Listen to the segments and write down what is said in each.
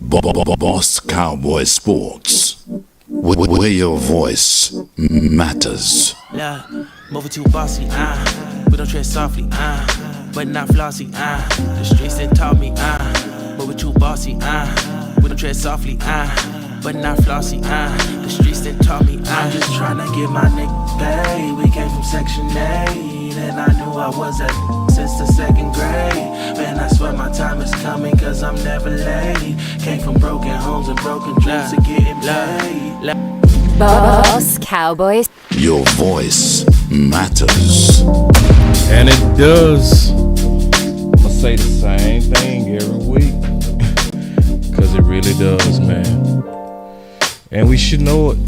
Boss Cowboy Sports, where your voice matters. Yeah, moving too bossy, we don't tread softly, but not flossy, the streets that taught me, moving too bossy, we don't tread softly, but not flossy, the streets that taught me, I'm just trying to get my nigga paid. We came from Section 8, and I knew I was at since the second grade. Man, I swear my time is coming, cause I'm never late. Came from broken homes and broken dreams to getting paid. Boss Cowboys. Your voice matters. And it does. I'm gonna say the same thing every week. Cause it really does, man. And we should know it.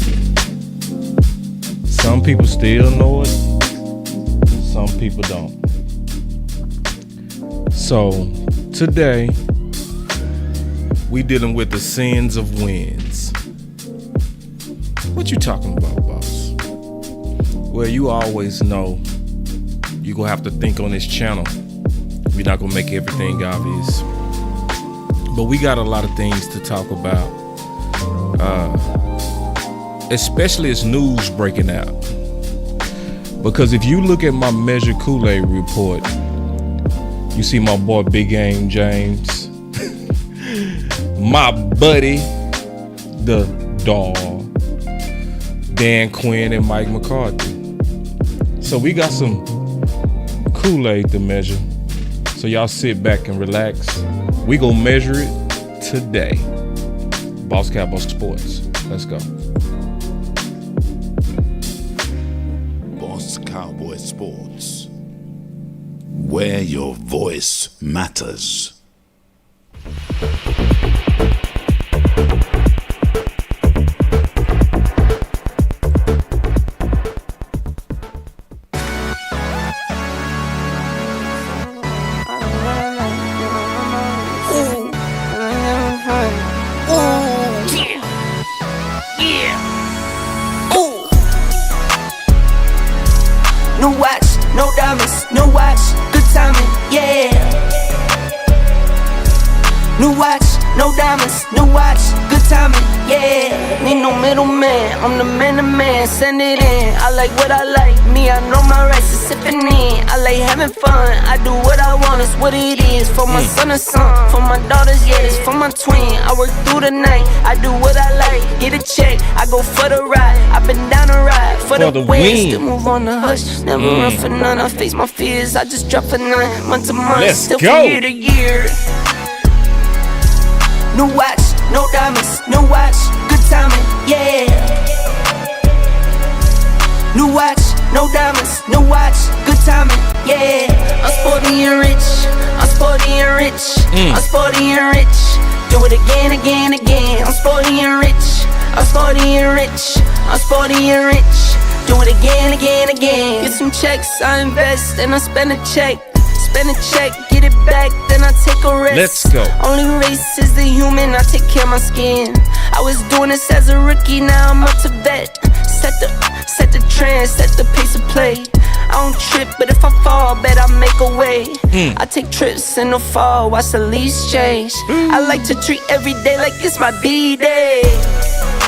Some people still know it. Some people don't. So today we dealing with the sins of wins. What you talking about, boss? Well, you always know you gonna have to think on this channel. We're not gonna make everything obvious, but we got a lot of things to talk about, especially as news breaking out. Because if you look at my Measure Kool-Aid report, you see my boy Big Game James, my buddy, the dog, Dan Quinn, and Mike McCarthy. So we got some Kool-Aid to measure. So y'all sit back and relax. We gonna measure it today. Boss Cowboy Sports. Let's go. Boss Cowboy Sports, where your voice matters. No watch, no diamonds, no watch, good timing, yeah. New watch, no diamonds, no watch, good timing, yeah. Need no middleman, I'm the man to man, send it in. I like what I like, me, I know my rights is sipping in. I like having fun, I do what I want, it's what it is. For my son and son, for my daughters, yeah, it's for my twin. I work through the night, I do what I like, get a check, I go for the ride. I've been down the ride, for the win. Still move on the hush, never run for none. I face my fears, I just drop a 9 month to month, Let's still go. from year to year. No watch, no diamonds, no watch, good timing, yeah. New watch, no diamonds, no watch, good timing, yeah. I'm sporty and rich, I'm sporty and rich, I'm sporty and rich. Do it again, again, again. I'm sporty and rich, I'm sporty and rich, I'm sporty and rich. Do it again, again, again. Get some checks, I invest, and I spend a check. Spend a check, get it back, then I take a rest. Let's go. Only race is the human, I take care of my skin. I was doing this as a rookie, now I'm up to vet. Set the trend, set the pace of play. I don't trip, but if I fall, bet I make a way. I take trips in the fall, watch the leaves change. I like to treat every day like it's my B-day.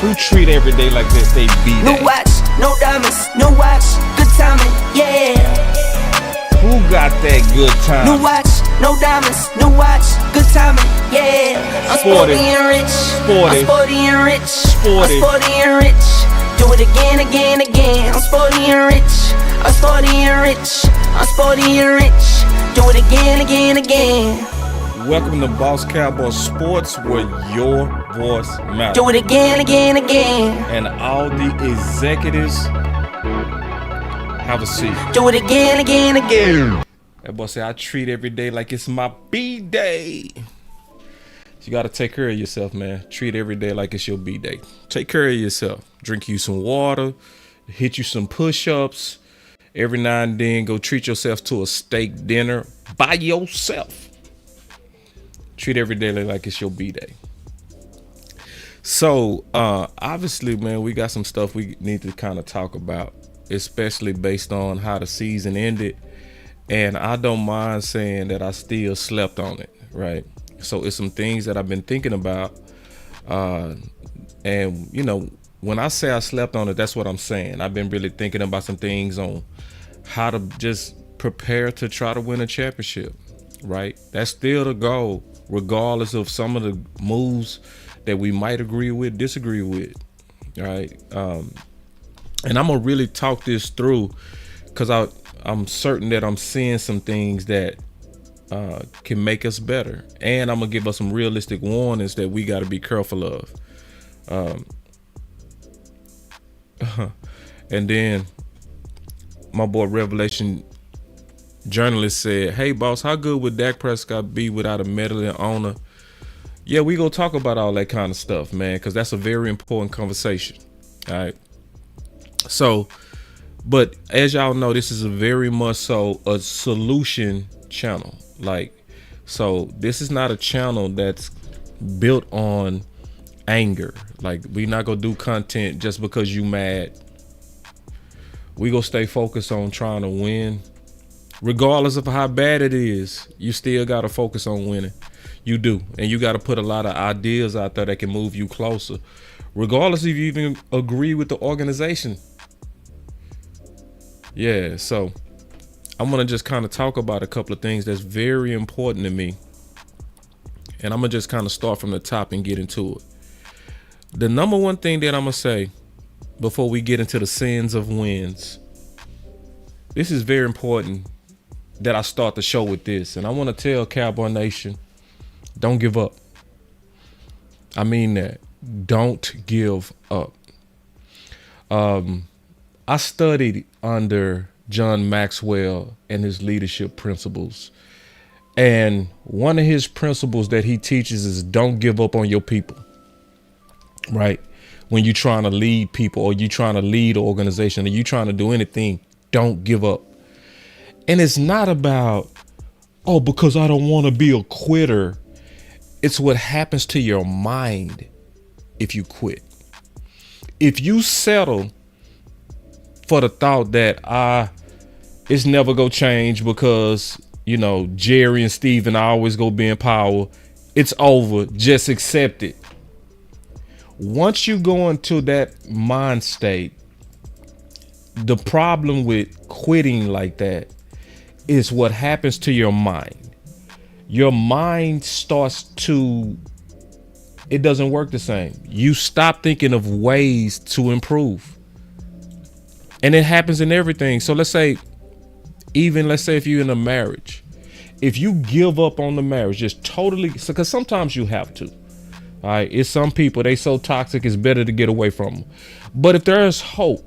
Who treat every day like this? They be No watch, no diamonds, no watch, good timing, yeah. Who got that good time? No watch, no diamonds, no watch, good timing, yeah. I'm sporty and rich, I'm sporty and rich, I'm sporty and rich. Do it again, again, again. I'm sporty and rich, I'm sporty and rich, I'm sporty and rich. Do it again, again, again. Welcome to Boss Cowboy Sports, where your voice matters. Do it again, again, again. And all the executives have a seat. Do it again, again, again. That boy say I treat every day like it's my B-day. You gotta take care of yourself, man. Treat every day like it's your B-day. Take care of yourself. Drink you some water, hit you some push-ups. Every now and then go treat yourself to a steak dinner by yourself. Treat every day like it's your B-day. So obviously, man, we got some stuff we need to kind of talk about, especially based on how the season ended. And I don't mind saying that I still slept on it, right? So it's some things that I've been thinking about And you know, when I say I slept on it, that's what I'm saying. I've been really thinking about some things on how to just prepare to try to win a championship, right? That's still the goal, regardless of some of the moves that we might agree with, disagree with, right? And I'm gonna really talk this through because I'm certain that I'm seeing some things that can make us better, and I'm gonna give us some realistic warnings that we got to be careful of. And then my boy Revelation Journalist said, "Hey boss, how good would Dak Prescott be without a meddling owner?" Yeah, we gonna talk about all that kind of stuff, man, because that's a very important conversation. All right. So, but as y'all know, this is a very much so a solution channel. Like, so this is not a channel that's built on anger. Like, we not gonna do content just because you mad. We gonna stay focused on trying to win. Regardless of how bad it is, you still gotta focus on winning. You do. And you gotta put a lot of ideas out there that can move you closer. Regardless if you even agree with the organization. Yeah, so I'm gonna just kind of talk about a couple of things that's very important to me. And I'm gonna just kind of start from the top and get into it. The number one thing that I'm gonna say before we get into the sins of wins, this is very important that I start the show with this. And I want to tell Cowboy Nation, don't give up. I mean that. Don't give up. I studied under John Maxwell and his leadership principles. And one of his principles that he teaches is don't give up on your people. Right? When you're trying to lead people, or you're trying to lead an organization, or you're trying to do anything, don't give up. And it's not about, oh, because I don't want to be a quitter. It's what happens to your mind if you quit. If you settle for the thought that it's never gonna change because, you know, Jerry and Steven always gonna be in power, it's over, just accept it. Once you go into that mind state, the problem with quitting like that is what happens to your mind. Your mind starts to, it doesn't work the same. You stop thinking of ways to improve. And it happens in everything. So let's say if you're in a marriage, if you give up on the marriage, just totally, because sometimes you have to. All right. It's some people, they so toxic, it's better to get away from them. But if there's hope,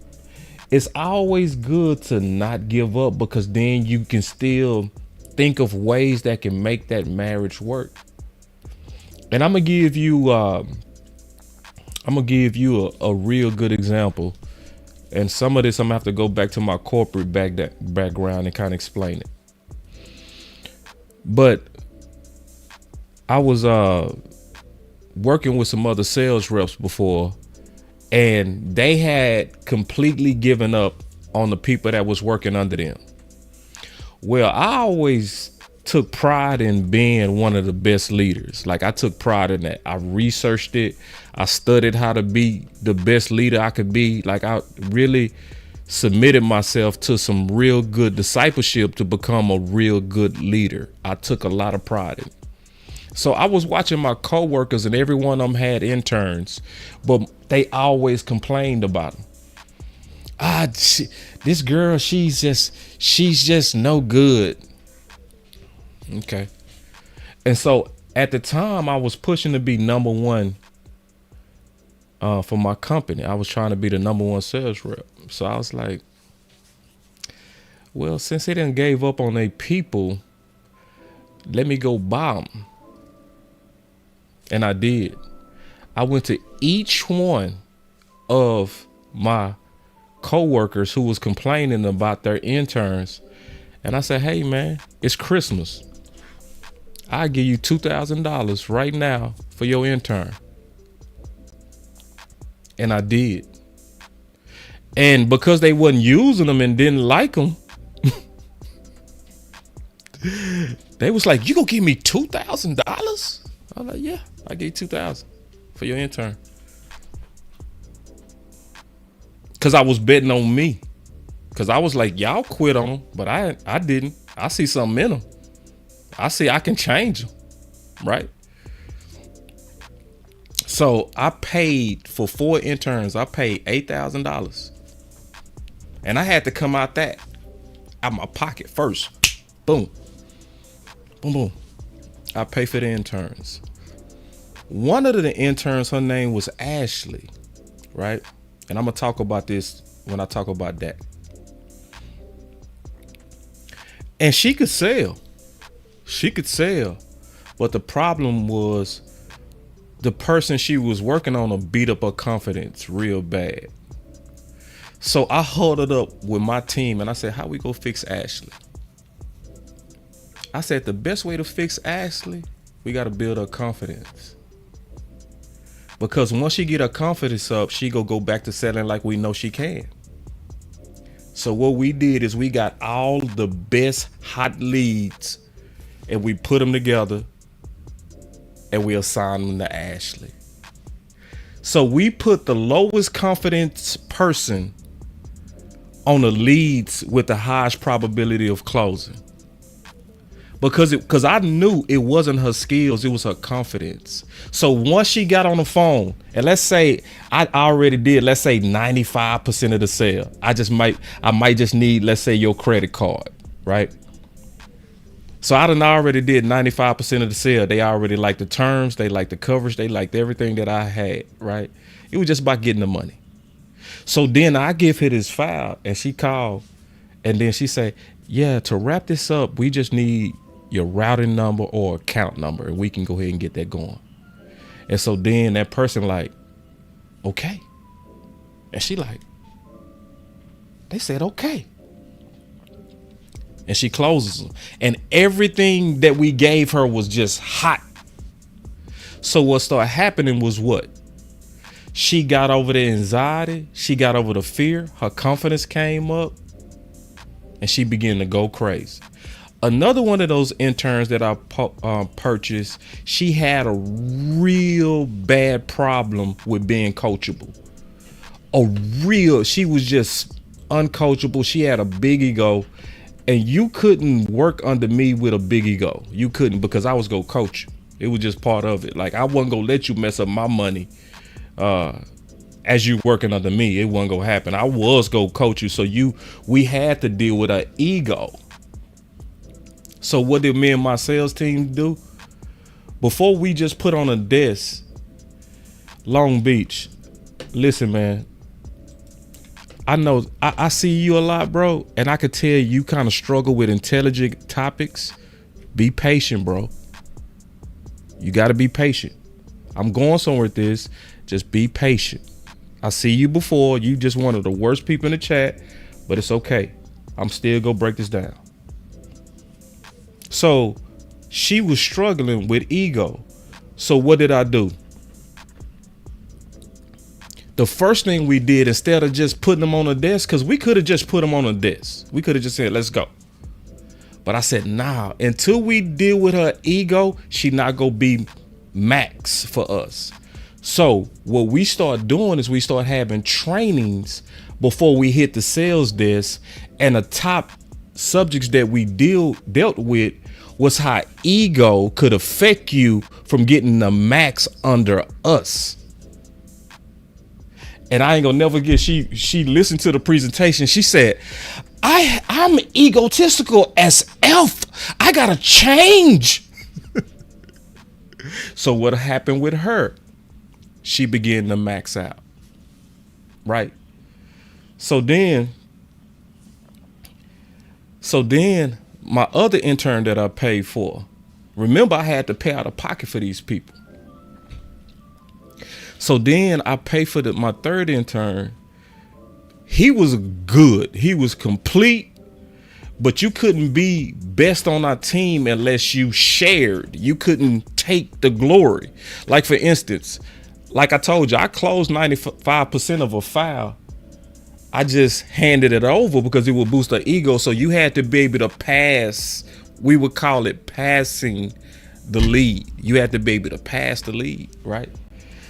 it's always good to not give up, because then you can still think of ways that can make that marriage work. And I'm gonna give you a real good example. And some of this I'm gonna have to go back to my corporate background and kind of explain it. But I was working with some other sales reps before, and they had completely given up on the people that was working under them. Well, I always took pride in being one of the best leaders. Like, I took pride in that. I researched it. I studied how to be the best leader I could be. Like, I really submitted myself to some real good discipleship to become a real good leader. I took a lot of pride in it. So I was watching my coworkers, and every one of them had interns, but they always complained about them. This girl, she's just no good. Okay. And so at the time, I was pushing to be number one for my company. I was trying to be the number one sales rep. So I was like, well, since they done gave up on their people, let me go buy them. And I did. I went to each one of my coworkers who was complaining about their interns, and I said, hey man, it's Christmas. I'll give you $2,000 right now for your intern. And I did. And because they wasn't using them and didn't like them, they was like, you gonna give me $2,000? I was like, yeah, I gave you $2,000. for your intern. Cause I was betting on me. Cause I was like, y'all quit on him, but I didn't. I see something in him. I see I can change him, right? So I paid for 4 interns. I paid $8,000, and I had to come out my pocket first. Boom, boom, boom. I pay for the interns. One of the interns, her name was Ashley, right? And I'm gonna talk about this when I talk about that. And she could sell. She could sell. But the problem was the person she was working on beat up her confidence real bad. So I huddled up with my team and I said, how we go fix Ashley? I said, the best way to fix Ashley, we got to build her confidence. Because once she get her confidence up, she go back to selling like we know she can. So what we did is we got all the best hot leads and we put them together and we assigned them to Ashley. So we put the lowest confidence person on the leads with the highest probability of closing. Because I knew it wasn't her skills, it was her confidence. So once she got on the phone, and let's say I already did, let's say 95% of the sale. I might just need, let's say, your credit card, right? So I already did 95% of the sale. They already liked the terms, they liked the coverage, they liked everything that I had, right? It was just about getting the money. So then I give her this file and she called and then she say, yeah, to wrap this up, we just need your routing number or account number and we can go ahead and get that going. And so then that person like, okay. And she like, they said, okay. And she closes them. And everything that we gave her was just hot. So what started happening was what? She got over the anxiety. She got over the fear. Her confidence came up. And she began to go crazy. Another one of those interns that I purchased, she had a real bad problem with being coachable. She was just uncoachable. She had a big ego. And you couldn't work under me with a big ego. You couldn't, because I was going to coach you. It was just part of it. Like, I wasn't going to let you mess up my money as you working under me. It wasn't going to happen. I was going to coach you. So we had to deal with an ego. So what did me and my sales team do? Before we just put on a desk, Long Beach, listen, man, I know I see you a lot, bro, and I could tell you kind of struggle with intelligent topics. Be patient, bro. You got to be patient. I'm going somewhere with this. Just be patient. I see you before. You just one of the worst people in the chat, but it's okay. I'm still gonna break this down. So she was struggling with ego. So what did I do? The first thing we did, instead of just putting them on a desk, because we could have just put them on a desk. We could have just said, let's go. But I said, nah, until we deal with her ego, she not going to be max for us. So what we start doing is we start having trainings before we hit the sales desk. And the top subjects that we dealt with was how ego could affect you from getting the max under us. And I ain't gonna never get, she listened to the presentation. She said, I'm egotistical as F. I gotta change. So what happened with her? She began to max out. Right? So then my other intern that I paid for, remember I had to pay out of pocket for these people. So then I paid for my third intern. He was good. He was complete, but you couldn't be best on our team unless you shared. You couldn't take the glory. Like for instance, like I told you, I closed 95% of a file. I just handed it over because it would boost the ego. So you had to be able to pass. We would call it passing the lead. You had to be able to pass the lead, right?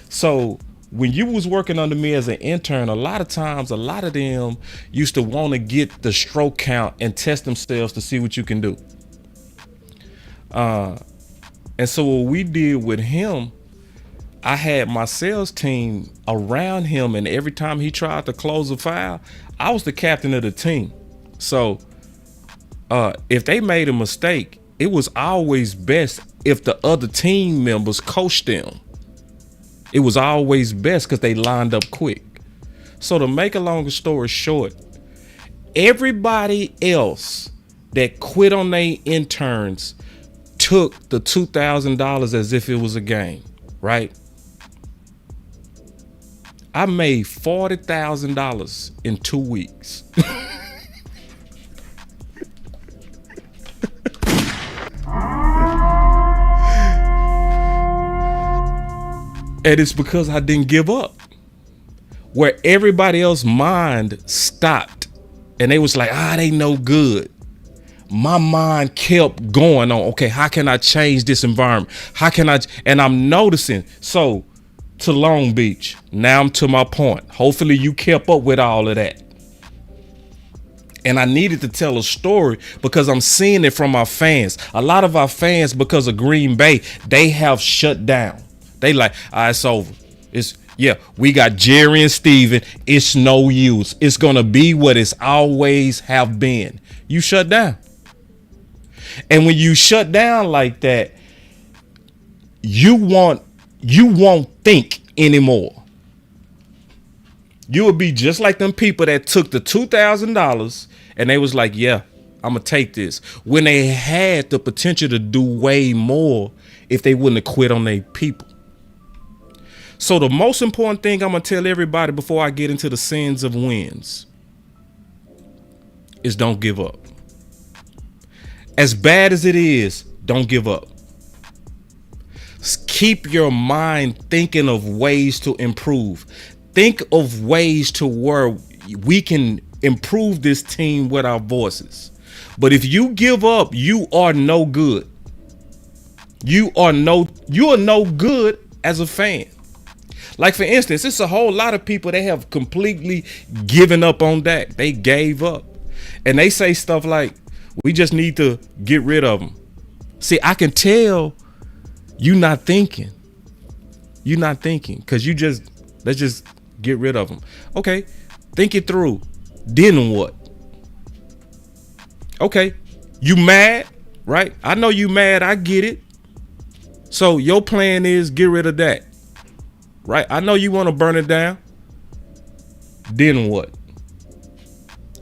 So when you was working under me as an intern, a lot of times, a lot of them used to want to get the stroke count and test themselves to see what you can do. And so what we did with him, I had my sales team around him, and every time he tried to close a file, I was the captain of the team. So if they made a mistake, it was always best if the other team members coached them. It was always best because they lined up quick. So to make a longer story short, everybody else that quit on their interns took the $2,000 as if it was a game, right? I made $40,000 in 2 weeks. And it's because I didn't give up. Where everybody else's mind stopped and they was like, they no good. My mind kept going on, okay, how can I change this environment? How can I? And I'm noticing. So to Long Beach, now I'm to my point. Hopefully you kept up with all of that. And I needed to tell a story because I'm seeing it from our fans. A lot of our fans, because of Green Bay, they have shut down. They like, it's over. We got Jerry and Steven. It's no use. It's going to be what it's always have been. You shut down. And when you shut down like that, you won't think anymore. You would be just like them people that took the $2,000 and they was like, yeah, I'm going to take this. When they had the potential to do way more if they wouldn't have quit on their people. So the most important thing I'm going to tell everybody before I get into the sins of wins is don't give up. As bad as it is, don't give up. Keep your mind thinking of ways to improve. Think of ways to where we can improve this team with our voices. But if you give up, you are no good. You are no good as a fan. Like, for instance, it's a whole lot of people that have completely given up on Dak. They gave up. And they say stuff like, we just need to get rid of him. See, I can tell you not thinking. You're not thinking because let's just get rid of him. Okay, think it through. Then what? Okay, you mad, right? I know you mad. I get it. So your plan is get rid of that. Right? I know you want to burn it down. Then what?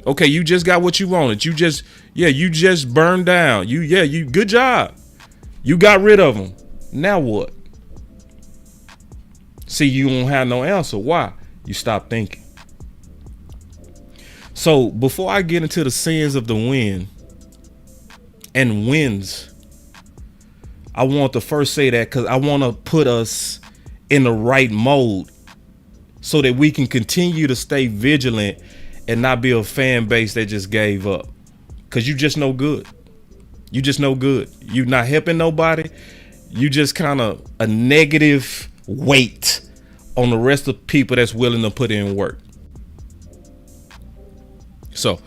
Okay, you just got what you wanted. You just burned down. You good job. You got rid of them. Now what? See, you won't have no answer. Why? You stop thinking. So before I get into the sins of the win and wins, I want to first say that because I want to put us in the right mode so that we can continue to stay vigilant and not be a fan base that just gave up. Because you just no good. You just no good. You're not helping nobody. You just kind of a negative weight on the rest of people that's willing to put in work. So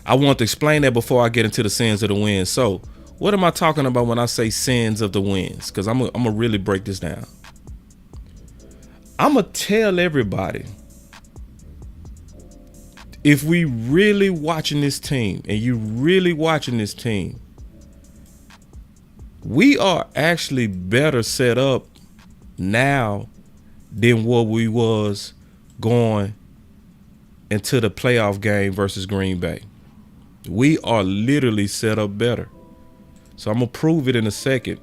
I want to explain that before I get into the sins of the wins. So what am I talking about when I say sins of the wins? Because I'm gonna really break this down. I'm going to tell everybody, if we really watching this team and you really watching this team, we are actually better set up now than what we was going into the playoff game versus Green Bay. We are literally set up better. So I'm going to prove it in a second.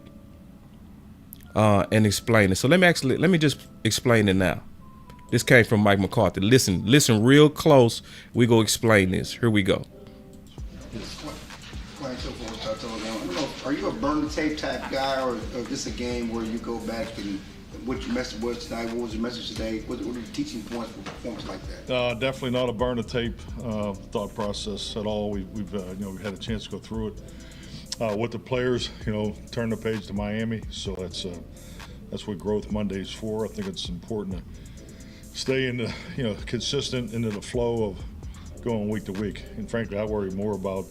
And explain it. So let me just explain it now. This came from Mike McCarthy. Listen real close. We go explain this. Here we go. Are you a burn the tape type guy, or just a game where you go back and what your message was tonight? What was your message today? What are the teaching points for performance like that? Definitely not a burn the tape thought process at all. We've had a chance to go through it with the players. Turn the page to Miami. So that's That's what Growth Monday is for. I think it's important to stay in the, consistent into the flow of going week to week. And frankly, I worry more about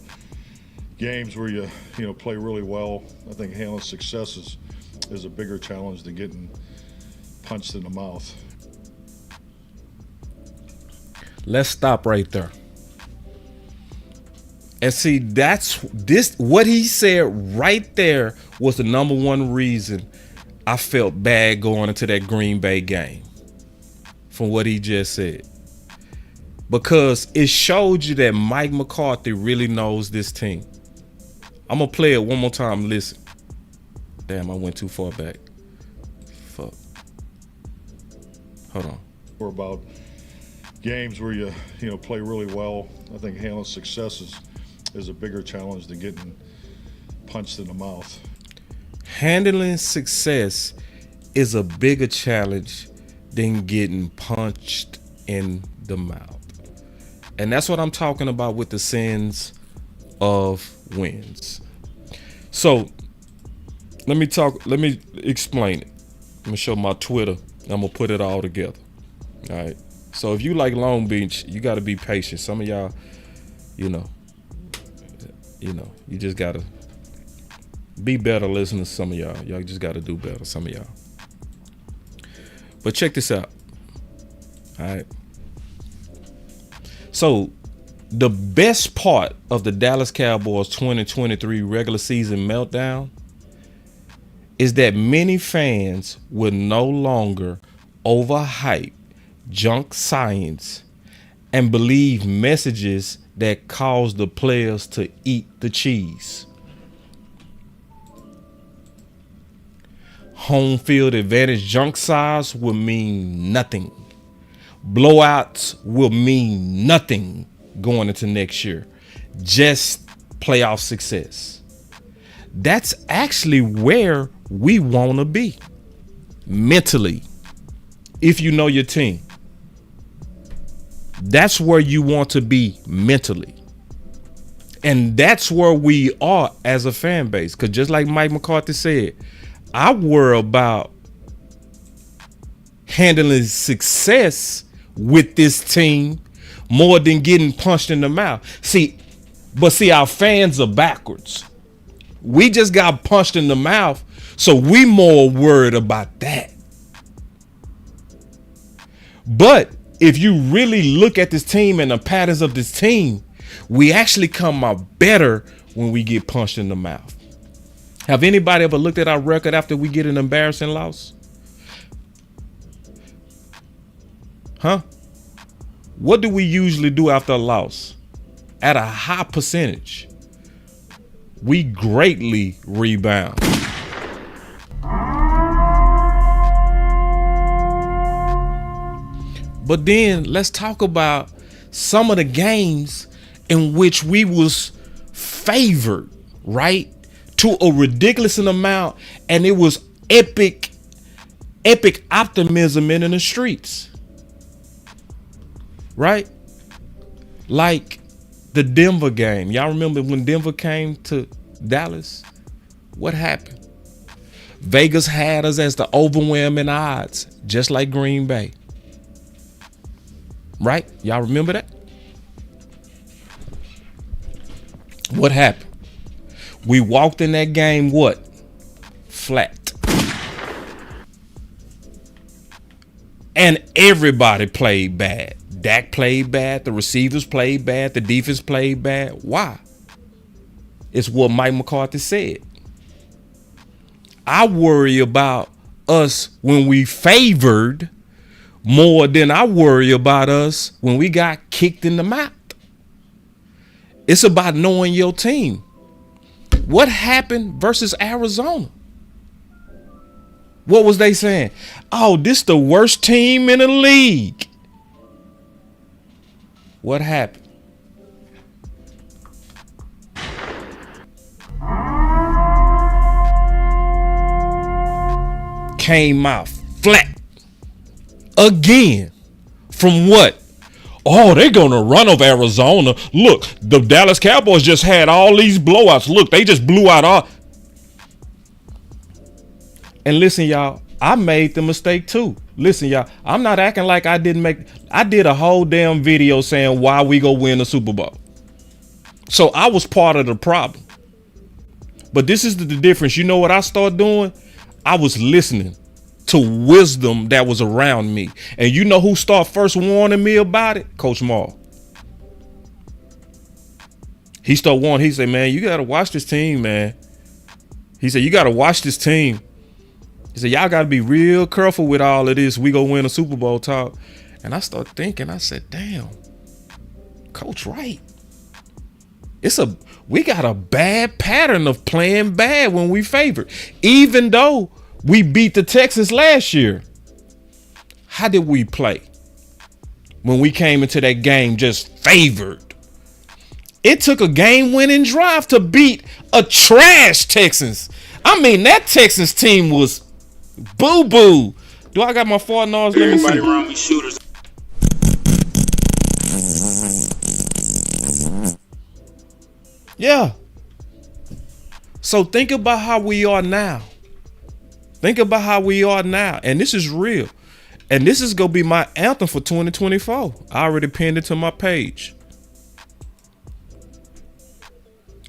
games where you play really well. I think handling successes is a bigger challenge than getting punched in the mouth. Let's stop right there. And see, what he said right there was the number one reason I felt bad going into that Green Bay game. From what he just said. Because it showed you that Mike McCarthy really knows this team. I'm going to play it one more time. Listen. Damn, I went too far back. Fuck. Hold on. Or about games where you play really well. I think handling successes is a bigger challenge than getting punched in the mouth. Handling success is a bigger challenge than getting punched in the mouth. And that's what I'm talking about with the sins of wins. So let me explain it. I'm gonna show my Twitter. I'm gonna put it all together. All right. So if you like Long Beach, you gotta be patient. Some of y'all, you just gotta be better listening to some of y'all. Y'all just gotta do better, some of y'all. But check this out. All right. So the best part of the Dallas Cowboys 2023 regular season meltdown is that many fans will no longer overhype junk science and believe messages that cause the players to eat the cheese. Home field advantage junk science will mean nothing. Blowouts will mean nothing going into next year. Just playoff success. That's actually where we want to be mentally. If you know your team, that's where you want to be mentally. And that's where we are as a fan base. Because just like Mike McCarthy said, I worry about handling success with this team more than getting punched in the mouth. See, our fans are backwards. We just got punched in the mouth, so we more worried about that. But if you really look at this team and the patterns of this team, we actually come out better when we get punched in the mouth. Have anybody ever looked at our record after we get an embarrassing loss? Huh? What do we usually do after a loss? At a high percentage, we greatly rebound. But then let's talk about some of the games in which we was favored, right? To a ridiculous amount, and it was epic optimism in the streets. Right? Like the Denver game. Y'all remember when Denver came to Dallas? What happened? Vegas had us as the overwhelming odds, just like Green Bay. Right? Y'all remember that? What happened? We walked in that game, what? Flat. And everybody played bad. Dak played bad. The receivers played bad. The defense played bad. Why? It's what Mike McCarthy said. I worry about us when we favored more than I worry about us when we got kicked in the mouth. It's about knowing your team. What happened versus Arizona? What was they saying? Oh, this the worst team in the league. What happened? Came out flat again. From what? Oh, they're going to run over Arizona. Look, the Dallas Cowboys just had all these blowouts. Look, they just blew out all. And listen, y'all, I made the mistake too. Listen, y'all, I'm not acting like I did a whole damn video saying why we go win the Super Bowl. So I was part of the problem. But this is the difference. You know what I started doing? I was listening to wisdom that was around me. And you know who started first warning me about it? Coach Maul. He started warning. He said, man, you got to watch this team, man. He said, you got to watch this team. He said, y'all got to be real careful with all of this. We go win a Super Bowl talk. And I started thinking, I said, damn, Coach right. We got a bad pattern of playing bad when we favored. Even though we beat the Texans last year. How did we play? When we came into that game just favored. It took a game-winning drive to beat a trash Texans. I mean, that Texans team was boo-boo. Do I got my 4 noise? Let me see. Around me shooters. Yeah. So think about how we are now. Think about how we are now. And this is real. And this is going to be my anthem for 2024. I already pinned it to my page.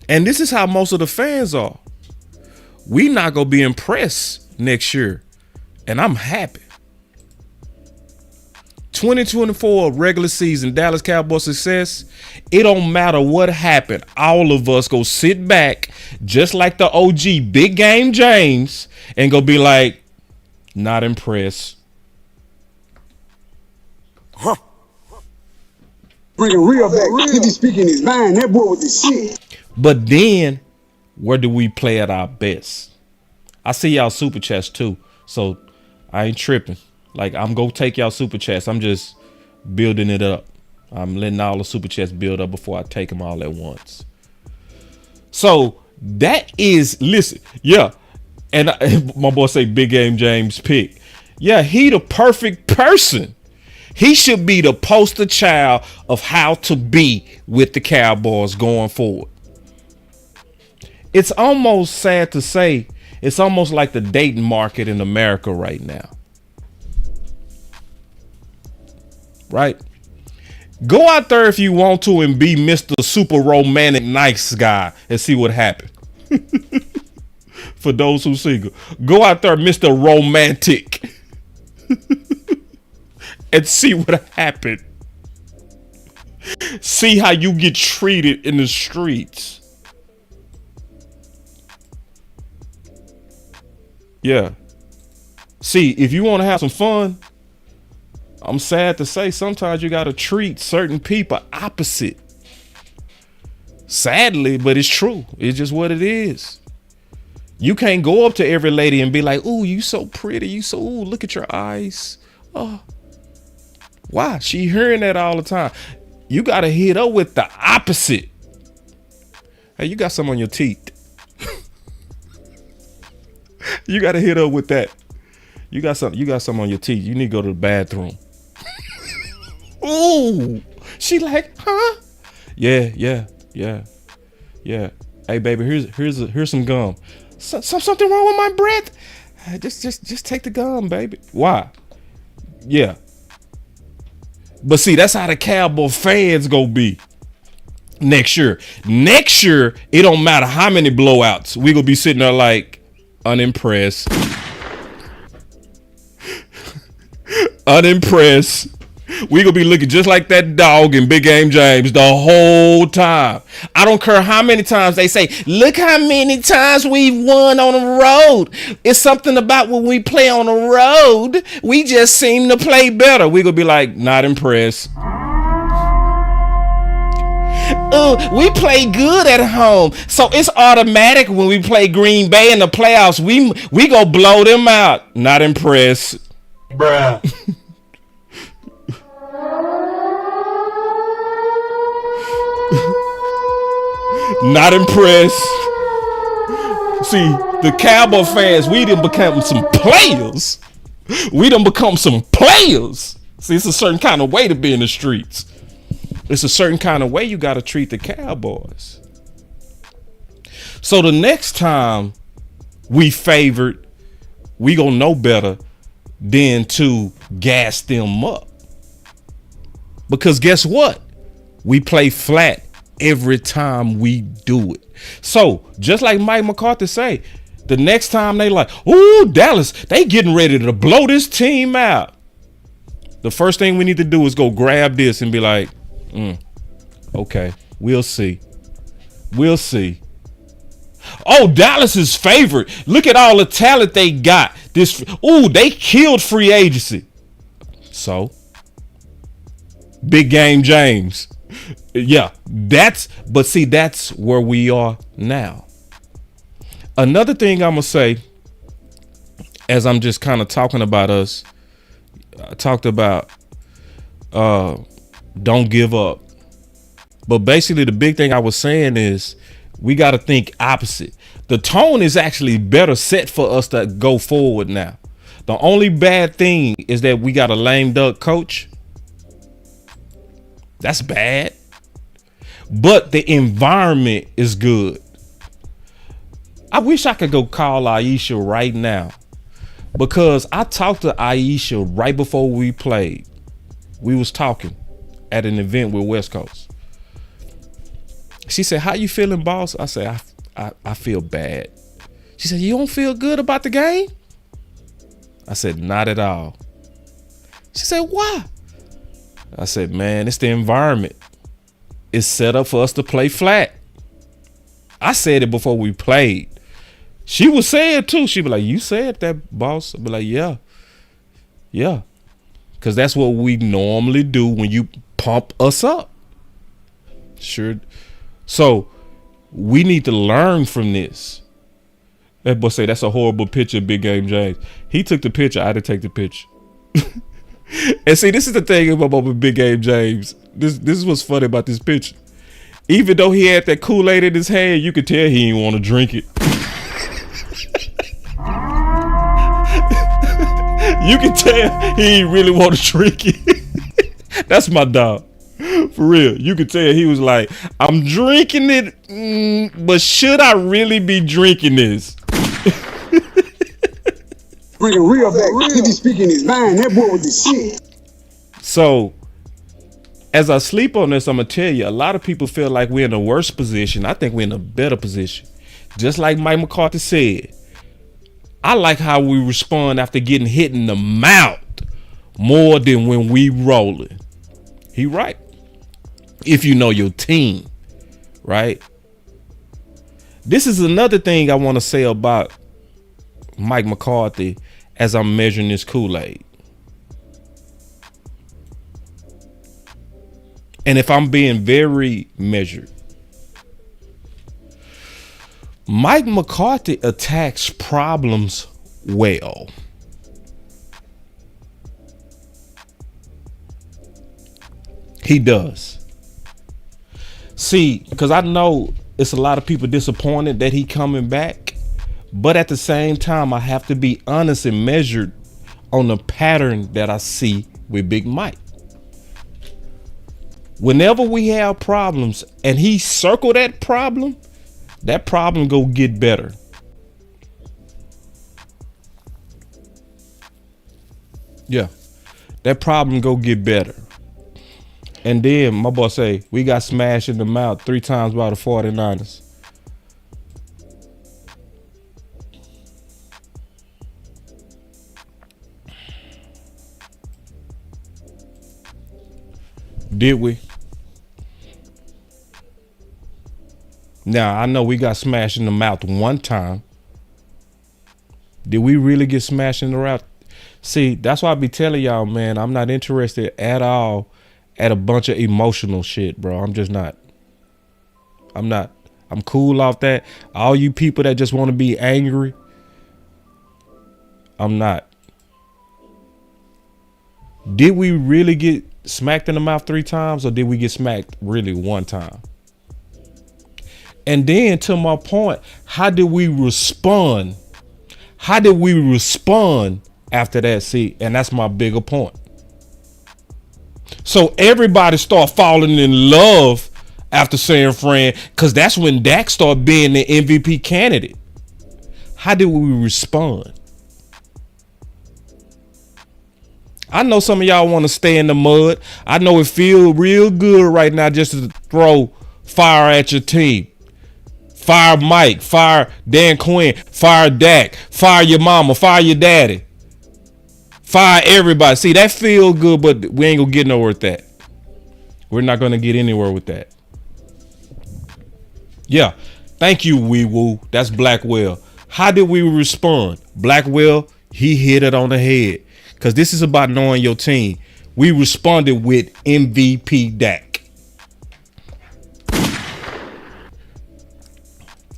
And this is how most of the fans are. We not going to be impressed next year. And I'm happy. 2024 regular season Dallas Cowboys success. It don't matter what happened. All of us go sit back just like the OG Big Game James and go be like, not impressed. Huh. Bring a real back. He be speaking his mind. That boy with the shit. But then, where do we play at our best? I see y'all super chats too, so I ain't tripping. Like, I'm gonna take y'all super chats. I'm just building it up. I'm letting all the super chats build up before I take them all at once. So that is, listen, yeah. And my boy say Big Game James pick. Yeah, he the perfect person. He should be the poster child of how to be with the Cowboys going forward. It's almost sad to say, it's almost like the dating market in America right now. Right? Go out there if you want to and be Mr. Super Romantic Nice Guy and see what happens. For those who single, go out there, Mr. Romantic, and see what happened. See how you get treated in the streets. Yeah. See, if you want to have some fun, I'm sad to say sometimes you got to treat certain people opposite. Sadly, but it's true. It's just what it is. You can't go up to every lady and be like, ooh, you so pretty. You so, ooh, look at your eyes. Oh, why? She hearing that all the time. You got to hit her with the opposite. Hey, you got some on your teeth. You got to hit her with that. You got some on your teeth. You need to go to the bathroom. Ooh, she like, huh? Yeah. Hey, baby, here's some gum. Something wrong with my breath? Just take the gum, baby. Why? Yeah. But see, that's how the Cowboy fans go be next year. Next year, it don't matter how many blowouts. We gonna be sitting there like unimpressed. Unimpressed. We gonna be looking just like that dog in Big Game James the whole time. I don't care how many times they say, look how many times we've won on the road. It's something about when we play on the road, we just seem to play better. We gonna be like, not impressed. We play good at home, so it's automatic when we play Green Bay in the playoffs. We go blow them out. Not impressed. Bruh. Not impressed. See, the Cowboy fans, we done become some players. We done become some players. See, it's a certain kind of way to be in the streets. It's a certain kind of way you got to treat the Cowboys. So the next time we favored, we gonna know better than to gas them up. Because guess what? We play flat every time we do it. So just like Mike McCarthy say, the next time they like, ooh, Dallas, they getting ready to blow this team out. The first thing we need to do is go grab this and be like, okay, we'll see. We'll see. Oh, Dallas is favored. Look at all the talent they got. They killed free agency. So, big game James. Yeah, that's where we are now. Another thing I'm going to say, as I'm just kind of talking about us, I talked about don't give up. But basically the big thing I was saying is we got to think opposite. The tone is actually better set for us to go forward now. The only bad thing is that we got a lame duck coach. That's bad. But the environment is good. I wish I could go call Aisha right now, because I talked to Aisha right before we played. We was talking at an event with West Coast. She said, "How you feeling, boss?" I said, I feel bad. She said, "You don't feel good about the game?" I said, "Not at all." She said, "Why?" I said, "Man, it's the environment. It's set up for us to play flat." I said it before we played. She was saying too. She be like, "You said that, boss." I be like, "Yeah. Yeah." Because that's what we normally do when you pump us up. Sure. So we need to learn from this. That boy say that's a horrible picture, Big Game James. He took the picture. I didn't take the picture. And see, this is the thing about Big Game James. This is what's funny about this picture. Even though he had that Kool-Aid in his hand, you could tell he didn't want to drink it. You can tell he didn't really want to drink it. That's my dog. For real. You could tell he was like, I'm drinking it, but should I really be drinking this? Bringing real back. He be speaking his mind. That boy was the shit. So, as I sleep on this, I'm going to tell you, a lot of people feel like we're in a worse position. I think we're in a better position. Just like Mike McCarthy said, I like how we respond after getting hit in the mouth more than when we rolling. He right. If you know your team, right? This is another thing I want to say about Mike McCarthy as I'm measuring this Kool-Aid. And if I'm being very measured, Mike McCarthy attacks problems well. He does. See, because I know it's a lot of people disappointed that he coming back, but at the same time, I have to be honest and measured on the pattern that I see with Big Mike. Whenever we have problems and he circle that problem go get better. Yeah, that problem go get better. And then my boy say, we got smashed in the mouth 3 times by the 49ers. Did we? Now, I know we got smashed in the mouth one time. Did we really get smashed in the mouth? See, that's why I be telling y'all, man, I'm not interested at all at a bunch of emotional shit, bro. I'm just not. I'm not. I'm cool off that. All you people that just want to be angry, I'm not. Did we really get smacked in the mouth 3 times, or did we get smacked really 1 time? And then to my point, how did we respond? How did we respond after that? See, and that's my bigger point. So everybody start falling in love after San Fran, because that's when Dak started being the MVP candidate. How did we respond? I know some of y'all want to stay in the mud. I know it feel real good right now just to throw fire at your team. Fire Mike, fire Dan Quinn, fire Dak, fire your mama, fire your daddy. Fire everybody. See, that feel good, but we ain't gonna get nowhere with that. We're not gonna get anywhere with that. Yeah. Thank you, Wee Woo. That's Blackwell. How did we respond? Blackwell, he hit it on the head. Because this is about knowing your team. We responded with MVP Dak.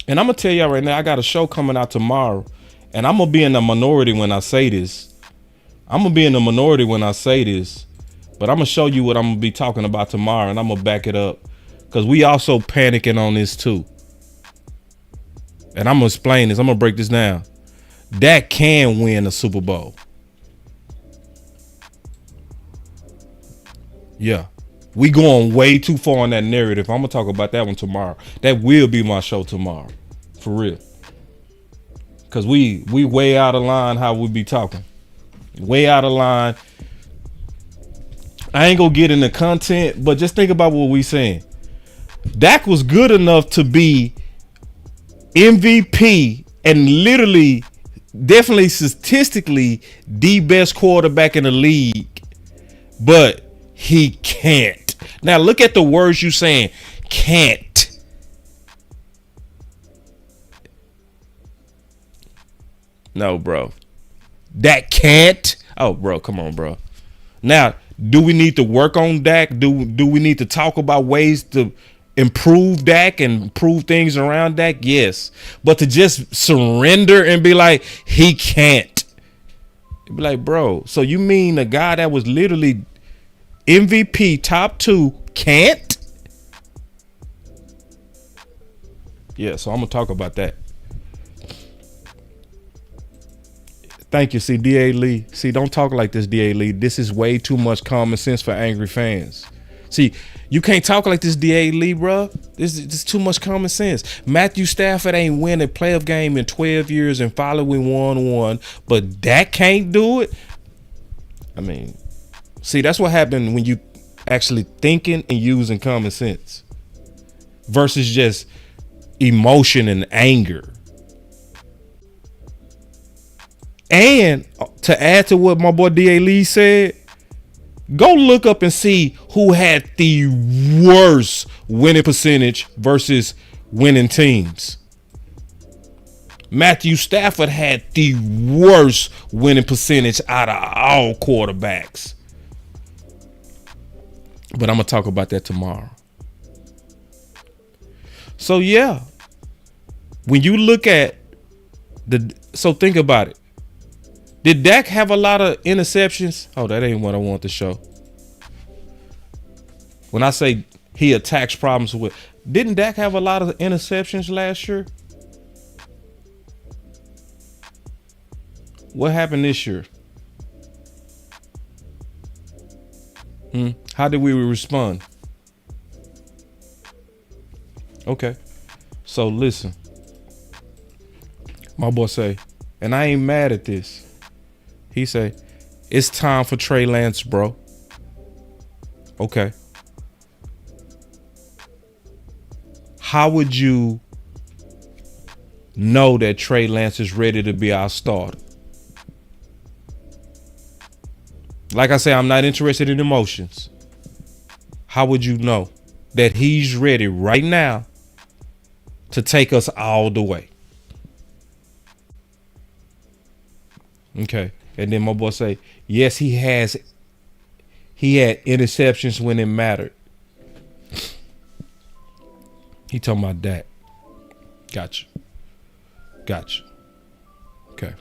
And I'm going to tell y'all right now, I got a show coming out tomorrow. And I'm going to be in the minority when I say this. But I'm going to show you what I'm going to be talking about tomorrow. And I'm going to back it up. Because we also panicking on this too. And I'm going to explain this. I'm going to break this down. Dak can win a Super Bowl. Yeah. We going way too far on that narrative. I'm going to talk about that one tomorrow. That will be my show tomorrow. For real. Because we way out of line how we be talking. Way out of line. I ain't going to get into content, but just think about what we saying. Dak was good enough to be MVP and literally, definitely statistically, the best quarterback in the league. But he can't. Now look at the words you saying. Can't. No, bro. That can't. Oh, bro, come on, bro. Now, do we need to work on Dak? Do we need to talk about ways to improve Dak and improve things around Dak? Yes. But to just surrender and be like, he can't. Be like, bro, so you mean the guy that was literally MVP top 2 can't? Yeah, so I'm gonna talk about that. Thank you. See, D.A. Lee. See, don't talk like this, D.A. Lee. This is way too much common sense for angry fans. See, you can't talk like this, D.A. Lee, bro. This is too much common sense. Matthew Stafford ain't win a playoff game in 12 years and following 1-1, but Dak can't do it. I mean, see, that's what happened when you actually thinking and using common sense versus just emotion and anger. And to add to what my boy D.A. Lee said, go look up and see who had the worst winning percentage versus winning teams. Matthew Stafford had the worst winning percentage out of all quarterbacks. But I'm going to talk about that tomorrow. So, yeah. When you look at so think about it. Did Dak have a lot of interceptions? Oh, that ain't what I want to show. When I say he attacks problems with, didn't Dak have a lot of interceptions last year? What happened this year? How did we respond? Okay. So listen. My boy say, and I ain't mad at this. He say, it's time for Trey Lance, bro. Okay. How would you know that Trey Lance is ready to be our starter? Like I say, I'm not interested in emotions. How would you know that he's ready right now to take us all the way? Okay. And then my boy say, yes, he had interceptions when it mattered. He talking about that. Gotcha. Okay.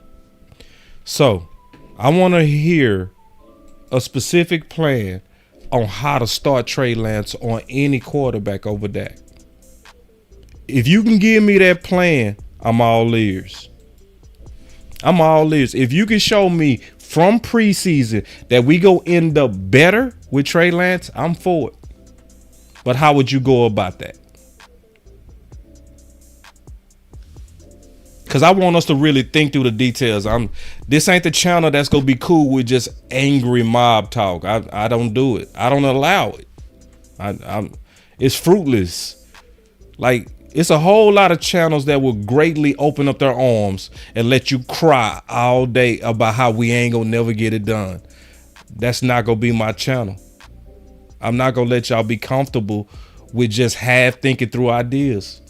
So I want to hear a specific plan on how to start Trey Lance on any quarterback over Dak. If you can give me that plan, I'm all ears. If you can show me from preseason that we go end up better with Trey Lance, I'm for it. But how would you go about that? Cause I want us to really think through the details. This ain't the channel that's gonna be cool with just angry mob talk. I don't do it. I don't allow it. It's fruitless. Like, it's a whole lot of channels that will greatly open up their arms and let you cry all day about how we ain't gonna never get it done. That's not gonna be my channel. I'm not gonna let y'all be comfortable with just half thinking through ideas.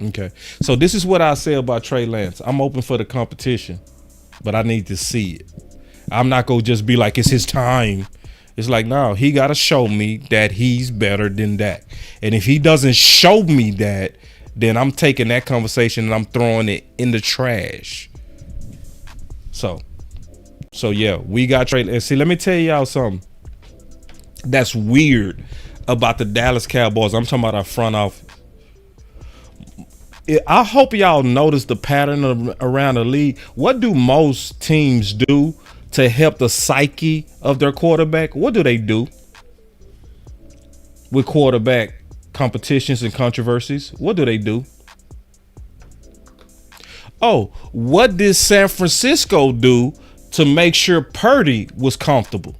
Okay, so this is what I say about Trey Lance. I'm open for the competition, but I need to see it. I'm not gonna just be like, it's his time. It's like, no, he gotta show me that he's better than that. And if he doesn't show me that, then I'm taking that conversation and I'm throwing it in the trash. So yeah, we got Trey. And see, let me tell y'all something that's weird about the Dallas Cowboys. I'm talking about our front office. I hope y'all notice the pattern around the league. What do most teams do to help the psyche of their quarterback? What do they do with quarterback competitions and controversies? What do they do? Oh, what did San Francisco do to make sure Purdy was comfortable?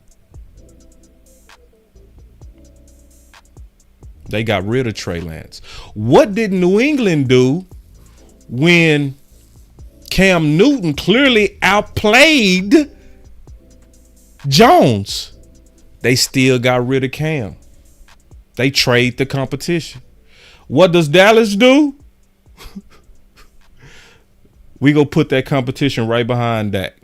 They got rid of Trey Lance. What did New England do when Cam Newton clearly outplayed Jones? They still got rid of Cam. They trade the competition. What does Dallas do? We go put that competition right behind that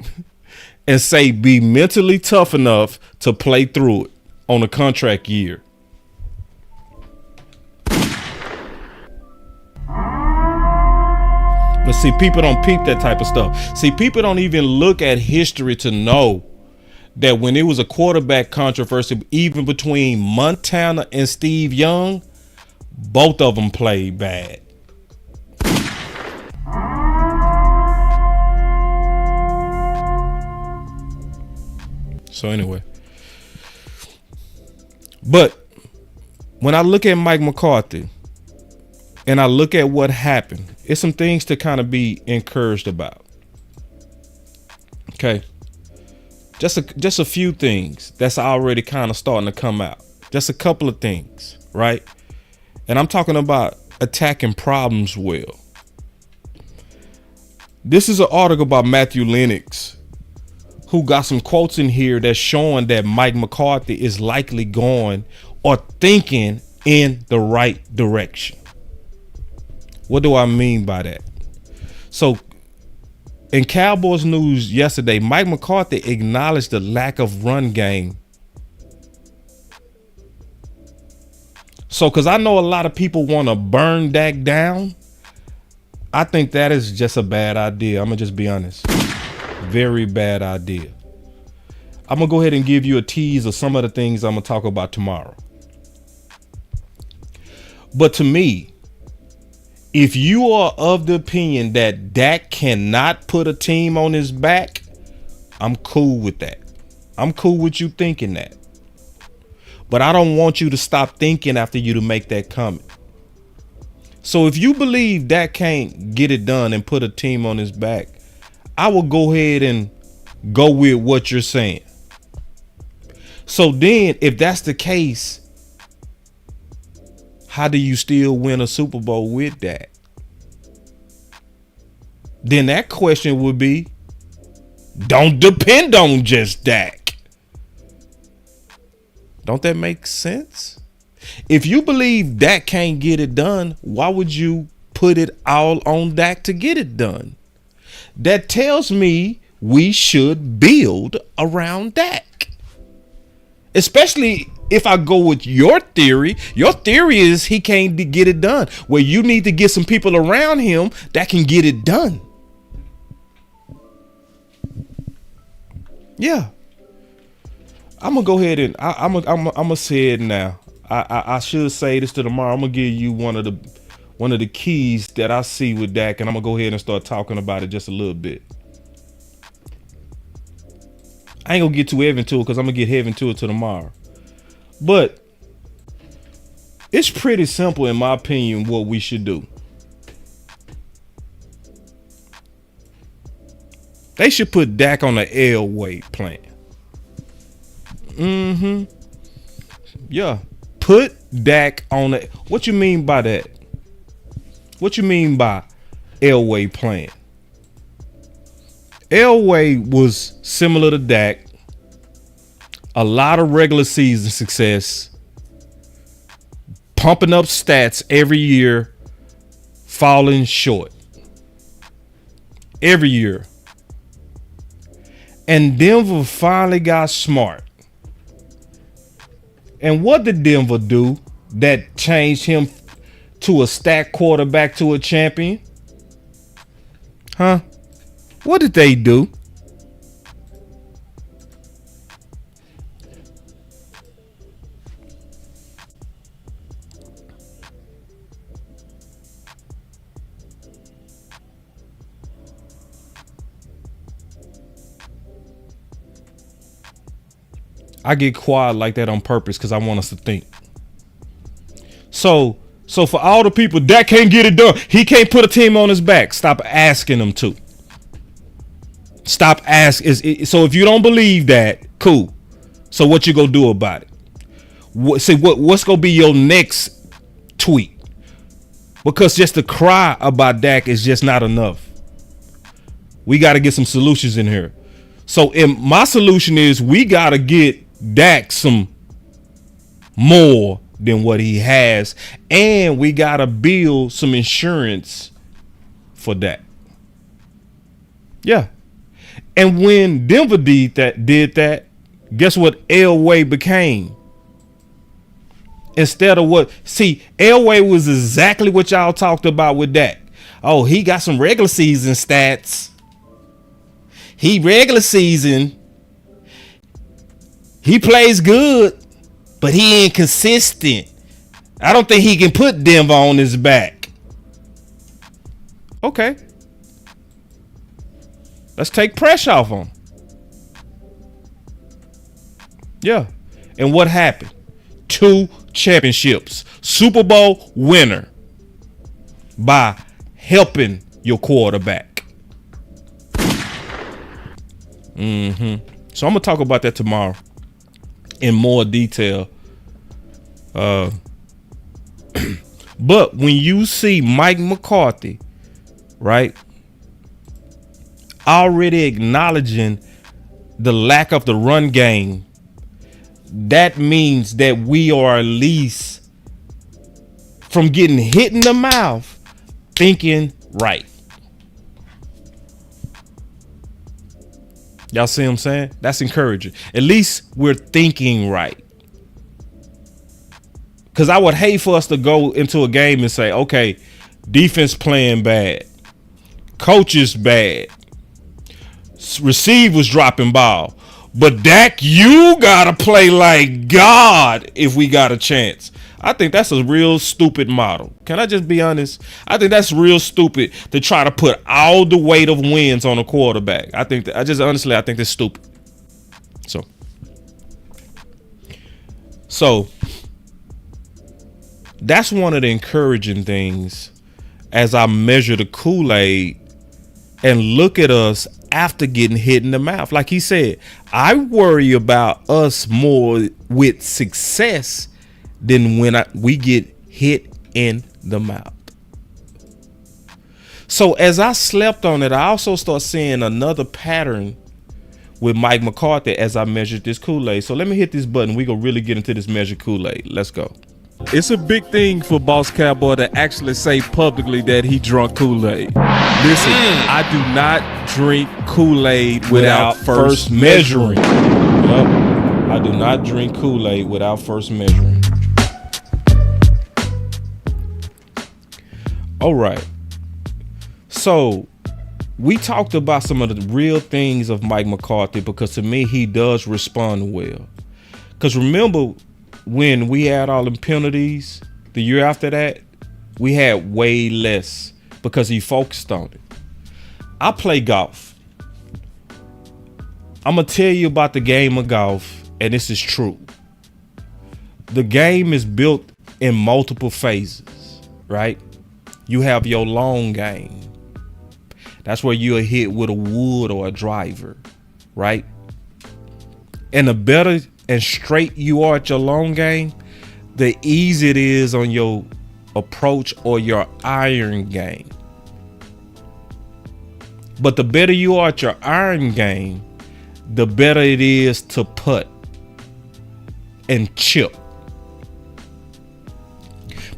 and say, be mentally tough enough to play through it on a contract year. But see, people don't peep that type of stuff. See, people don't even look at history to know that when it was a quarterback controversy, even between Montana and Steve Young, both of them played bad. So anyway, but when I look at Mike McCarthy and I look at what happened, it's some things to kind of be encouraged about. Okay. Just a few things that's already kind of starting to come out. Just a couple of things, right? And I'm talking about attacking problems well. This is an article by Matthew Lennox, who got some quotes in here that's showing that Mike McCarthy is likely going or thinking in the right direction. What do I mean by that? So in Cowboys news yesterday, Mike McCarthy acknowledged the lack of run game. So, because I know a lot of people want to burn Dak down, I think that is just a bad idea. I'm going to just be honest. Very bad idea. I'm going to go ahead and give you a tease of some of the things I'm going to talk about tomorrow. But to me, if you are of the opinion that Dak cannot put a team on his back, I'm cool with that. I'm cool with you thinking that. But I don't want you to stop thinking after you to make that comment. So if you believe Dak can't get it done and put a team on his back, I will go ahead and go with what you're saying. So then, if that's the case, how do you still win a Super Bowl with that? Then that question would be, don't depend on just Dak. Don't that make sense? If you believe Dak can't get it done, why would you put it all on Dak to get it done? That tells me we should build around Dak. Especially if I go with your theory. Your theory is he can't get it done. Well, you need to get some people around him that can get it done. Yeah. I'm gonna go ahead and I'm gonna say it now. I should say this to tomorrow. I'm gonna give you one of the keys that I see with Dak, and I'm gonna go ahead and start talking about it just a little bit. I ain't gonna get too heavy into it because I'm gonna get heavy into it till tomorrow. But it's pretty simple, in my opinion, what we should do. They should put Dak on the Elway plan. Yeah. Put Dak on the. What you mean by that? What you mean by Elway plan? Elway was similar to Dak. A lot of regular season success. Pumping up stats every year. Falling short. Every year. And Denver finally got smart. And what did Denver do that changed him to a stacked quarterback to a champion? Huh? What did they do? I get quiet like that on purpose because I want us to think. So for all the people that can't get it done, he can't put a team on his back. Stop asking him to. Stop asking. So if you don't believe that, cool. So what you gonna do about it? What's gonna be your next tweet? Because just to cry about Dak is just not enough. We got to get some solutions in here. So my solution is we got to get Dak some more than what he has, and we gotta build some insurance for Dak. Yeah. And when Denver did that, guess what Elway became? Instead of what? See, Elway was exactly what y'all talked about with Dak. Oh, he got some regular season stats. He regular season. He plays good, but he ain't consistent. I don't think he can put Denver on his back. Okay. Let's take pressure off him. Yeah. And what happened? 2 championships. Super Bowl winner by helping your quarterback. So I'm going to talk about that tomorrow in more detail. But when you see Mike McCarthy, right, already acknowledging the lack of the run game, that means that we are at least from getting hit in the mouth thinking right. Y'all see what I'm saying? That's encouraging. At least we're thinking right. Because I would hate for us to go into a game and say, okay, defense playing bad. Coaches bad. Receivers dropping ball. But Dak, you got to play like God if we got a chance. I think that's a real stupid model. Can I just be honest? I think that's real stupid to try to put all the weight of wins on a quarterback. I think that's stupid. So that's one of the encouraging things as I measure the Kool-Aid and look at us after getting hit in the mouth. Like he said, I worry about us more with success than when we get hit in the mouth. So as I slept on it, I also start seeing another pattern with Mike McCarthy as I measured this Kool-Aid. So let me hit this button. We gonna really get into this measured Kool-Aid. Let's go. It's a big thing for Boss Cowboy to actually say publicly that he drunk Kool-Aid. Listen, I do not drink Kool-Aid without first measuring. Yep. I do not drink Kool-Aid without first measuring. All right. So we talked about some of the real things of Mike McCarthy because to me, he does respond well. Because remember when we had all them penalties the year after that, we had way less because he focused on it. I play golf. I'm going to tell you about the game of golf, and this is true. The game is built in multiple phases, right? You have your long game. That's where you'll hit with a wood or a driver, right? And the better and straight you are at your long game, the easier it is on your approach or your iron game. But the better you are at your iron game, the better it is to putt and chip.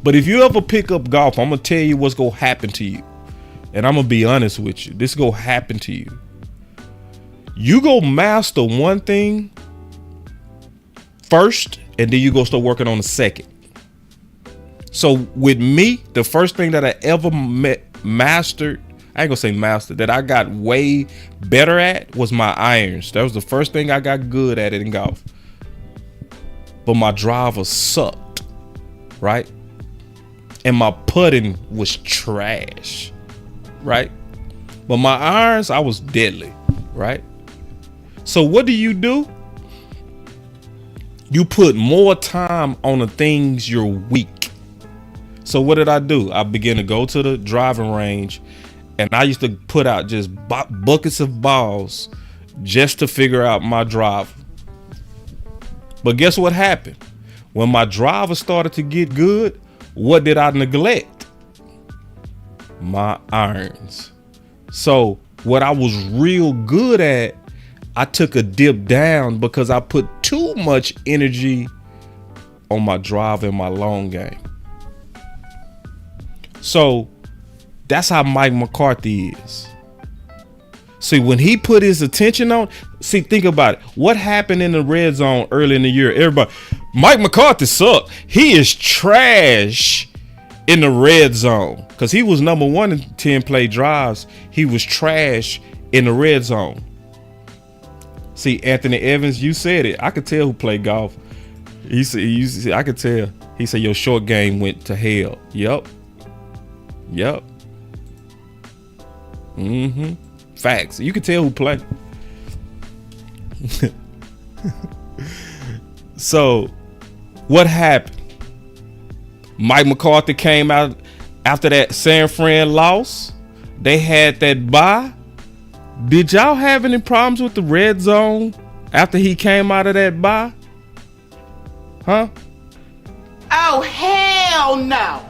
But if you ever pick up golf, I'm gonna tell you what's gonna happen to you. And I'm gonna be honest with you. This gonna happen to you. You go master one thing first, and then you go start working on the second. So with me, the first thing that I ever mastered, I ain't gonna say mastered, that I got way better at was my irons. That was the first thing I got good at in golf. But my driver sucked, right? And my putting was trash, right? But my irons, I was deadly, right? So what do? You put more time on the things you're weak. So what did I do? I began to go to the driving range, and I used to put out just buckets of balls just to figure out my driver. But guess what happened? When my driver started to get good, what did I neglect? My irons. So what I was real good at, I took a dip down because I put too much energy on my drive and my long game. So that's how Mike McCarthy is. See, when he put his attention on, think about it. What happened in the red zone early in the year? Everybody, Mike McCarthy sucked. He is trash in the red zone because he was number 1 in 10 play drives. He was trash in the red zone. See, Anthony Evans, you said it. I could tell who played golf. He said, I could tell. He said your short game went to hell. Yep. Facts. You can tell who played. So, what happened? Mike McCarthy came out after that San Fran loss. They had that bye. Did y'all have any problems with the red zone after he came out of that bye? Huh? Oh, hell no.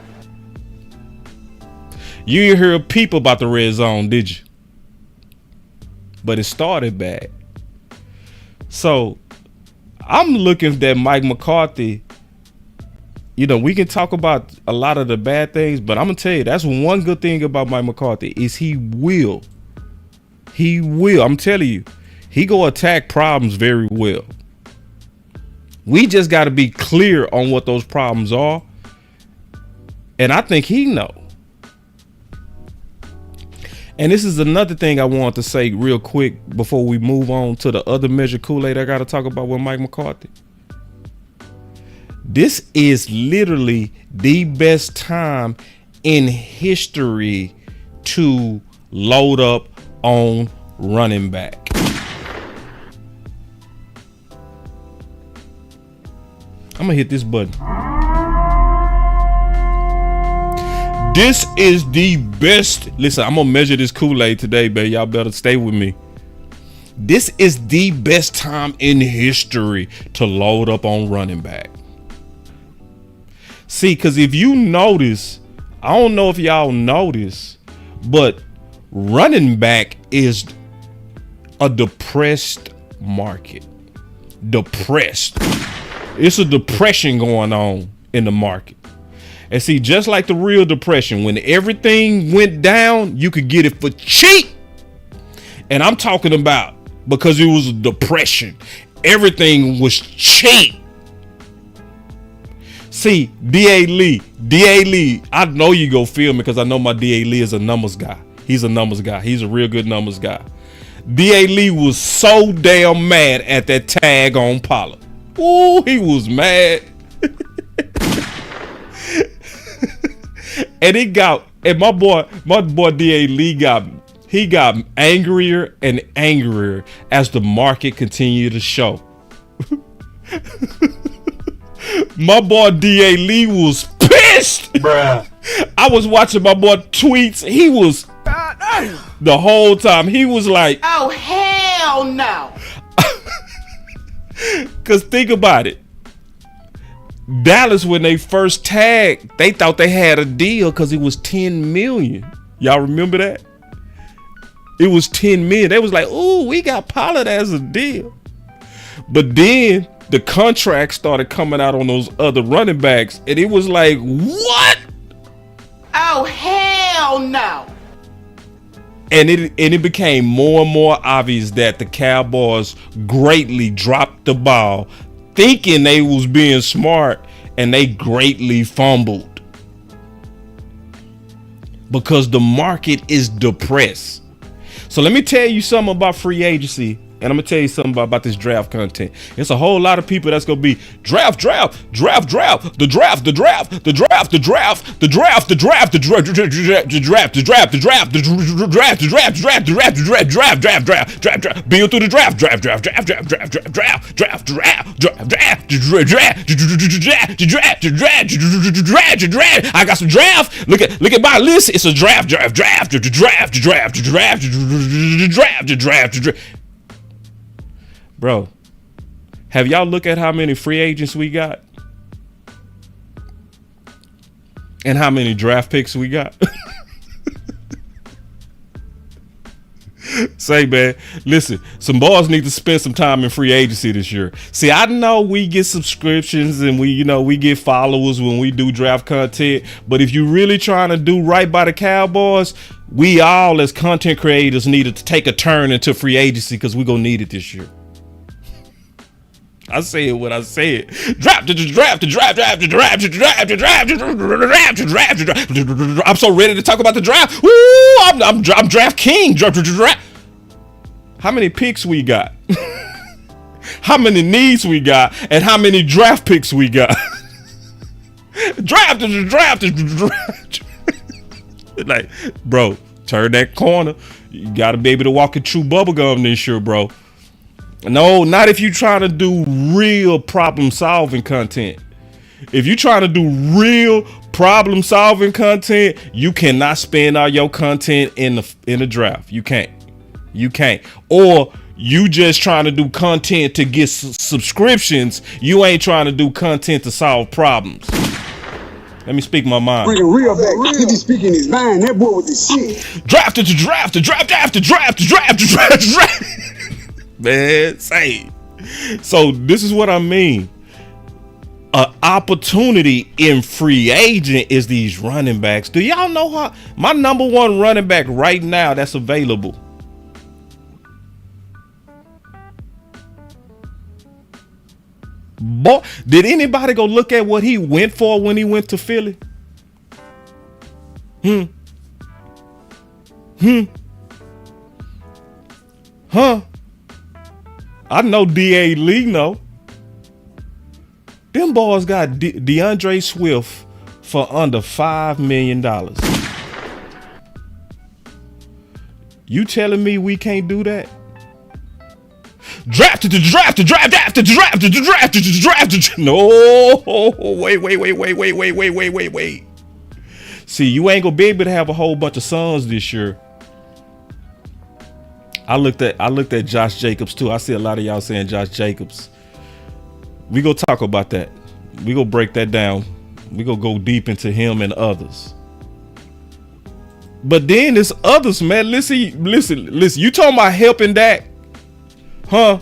You didn't hear a peep about the red zone, did you? But it started bad. So I'm looking at Mike McCarthy. You know, we can talk about a lot of the bad things, but I'm gonna tell you, that's one good thing about Mike McCarthy is he will. I'm telling you, he go attack problems very well. We just got to be clear on what those problems are, and I think he know. And this is another thing I want to say real quick before we move on to the other measure Kool-Aid I got to talk about with Mike McCarthy. This is literally the best time in history to load up on running back. I'm gonna hit this button. This is the best. Listen, I'm gonna measure this Kool-Aid today, baby. Y'all better stay with me. This is the best time in history to load up on running back. See, because if you notice, I don't know if y'all notice, but running back is a depressed market. Depressed. It's a depression going on in the market. And see, just like the real depression, when everything went down, you could get it for cheap. And I'm talking about because it was a depression. Everything was cheap. See, D.A. Lee, I know you go feel me because I know my D.A. Lee is a numbers guy. He's a numbers guy. He's a real good numbers guy. D.A. Lee was so damn mad at that tag on Pollard. Ooh, he was mad. And my boy D.A. Lee got angrier and angrier as the market continued to show. My boy D.A. Lee was pissed. Bruh. I was watching my boy tweets. He was The whole time he was like, Oh, hell no. because think about it. Dallas, when they first tagged, they thought they had a deal because it was $10 million. Y'all remember that? It was $10 million. They was like, ooh, we got Pollard as a deal. But then the contract started coming out on those other running backs, and it was like, what? Oh, hell no. And it became more and more obvious that the Cowboys greatly dropped the ball, thinking they was being smart, and they greatly fumbled. Because the market is depressed. So let me tell you something about free agency. And I'm going to tell you something about this draft content. It's a whole lot of people that's going to be draft, the draft, the draft, the draft, the draft, the draft, the draft, the draft, the draft, the draft, the draft, the draft, the draft, the draft, draft, draft, draft, draft, draft, draft, draft, build through the draft, draft, draft, draft, draft, draft, draft, draft, draft, draft, draft, draft, draft. I got some draft. Look at my list. It's a draft, draft, draft, draft, draft, draft, draft, draft, draft. Bro, have y'all looked at how many free agents we got? And how many draft picks we got? Say, man, listen, some boys need to spend some time in free agency this year. See, I know we get subscriptions and we get followers when we do draft content. But if you really trying to do right by the Cowboys, we all as content creators needed to take a turn into free agency because we're going to need it this year. I say it when I say it. Draft. I'm so ready to talk about the draft. Woo! I'm draft king. Draft. How many picks we got? How many needs we got? And how many draft picks we got? Draft. Like, bro, turn that corner. You gotta be able to walk a true bubblegum this year, bro. No, not if you trying to do real problem solving content. If you trying to do real problem solving content, you cannot spend all your content in the draft. You can't. Or you just trying to do content to get subscriptions. You ain't trying to do content to solve problems. Let me speak my mind. Bring a real back. He be speaking his mind. That boy with the shit. Draft. Man, say. So this is what I mean. An opportunity in free agent is these running backs. Do y'all know how my number one running back right now that's available? Boy, did anybody go look at what he went for when he went to Philly? Huh? I know D.A. Lee know. Them boys got DeAndre Swift for under $5 million. You telling me we can't do that? Draft. No, wait. See, you ain't gonna be able to have a whole bunch of sons this year. I looked at Josh Jacobs too. I see a lot of y'all saying Josh Jacobs. We gonna talk about that. We gonna break that down. We gonna go deep into him and others. But then there's others, man. Listen. You talking about helping Dak? Huh?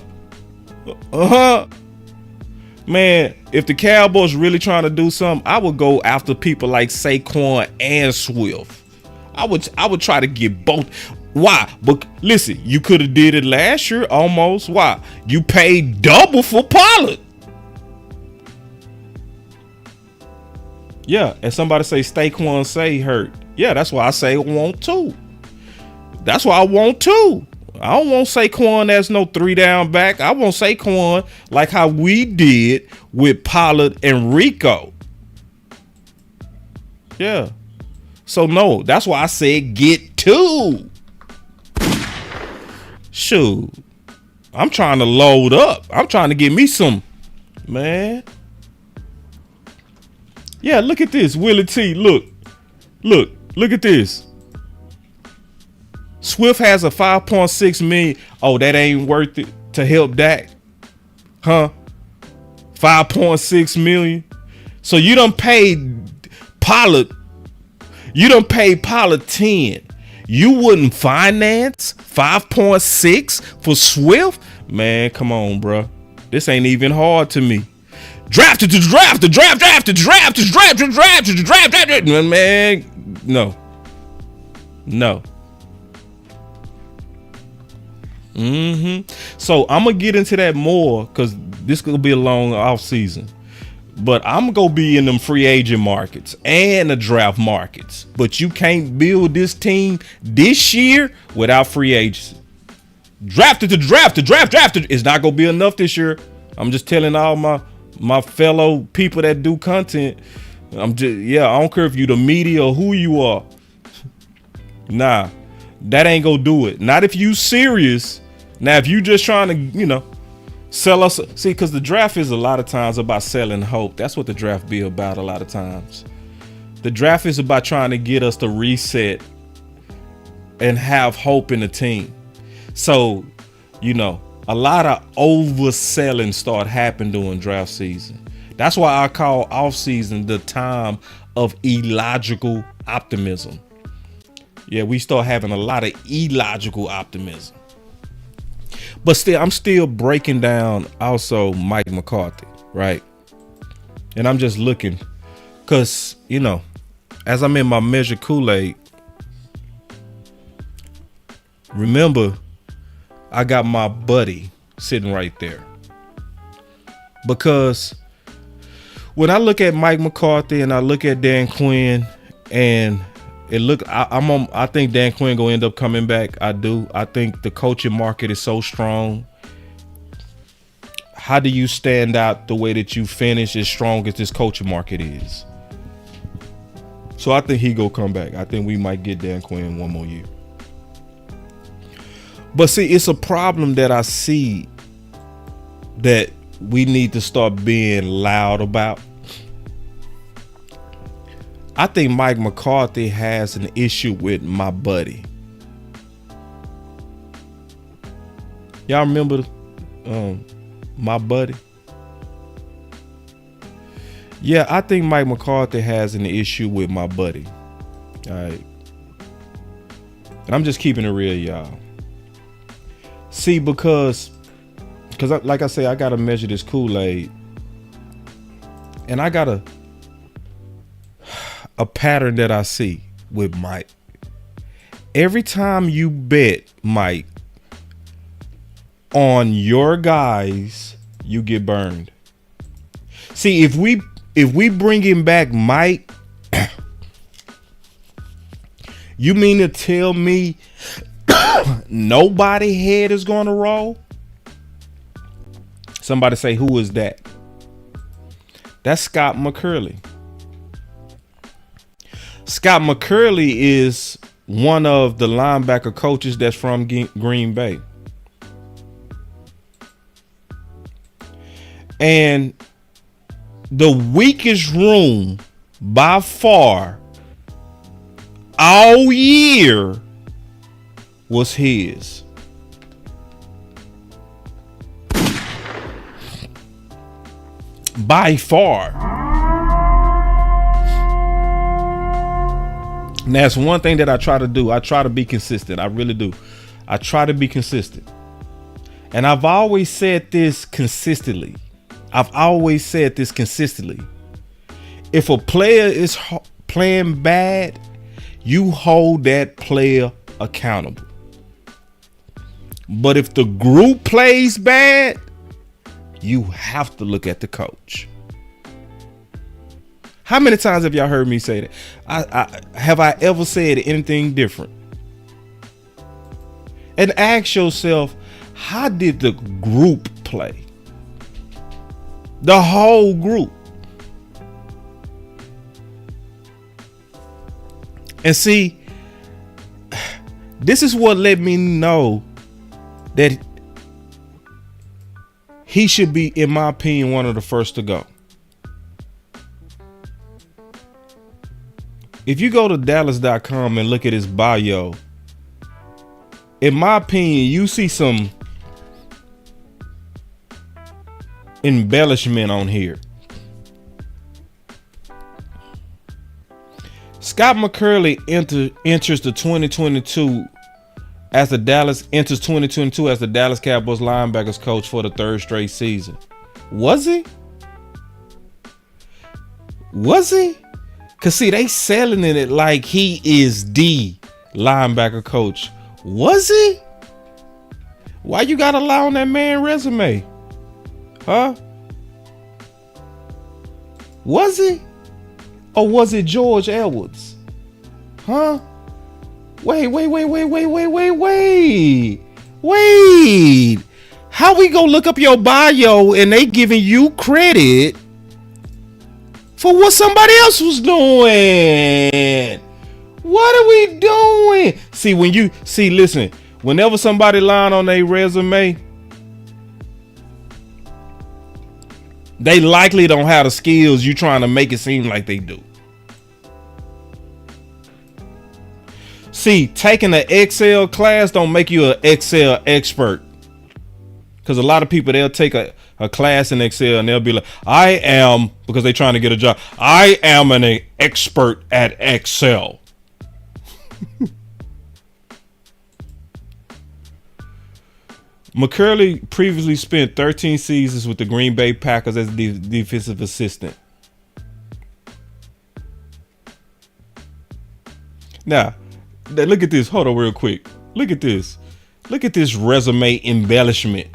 Man, if the Cowboys really trying to do something, I would go after people like Saquon and Swift. I would try to get both. Why? But listen, you could have did it last year almost. Why? You paid double for Pollard. Yeah, and somebody say Saquon say hurt. Yeah, that's why I say want to. That's why I want to. I don't want Saquon as no 3-down back. I want Saquon like how we did with Pollard and Rico. Yeah. So no, that's why I said get two. Shoot. I'm trying to load up. I'm trying to get me some, man. Yeah, look at this. Willie T. Look at this. Swift has a 5.6 million. Oh, that ain't worth it to help Dak, huh? 5.6 million. So you done paid Pollard. You done paid Pollard 10. You wouldn't finance 5.6 for Swift? Man, come on, bro. This ain't even hard to me. Draft. Man, no. So I'm gonna get into that more because this could be a long off season. But I'm gonna be in them free agent markets and the draft markets. But you can't build this team this year without free agency. Draft. It's not gonna be enough this year. I'm just telling all my fellow people that do content. I don't care if you the media or who you are. Nah, that ain't gonna do it. Not if you serious. Now, if you just trying to, sell us. See, because the draft is a lot of times about selling hope. That's what the draft be about a lot of times. The draft is about trying to get us to reset and have hope in the team. So, a lot of overselling start happening during draft season. That's why I call off season the time of illogical optimism. Yeah, we start having a lot of illogical optimism. But still, I'm still breaking down also Mike McCarthy, right? And I'm just looking because, as I'm in my measured Kool-Aid, remember, I got my buddy sitting right there. Because when I look at Mike McCarthy and I look at Dan Quinn and I think Dan Quinn gonna end up coming back. I do. I think the coaching market is so strong. How do you stand out the way that you finish as strong as this coaching market is? So I think he go come back. I think we might get Dan Quinn one more year. But see, it's a problem that I see that we need to start being loud about. I think Mike McCarthy has an issue with my buddy. Y'all remember my buddy? Yeah, I think Mike McCarthy has an issue with my buddy. All right. And I'm just keeping it real, y'all. See, because like I say, I got to measure this Kool-Aid. And I got a pattern that I see with Mike. Every time you bet, Mike, on your guys, you get burned. See, if we bring him back, Mike, you mean to tell me nobody head is going to roll? Somebody say, who is that? That's Scott McCurley. Scott McCurley is one of the linebacker coaches that's from Green Bay. And the weakest room by far all year was his. By far. And that's one thing that I try to do. I try to be consistent. I really do. I try to be consistent. And I've always said this consistently. If a player is playing bad, you hold that player accountable. But if the group plays bad, you have to look at the coach. How many times have y'all heard me say that? Have I ever said anything different? And ask yourself, how did the group play? The whole group. And see, this is what let me know that he should be, in my opinion, one of the first to go. If you go to Dallas.com and look at his bio, in my opinion, you see some embellishment on here. Scott McCurley enters 2022 as the Dallas Cowboys linebackers coach for the third straight season. Was he? Cause see, they selling it like he is the linebacker coach. Was he? Why you gotta lie on that man's resume? Huh? Was he? Or was it George Edwards? Huh? Wait. How we gonna look up your bio and they giving you credit for what somebody else was doing? What are we doing? Listen, whenever somebody lying on their resume, they likely don't have the skills you trying to make it seem like they do. See, taking an Excel class don't make you an Excel expert. Because a lot of people, they'll take a class in Excel and they'll be like, I am, because they're trying to get a job, I am an expert at Excel. McCurley previously spent 13 seasons with the Green Bay Packers as defensive assistant. Now, look at this. Hold on real quick. Look at this. Look at this resume embellishment.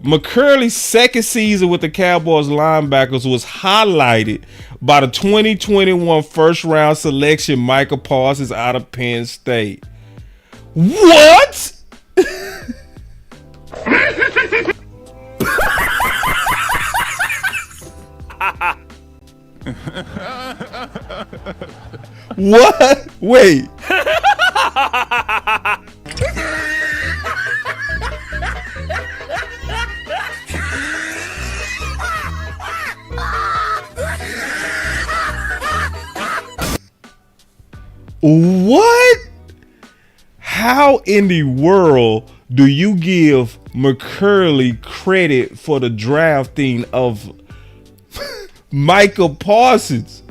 McCurley's second season with the Cowboys linebackers was highlighted by the 2021 first round selection Michael Parsons out of Penn State. What? What? Wait. What? How in the world do you give McCurley credit for the drafting of Michael Parsons?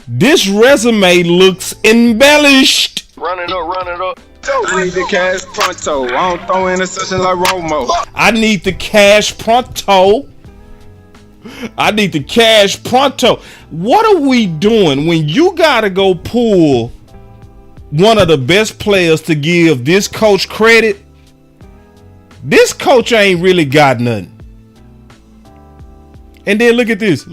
This resume looks embellished. Run it up. I need the cash pronto. I don't throw interceptions like Romo. I need the cash pronto. What are we doing when you gotta go pull one of the best players to give this coach credit? This coach ain't really got nothing. And then look at this.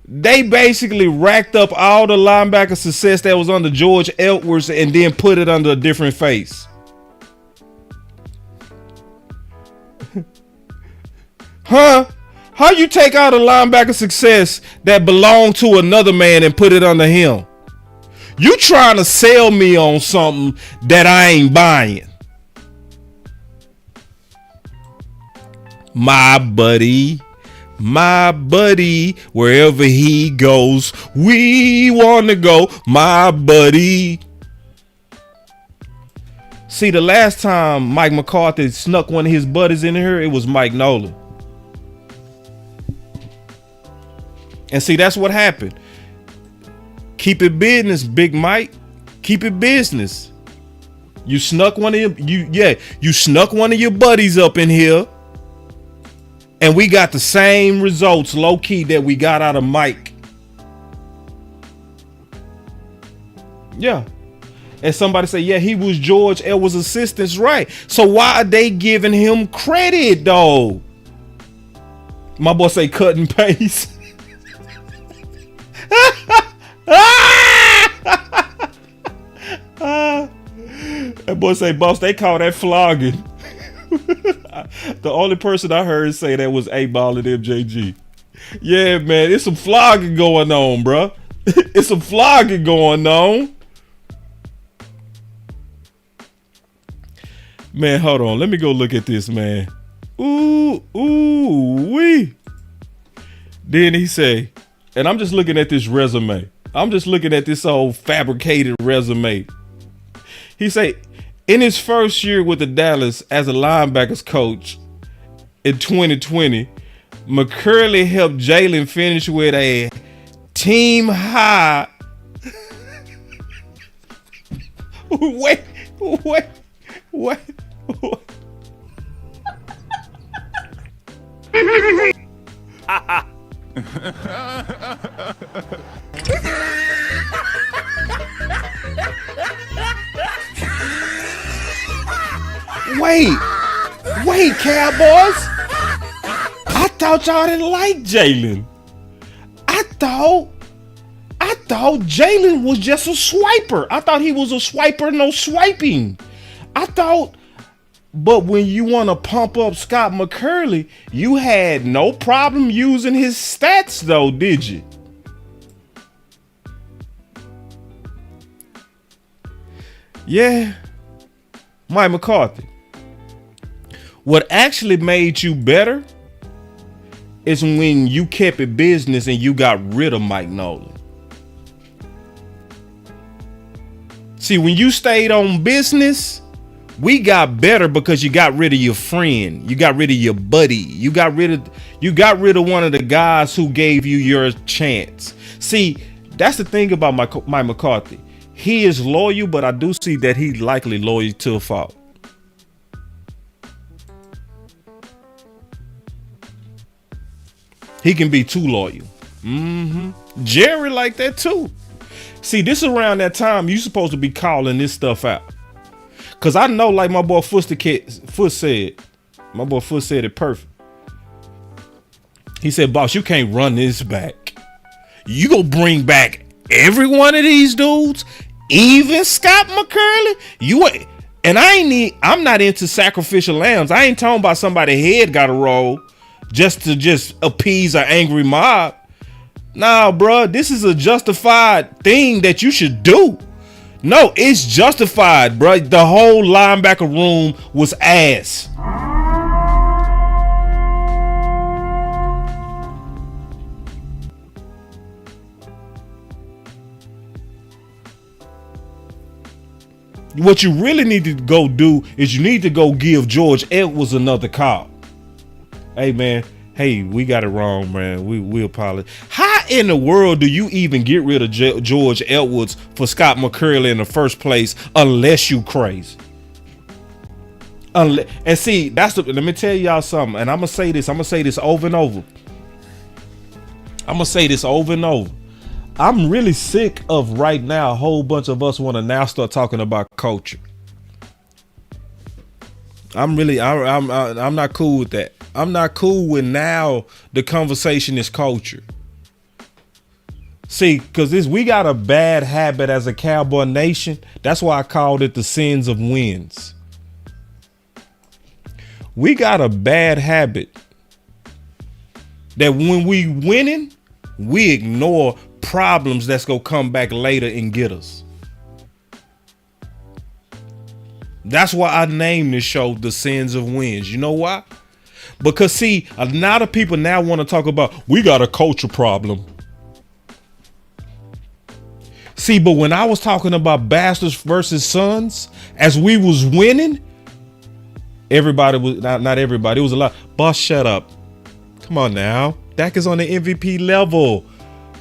They basically racked up all the linebacker success that was under George Edwards and then put it under a different face. Huh? How you take out a linebacker success that belonged to another man and put it under him? You trying to sell me on something that I ain't buying. My buddy, wherever he goes, we want to go, my buddy. See, the last time Mike McCarthy snuck one of his buddies in here, it was Mike Nolan. And see, that's what happened. Keep it business, Big Mike. Keep it business. You snuck one of you snuck one of your buddies up in here. And we got the same results, low key, that we got out of Mike. Yeah. And somebody say, yeah, he was George Edwards' assistants, right? So why are they giving him credit, though? My boy say cut and paste. That boy say, boss, they call that flogging. The only person I heard say that was A-Ball and MJG. Yeah, man, it's some flogging going on, bro. It's some flogging going on. Man, hold on. Let me go look at this, man. Ooh, wee. Then he say, and I'm just looking at this resume. I'm just looking at this old fabricated resume. He say, in his first year with the Dallas as a linebackers coach in 2020, McCurley helped Jalen finish with a team high. Wait. Wait, Cowboys. I thought y'all didn't like Jalen. I thought Jalen was just a swiper. I thought he was a swiper, no swiping. But when you want to pump up Scott McCurley, you had no problem using his stats though, did you? Yeah. Mike McCarthy. What actually made you better is when you kept it business and you got rid of Mike Nolan. See, when you stayed on business, we got better because you got rid of your friend. You got rid of your buddy. You got rid of one of the guys who gave you your chance. See, that's the thing about Mike McCarthy. He is loyal, but I do see that he's likely loyal to a fault. He can be too loyal. Jerry like that too. See, this around that time you supposed to be calling this stuff out. Cause I know, like my boy Foot said it perfect. He said, "Boss, you can't run this back. You gonna bring back every one of these dudes, even Scott McCurley? You ain't." And I'm not into sacrificial lambs. I ain't talking about somebody's head got to roll just to appease an angry mob. Nah, bro, this is a justified thing that you should do. No, it's justified, bro. The whole linebacker room was ass. What you really need to go do is you need to go give George Edwards another call. Hey, man. Hey, we got it wrong, man. We apologize. How in the world do you even get rid of George Edwards for Scott McCurley in the first place unless you crazy? And see, let me tell y'all something, and I'm gonna say this over and over. I'm really sick of right now. A whole bunch of us want to now start talking about culture. I'm not cool with that. I'm not cool with now the conversation is culture. See, because we got a bad habit as a Cowboy Nation. That's why I called it the sins of wins. We got a bad habit that when we winning, we ignore problems that's gonna come back later and get us. That's why I named this show The Sins of Wins. You know why? Because see, a lot of people now want to talk about we got a culture problem. See, but when I was talking about bastards versus sons, as we was winning, everybody was not everybody. It was a lot. Boss, shut up. Come on now. Dak is on the MVP level.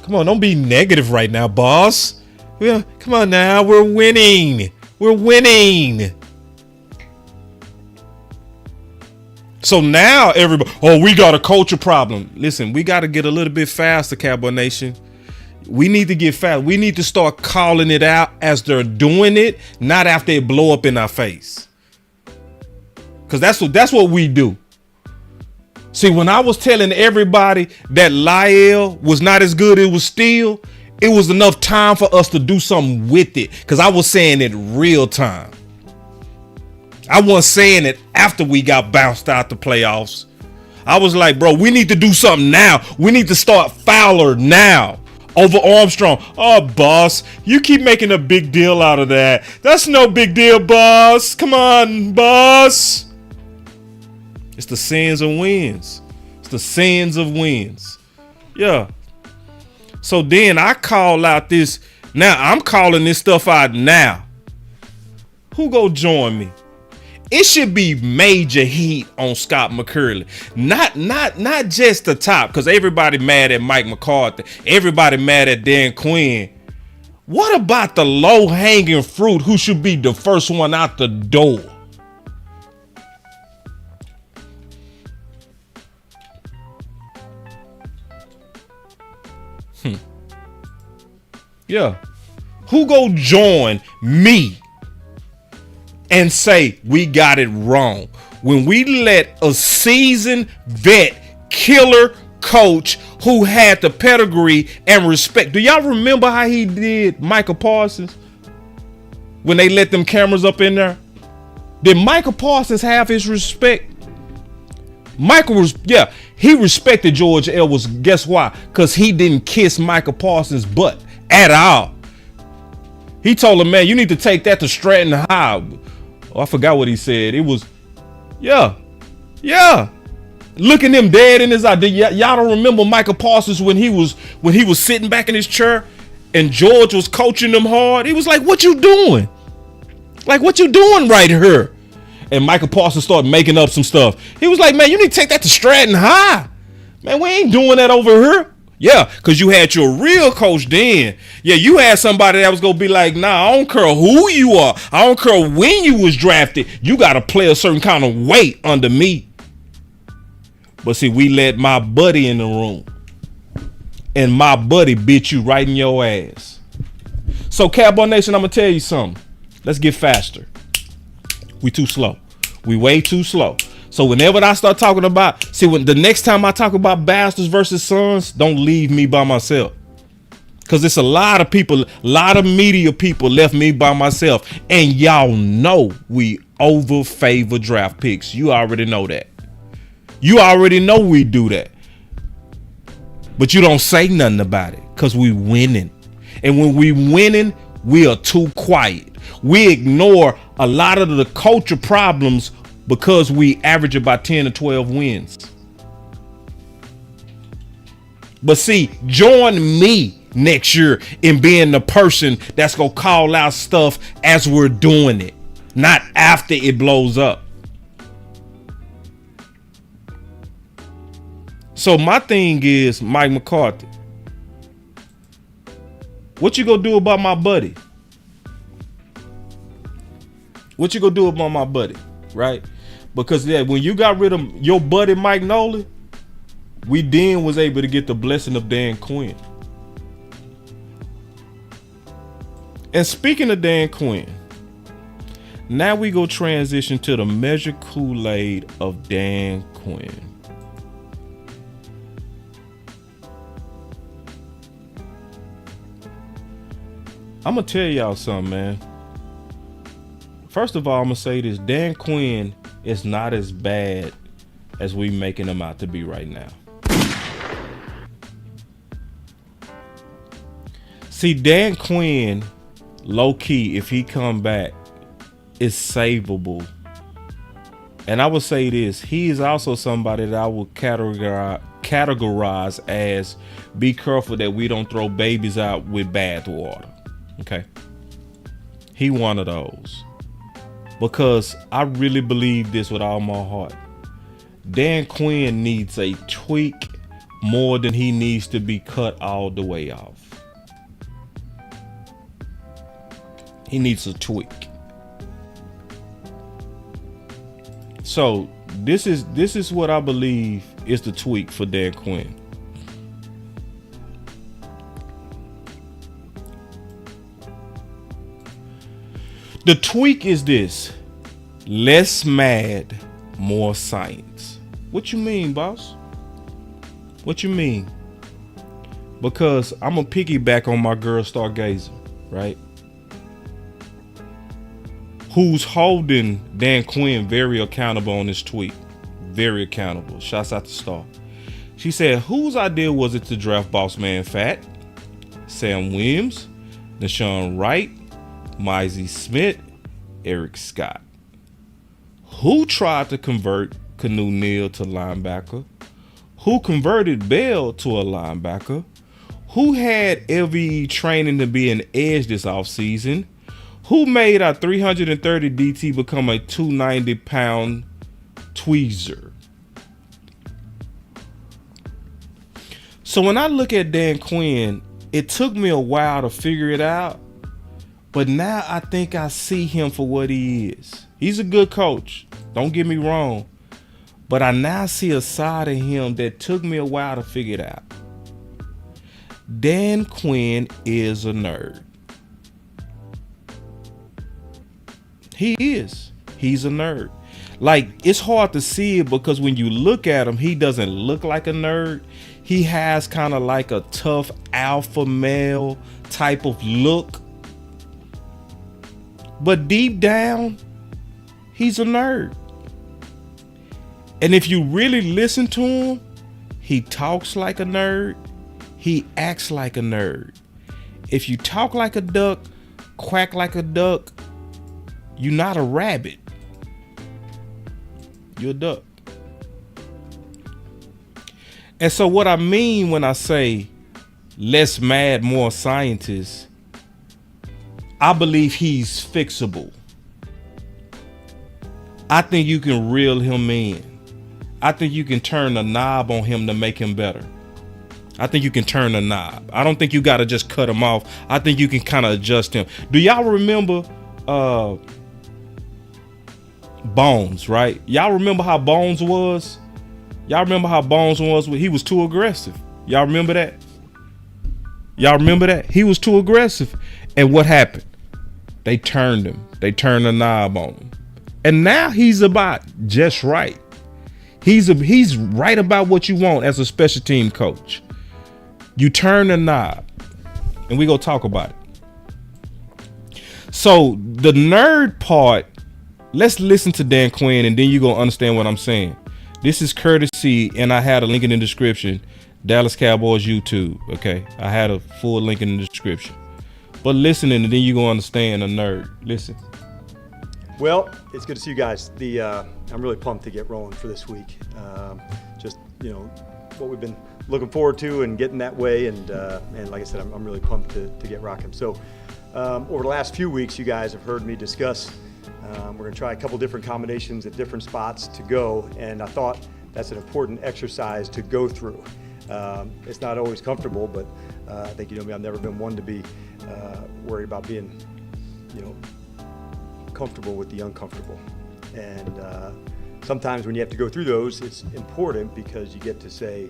Come on, don't be negative right now, boss. Yeah, come on now. We're winning. We're winning. So now everybody, we got a culture problem. Listen, we got to get a little bit faster, Cowboy Nation. We need to get fast. We need to start calling it out as they're doing it, not after it blow up in our face. Because that's what we do. See, when I was telling everybody that Lyle was not as good, it was enough time for us to do something with it. Because I was saying it real time. I wasn't saying it after we got bounced out the playoffs. I was like, bro, we need to do something now. We need to start Fowler now over Armstrong. Oh, boss, you keep making a big deal out of that. That's no big deal, boss. Come on, boss. It's the sins of wins. It's the sins of wins. Yeah. So then I call out this. Now I'm calling this stuff out now. Who go join me? It should be major heat on Scott McCurley. Not just the top, because everybody mad at Mike McCarthy. Everybody mad at Dan Quinn. What about the low-hanging fruit who should be the first one out the door? Yeah. Who go join me and say we got it wrong when we let a seasoned vet killer coach who had the pedigree and respect? Do y'all remember how he did Michael Parsons when they let them cameras up in there? Did Michael Parsons have his respect? Michael was, yeah, he respected George Edwards. Guess why? Because he didn't kiss Michael Parsons' butt at all. He told him, man, you need to take that to Stratton High. Oh, I forgot what he said. It was, yeah. Looking him dead in his eye. Y'all don't remember Michael Parsons when he was sitting back in his chair and George was coaching him hard? He was like, what you doing? Like, what you doing right here? And Michael Parsons started making up some stuff. He was like, man, you need to take that to Stratton High. Man, we ain't doing that over here. Yeah, because you had your real coach then. Yeah, you had somebody that was going to be like, nah, I don't care who you are. I don't care when you was drafted. You got to play a certain kind of weight under me. But see, we let my buddy in the room. And my buddy bit you right in your ass. So, Cowboy Nation, I'm going to tell you something. Let's get faster. We too slow. We way too slow. So whenever I start talking about, see, when the next time I talk about bastards versus sons, don't leave me by myself. Because it's a lot of people, a lot of media people left me by myself. And y'all know we over favor draft picks. You already know that. You already know we do that. But you don't say nothing about it because we winning. And when we winning, we are too quiet. We ignore a lot of the culture problems because we average about 10 to 12 wins. But see, join me next year in being the person that's going to call out stuff as we're doing it, not after it blows up. So my thing is, Mike McCarthy, what you gonna do about my buddy? What you gonna do about my buddy, right? Because yeah, when you got rid of your buddy Mike Nolan, we then was able to get the blessing of Dan Quinn. And speaking of Dan Quinn, now we go transition to the measured Kool-Aid of Dan Quinn. I'm gonna tell y'all something, man. First of all, I'm gonna say this: Dan Quinn is not as bad as we making him out to be right now. See, Dan Quinn, low key, if he come back, is savable. And I would say this: he is also somebody that I would categorize as be careful that we don't throw babies out with bath water. Okay, he one of those. Because I really believe this with all my heart. Dan Quinn needs a tweak more than he needs to be cut all the way off. He needs a tweak. So this is what I believe is the tweak for Dan Quinn. The tweak is this: less mad, more science. What you mean, boss? What you mean? Because I'm gonna piggyback on my girl Stargazer, right? Who's holding Dan Quinn very accountable on this tweet. Very accountable. Shouts out to Star. She said, whose idea was it to draft Boss Man Fat, Sam Williams, Deshaun Wright, Mizey Smith, Eric Scott? Who tried to convert Canu Neal to linebacker? who converted Bell to a linebacker, who had LVE training to be an edge this offseason, who made our 330 DT become a 290-pound tweezer. So when I look at Dan Quinn, it took me a while to figure it out, but now I think I see him for what he is. He's a good coach, don't get me wrong, but I now see a side of him that took me a while to figure it out. Dan Quinn is a nerd. He is. He's a nerd. Like, it's hard to see it because when you look at him, he doesn't look like a nerd. He has kind of like a tough alpha male type of look. But deep down, he's a nerd. And if you really listen to him, he talks like a nerd. He acts like a nerd. If you talk like a duck, quack like a duck, you're not a rabbit. You're a duck. And so what I mean when I say less mad, more scientists, I believe he's fixable. I think you can reel him in. I think you can turn the knob on him to make him better. I think you can turn the knob. I don't think you got to just cut him off. I think you can kind of adjust him. Do y'all remember Bones, right? Y'all remember how Bones was? Y'all remember how Bones was? He was too aggressive. Y'all remember that? Y'all remember that? He was too aggressive. And what happened? They turned him. They turned the knob on him. And now he's about just right. He's right about what you want as a special team coach. You turn the knob. And we go talk about it. So the nerd part, let's listen to Dan Quinn and then you're going to understand what I'm saying. This is courtesy, and I had a link in the description, Dallas Cowboys YouTube, okay? I had a full link in the description. But listening, and then you're going to understand a nerd. Listen. Well, it's good to see you guys. I'm really pumped to get rolling for this week. Just, what we've been looking forward to and getting that way. And like I said, I'm really pumped to get rocking. So over the last few weeks, you guys have heard me discuss we're going to try a couple different combinations at different spots to go, and I thought that's an important exercise to go through. It's not always comfortable, but I think you know me, I've never been one to be worried about being, comfortable with the uncomfortable. And sometimes when you have to go through those, it's important because you get to say,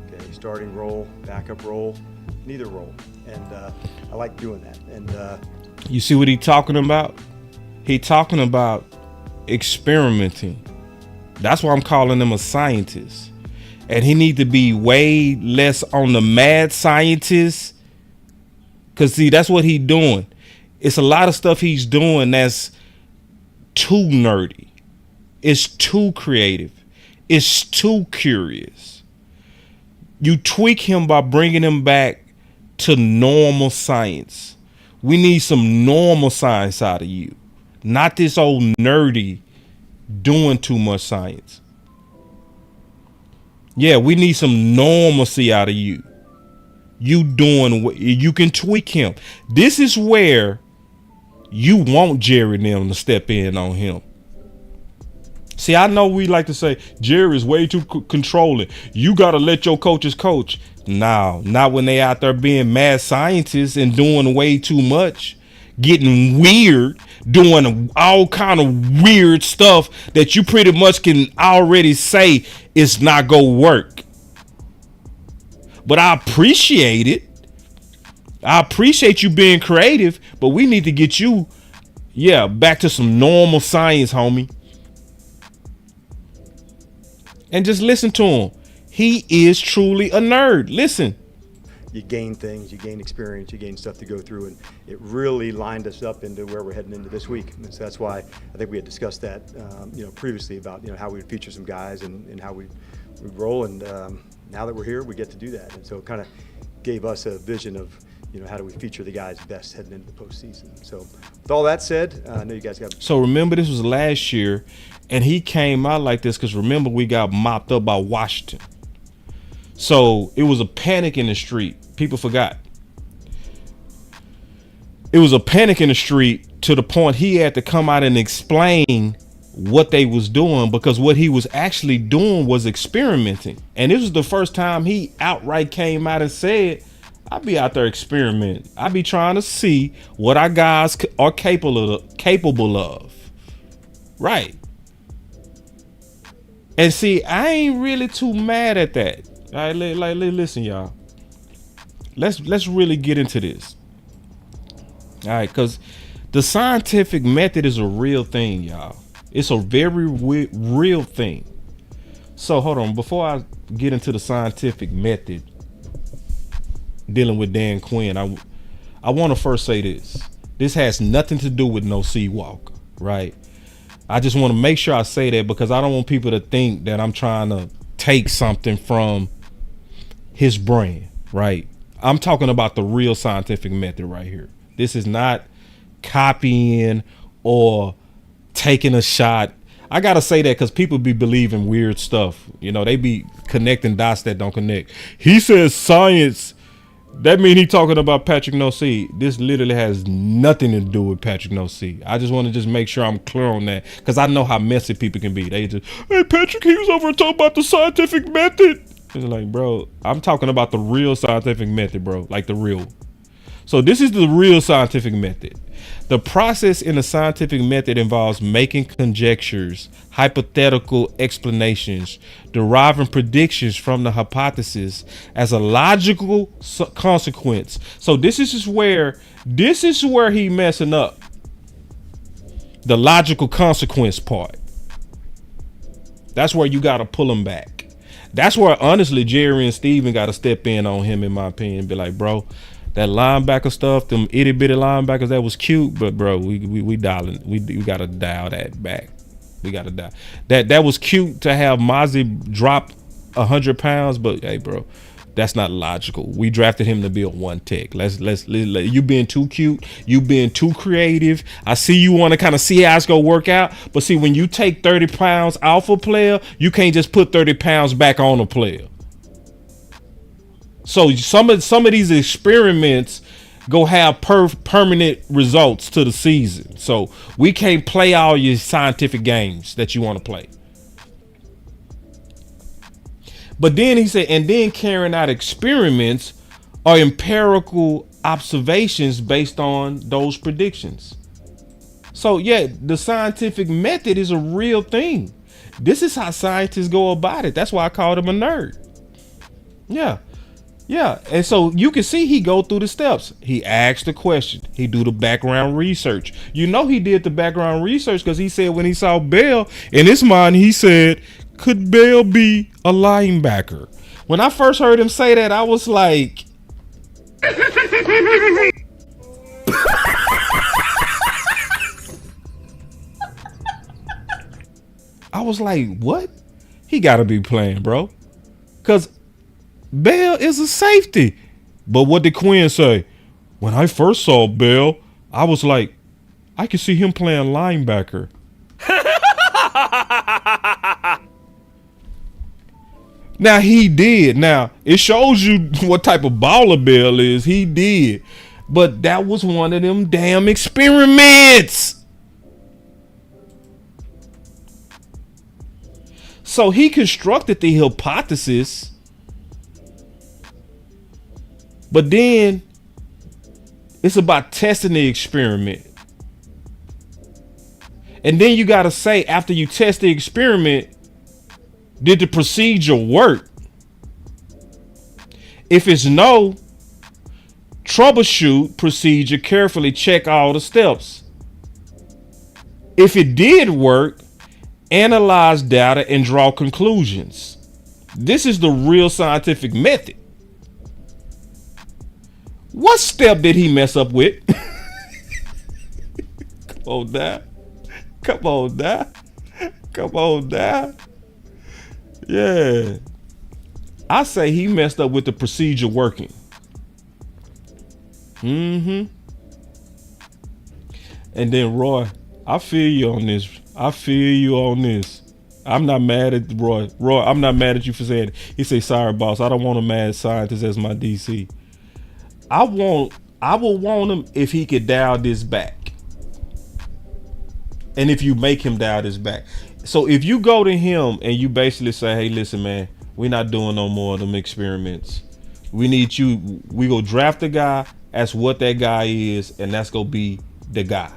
okay, starting roll, backup roll, neither roll, and I like doing that. And you see what he's talking about? He talking about experimenting. That's why I'm calling him a scientist. And he need to be way less on the mad scientist. Cause see, that's what he's doing. It's a lot of stuff he's doing that's too nerdy. It's too creative. It's too curious. You tweak him by bringing him back to normal science. We need some normal science out of you. Not this old nerdy doing too much science. Yeah, we need some normalcy out of you. You doing what you can tweak him. This is where you want Jerry and them to step in on him. See, I know we like to say Jerry's way too controlling. You got to let your coaches coach. No, not when they out there being mad scientists and doing way too much. Getting weird, doing all kind of weird stuff that you pretty much can already say it's not gonna work. But I appreciate it. I appreciate you being creative, but we need to get you, back to some normal science, homie. And just listen to him. He is truly a nerd. Listen. You gain things, you gain experience, you gain stuff to go through, and it really lined us up into where we're heading into this week. And so that's why I think we had discussed that, previously about, how we would feature some guys and how we roll. And now that we're here, we get to do that. And so it kind of gave us a vision of, how do we feature the guys best heading into the postseason. So with all that said, I know you guys got. So remember, this was last year, and he came out like this because remember we got mopped up by Washington. So it was a panic in the street. People forgot. It was a panic in the street to the point he had to come out and explain what they was doing, because what he was actually doing was experimenting. And this was the first time he outright came out and said, I be out there experimenting. I be trying to see what our guys are capable of. Right. And see, I ain't really too mad at that. All right, listen, y'all. Let's really get into this. All right, because the scientific method is a real thing, y'all. It's a very real thing. So hold on, before I get into the scientific method dealing with Dan Quinn, I want to first say this. This has nothing to do with No C Walker, right? I just want to make sure I say that, because I don't want people to think that I'm trying to take something from his brand, right? I'm talking about the real scientific method right here. This is not copying or taking a shot. I gotta say that because people be believing weird stuff. You know, they be connecting dots that don't connect. He says science. That mean he talking about Patrick No-C. This literally has nothing to do with Patrick No-C. I just want to just make sure I'm clear on that, because I know how messy people can be. They just, hey, Patrick, he was over talking about the scientific method. It's like, bro, I'm talking about the real scientific method, bro. Like the real. So this is the real scientific method. The process in the scientific method involves making conjectures, hypothetical explanations, deriving predictions from the hypothesis as a logical consequence. So this is where he messing up. The logical consequence part. That's where you got to pull him back. That's where honestly Jerry and Steven got to step in on him, in my opinion, and be like, bro, that linebacker stuff, them itty bitty linebackers, that was cute, but bro, we dialing, we gotta dial that back. We gotta dial. That was cute to have Mozzie drop 100 pounds, but hey, bro, that's not logical. We drafted him to be a one tech. Let's you being too cute, you being too creative. I see you want to kind of see how it's gonna work out, but see, when you take 30 pounds off a player, you can't just put 30 pounds back on a player. So some of these experiments go have permanent results to the season. So we can't play all your scientific games that you want to play. But then he said, and then carrying out experiments are empirical observations based on those predictions. So yeah, the scientific method is a real thing. This is how scientists go about it. That's why I called him a nerd. Yeah. Yeah, and so you can see he go through the steps. He asked the question. He do the background research. You know he did the background research because he said when he saw Bell, in his mind he said, could Bell be a linebacker? When I first heard him say that, I was like... I was like, what? He got to be playing, bro. Because... Bell is a safety. But what did Quinn say? When I first saw Bell, I was like, I could see him playing linebacker. Now he did. Now it shows you what type of baller Bell is. He did. But that was one of them damn experiments. So he constructed the hypothesis. But then it's about testing the experiment. And then you got to say, after you test the experiment, did the procedure work? If it's no, troubleshoot procedure, carefully check all the steps. If it did work, analyze data and draw conclusions. This is the real scientific method. What step did he mess up with? Come on now. Come on now. Come on now. Yeah. I say he messed up with the procedure working. And then Roy, I feel you on this. I feel you on this. I'm not mad at Roy. Roy, I'm not mad at you for saying it. He say, sorry, boss. I don't want a mad scientist as my DC. I would want him if he could dial this back. And if you make him dial this back. So if you go to him and you basically say, hey, listen, man, we're not doing no more of them experiments. We need you. We go draft a guy as what that guy is, and that's going to be the guy.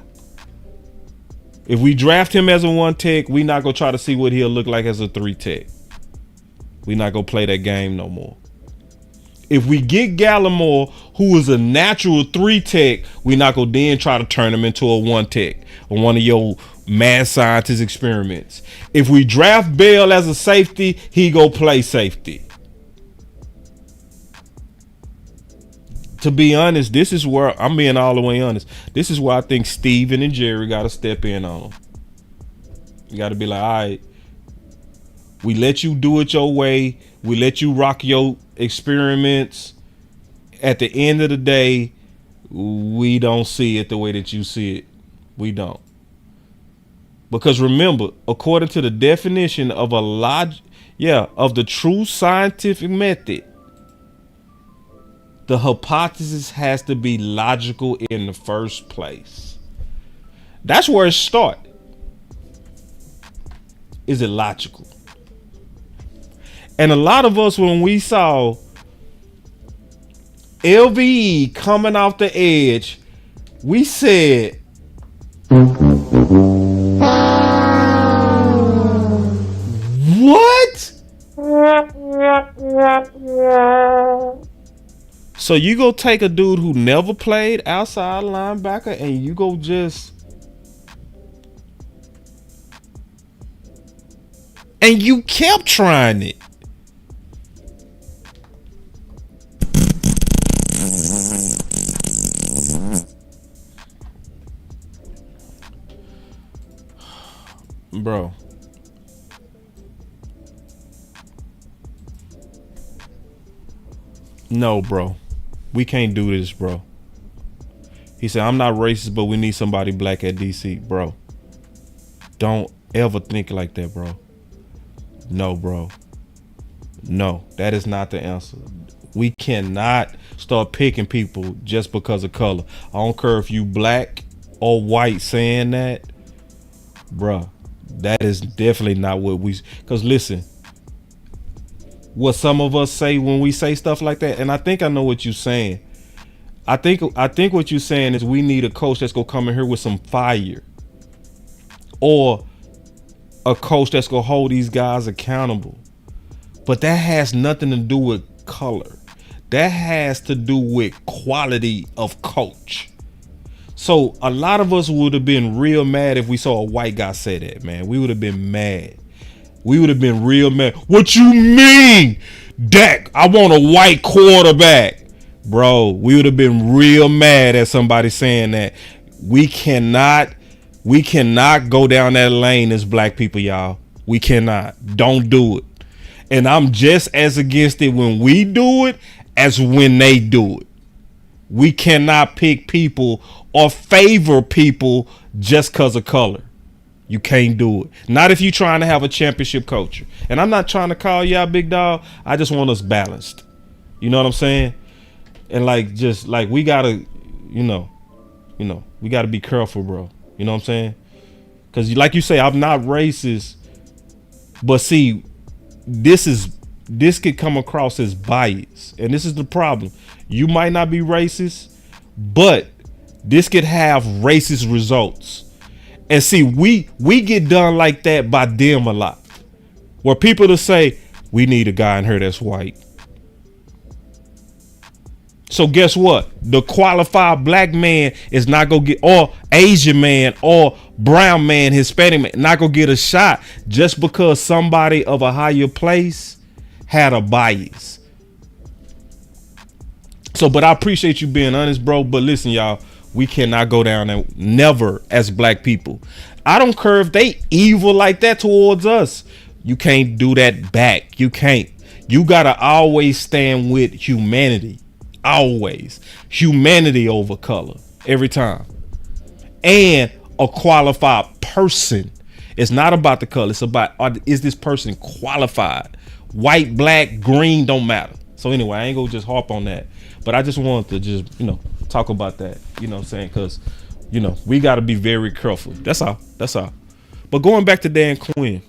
If we draft him as a 1 tech, we not gonna try to see what he'll look like as a 3 tech. We not gonna play that game no more. If we get Gallimore, who is a natural 3 tech, we not gonna then try to turn him into a 1 tech or one of your mad scientist experiments. If we draft Bell as a safety, he go play safety. To be honest, this is where I'm being all the way honest. This is where I think Steven and Jerry got to step in on them. You got to be like, all right, we let you do it your way. We let you rock your experiments. At the end of the day, we don't see it the way that you see it. We don't. Because remember, according to the definition of of the true scientific method, the hypothesis has to be logical in the first place. That's where it starts. Is it logical? And a lot of us, when we saw LVE coming off the edge, we said, what? So you go take a dude who never played outside linebacker and you go just... And you kept trying it. Bro. No, bro. We can't do this, bro. He said, I'm not racist, but we need somebody black at DC. Bro, don't ever think like that, bro. No, bro. No, that is not the answer. We cannot start picking people just because of color. I don't care if you black or white saying that. Bro, that is definitely not what we... Because listen, what some of us say when we say stuff like that, and I think I know what you're saying. I think what you're saying is we need a coach that's gonna come in here with some fire, or a coach that's gonna hold these guys accountable. But that has nothing to do with color. That has to do with quality of coach. So a lot of us would have been real mad if we saw a white guy say that, man. We would have been mad. We would have been real mad. What you mean, Dak? I want a white quarterback. Bro, we would have been real mad at somebody saying that. We cannot go down that lane as black people, y'all. We cannot. Don't do it. And I'm just as against it when we do it as when they do it. We cannot pick people or favor people just because of color. You can't do it. Not if you're trying to have a championship culture. And I'm not trying to call y'all big dog. I just want us balanced. You know what I'm saying? And we gotta, we gotta be careful, bro. You know what I'm saying? Because like you say, I'm not racist. But see, this could come across as bias. And this is the problem. You might not be racist, but this could have racist results. And see, we get done like that by them a lot. Where people to say, we need a guy in here that's white. So guess what? The qualified black man is not gonna get, or Asian man, or brown man, Hispanic man, not gonna get a shot just because somebody of a higher place had a bias. So, but I appreciate you being honest, bro. But listen, y'all, we cannot go down there, never, as black people. I don't care if they evil like that towards us. You can't do that back. You can't. You gotta always stand with humanity. Always. Humanity over color. Every time. And a qualified person. It's not about the color. It's about, is this person qualified? White, black, green, don't matter. So anyway, I ain't gonna just harp on that. But I just wanted to just, talk about that. You know what I'm saying? Because, we got to be very careful. That's all. But going back to Dan Quinn,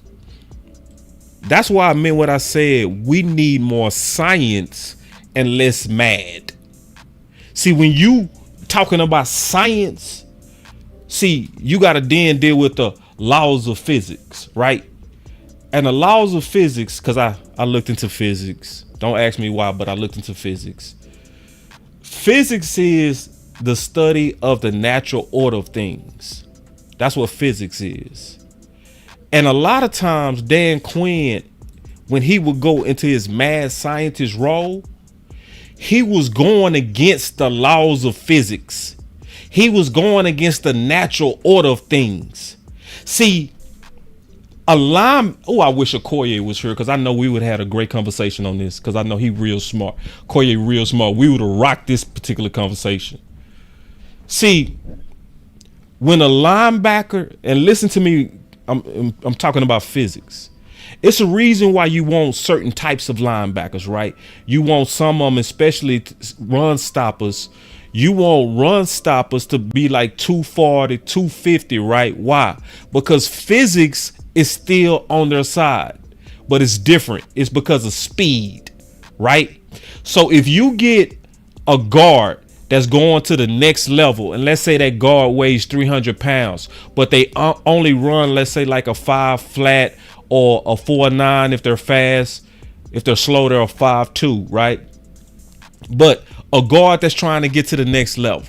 that's why I meant what I said. We need more science and less mad. See, when you talking about science, you got to then deal with the laws of physics, right? And the laws of physics, because I looked into physics. Don't ask me why, but I looked into physics. Physics is the study of the natural order of things. That's what physics is. And a lot of times Dan Quinn, when he would go into his mad scientist role, he was going against the laws of physics. He was going against the natural order of things. See, I wish Okoye was here, because I know we would have had a great conversation on this, because I know he real smart. Okoye real smart. We would have rocked this particular conversation. See, when a linebacker, and listen to me, I'm talking about physics. It's a reason why you want certain types of linebackers, right? You want some of them, especially run stoppers. You want run stoppers to be like 240, 250, right? Why? Because physics is still on their side, but it's different. It's because of speed, right? So if you get a guard that's going to the next level, and let's say that guard weighs 300 pounds, but they only run, let's say, like a 5 flat or a 4.9 if they're fast. If they're slow, they're a 5.2, right? But a guard that's trying to get to the next level,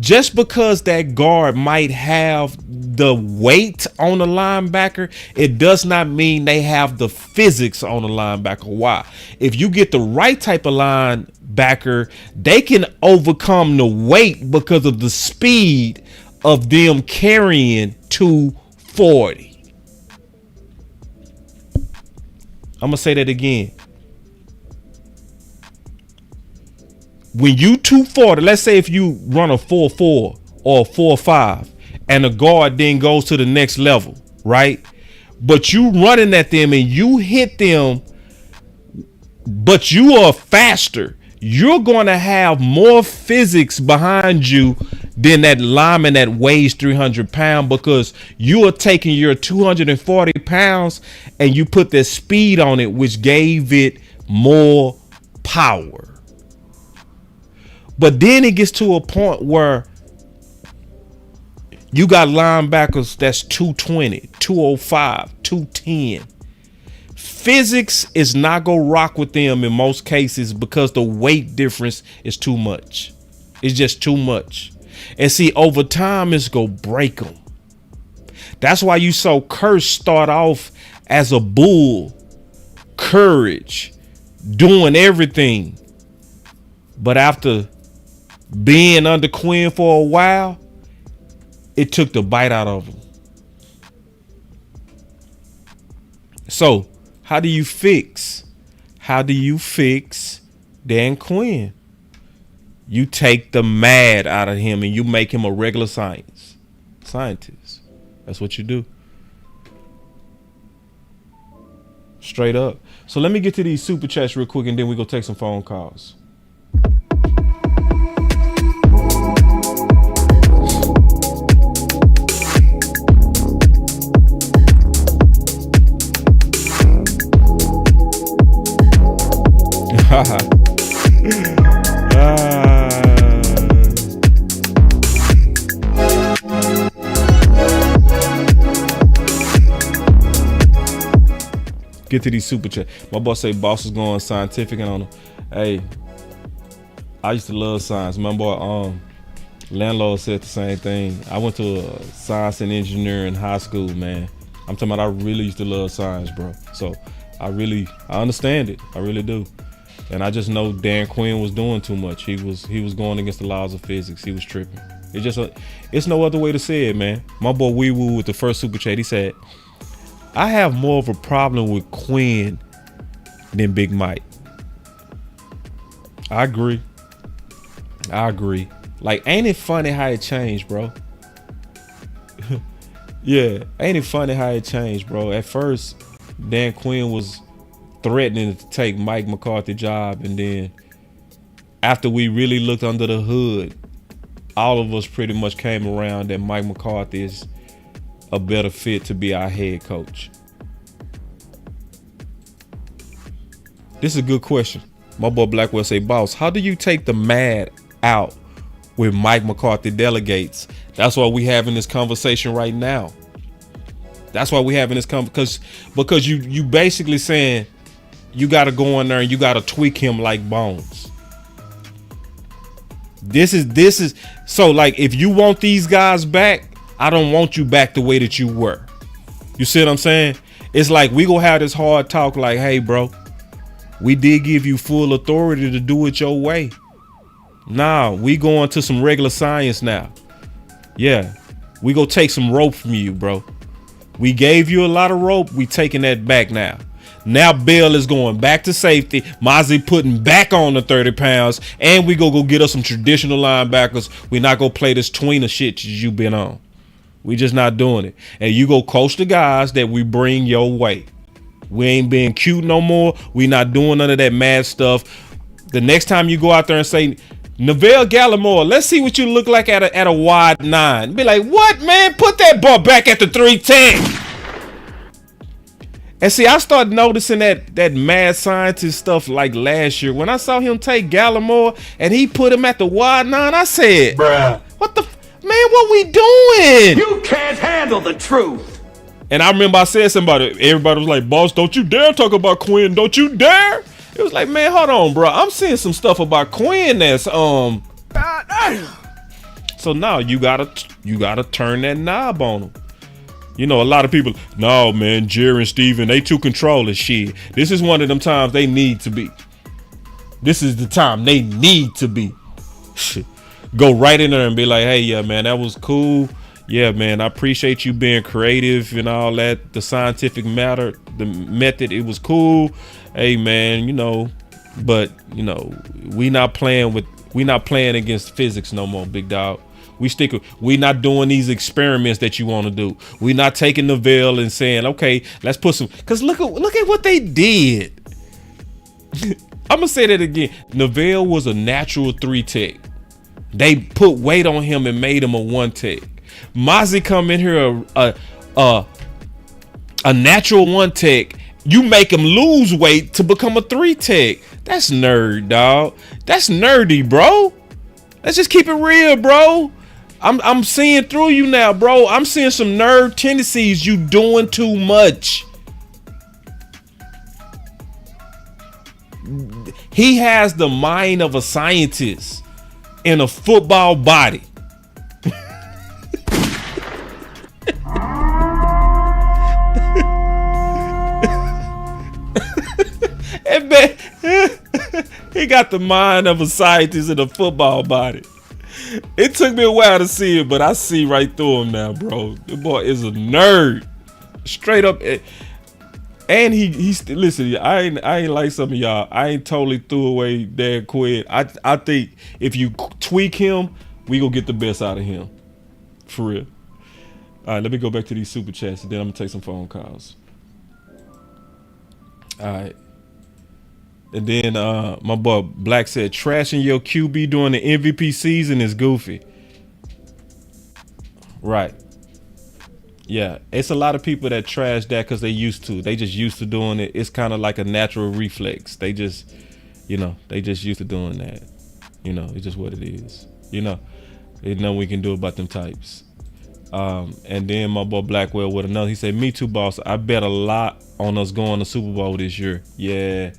just because that guard might have the weight on the linebacker, it does not mean they have the physics on the linebacker. Why? If you get the right type of linebacker, they can overcome the weight because of the speed of them carrying 240. I'm gonna say that again. When you 240, let's say if you run a 4.4 or a 4.5, and the guard then goes to the next level, right? But you running at them and you hit them, but you are faster. You're going to have more physics behind you than that lineman that weighs 300 pounds, because you are taking your 240 pounds and you put that speed on it, which gave it more power. But then it gets to a point where you got linebackers that's 220, 205, 210. Physics is not going to rock with them in most cases because the weight difference is too much. It's just too much. And see, over time, it's going to break them. That's why you saw Curse start off as a bull, courage, doing everything. But after being under Quinn for a while, it took the bite out of him. So how do you fix Dan Quinn? You take the mad out of him and you make him a regular scientist. That's what you do. Straight up. So let me get to these super chats real quick, and then we go take some phone calls. Get to these super chats. My boss say boss is going scientific and on them. Hey, I used to love science. My boy landlord said the same thing. I went to a science and engineering in high school, man. I'm talking about I really used to love science, bro. So I understand it. I really do. And I just know Dan Quinn was doing too much. He was going against the laws of physics. He was tripping. It's no other way to say it, man. My boy Wee Woo with the first super chat, he said, I have more of a problem with Quinn than Big Mike. I agree. Like, ain't it funny how it changed, bro? Yeah, ain't it funny how it changed, bro? At first, Dan Quinn was threatening to take Mike McCarthy's job, and then after we really looked under the hood, all of us pretty much came around that Mike McCarthy is a better fit to be our head coach. This is a good question. My boy Blackwell say, boss, how do you take the mad out when Mike McCarthy delegates? That's why we having this conversation right now. That's why we having this because you basically saying you got to go in there and you got to tweak him like Bones. This is so, like, if you want these guys back, I don't want you back the way that you were. You see what I'm saying? It's like we gonna have this hard talk like, hey, bro, we did give you full authority to do it your way. Nah, we going to some regular science now. Yeah, we go take some rope from you, bro. We gave you a lot of rope. We taking that back now. Now Bell is going back to safety. Mozzie putting back on the 30 pounds. And we go get us some traditional linebackers. We not going to play this tweener shit you been on. We just not doing it. And you go coach the guys that we bring your way. We ain't being cute no more. We not doing none of that mad stuff. The next time you go out there and say, Neville Gallimore, let's see what you look like at a wide 9. Be like, what, man? Put that ball back at the 310. And see, I started noticing that mad scientist stuff like last year. When I saw him take Gallimore and he put him at the wide 9, I said, bruh, what the, man, what we doing? You can't handle the truth. And I remember I said somebody, everybody was like, boss, don't you dare talk about Quinn. Don't you dare. It was like, man, hold on, bro. I'm seeing some stuff about Quinn that's So now you gotta turn that knob on him. You know, a lot of people, no, man, Jerry and Steven, they too controlling shit. This is one of them times they need to be. This is the time they need to be. Shit. Go right in there and be like, hey, yeah, man, that was cool. Yeah, man, I appreciate you being creative and all that. The scientific matter, the method, it was cool. Hey, man, you know, but, you know, we not playing against physics no more, big dog. We not doing these experiments that you want to do. We not taking the veil and saying, okay, let's put some, because look at what they did. I'm going to say that again. Neville was a natural 3 tech. They put weight on him and made him a 1 tech. Mozzie come in here a natural 1 tech. You make him lose weight to become a 3 tech. That's nerd, dog. That's nerdy, bro. Let's just keep it real, bro. I'm seeing through you now, bro. I'm seeing some nerd tendencies. You doing too much. He has the mind of a scientist in a football body. And man, he got the mind of a scientist in a football body. It took me a while to see it, but I see right through him now, bro. The boy is a nerd, straight up. And he listen. I ain't like some of y'all. I ain't totally threw away Dan Quinn. I think if you tweak him, we gonna get the best out of him, for real. All right, let me go back to these super chats, and then I'm gonna take some phone calls. All right. And then my boy Black said, trashing your QB during the MVP season is goofy. Right. Yeah. It's a lot of people that trash that because they used to. They just used to doing it. It's kind of like a natural reflex. They just, they just used to doing that. It's just what it is. There's nothing we can do about them types. And then my boy Blackwell with another. He said, me too, boss. I bet a lot on us going to Super Bowl this year. Yeah.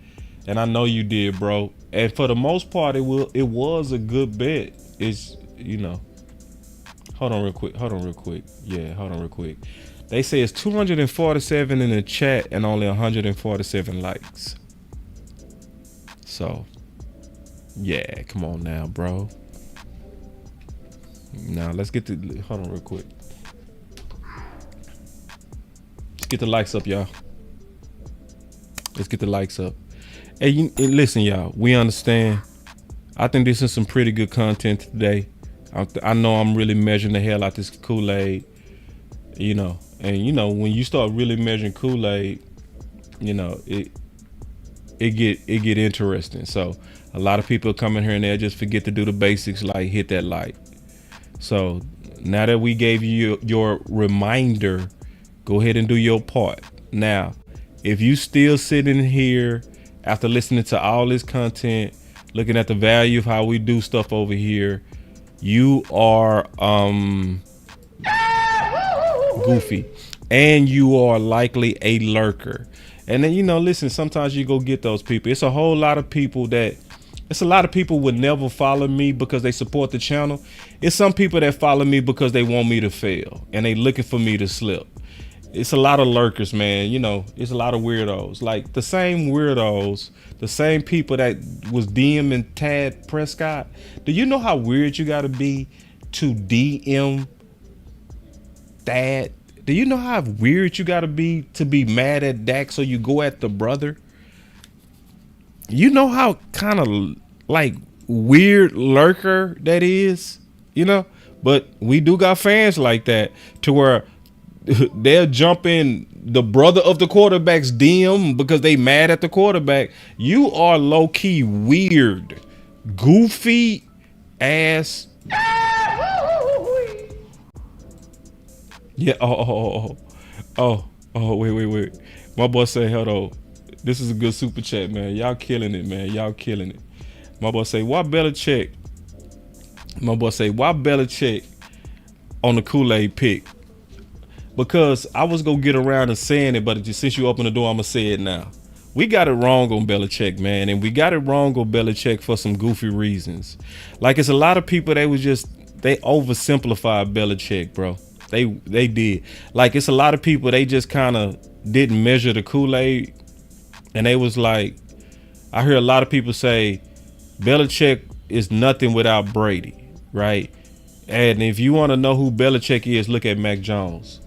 And I know you did, bro. And for the most part, it was a good bet. It's, Hold on real quick. Yeah, hold on real quick. They say it's 247 in the chat and only 147 likes. So, yeah, come on now, bro. Now, let's get the... Hold on real quick. Let's get the likes up, y'all. Let's get the likes up. Hey, listen, y'all. We understand. I think this is some pretty good content today. I know I'm really measuring the hell out this Kool-Aid. you know, and you know when you start really measuring Kool-Aid, you know it get interesting. So a lot of people come in here and they just forget to do the basics, like hit that like. So now that we gave you your reminder, go ahead and do your part. Now, if you still sitting here after listening to all this content, looking at the value of how we do stuff over here, you are goofy, and you are likely a lurker. And then, you know, listen, sometimes you go get those people. It's a lot of people would never follow me because they support the channel. It's some people that follow me because they want me to fail and they looking for me to slip. It's a lot of lurkers, man. You know, it's a lot of weirdos. Like the same weirdos, the same people that was DMing Tad Prescott. Do you know how weird you gotta be to DM Thad? Do you know how weird you gotta be to be mad at Dak so you go at the brother? You know how kind of like weird lurker that is, you know? But we do got fans like that to where they'll jump in the brother of the quarterback's DM because they mad at the quarterback. You are low key weird, goofy ass. Yeah. Wait. My boy say, hold on. This is a good super chat, man. Y'all killing it, man. Y'all killing it. My boy say, why Belichick on the Kool-Aid pick? Because I was gonna get around and saying it, but just since you opened the door, I'm gonna say it now. We got it wrong on Belichick, man, and we got it wrong on Belichick for some goofy reasons. Like it's a lot of people they oversimplified Belichick, bro. They did. Like it's a lot of people they just kind of didn't measure the Kool-Aid, and they was like, I hear a lot of people say Belichick is nothing without Brady, right? And if you want to know who Belichick is, look at Mac Jones.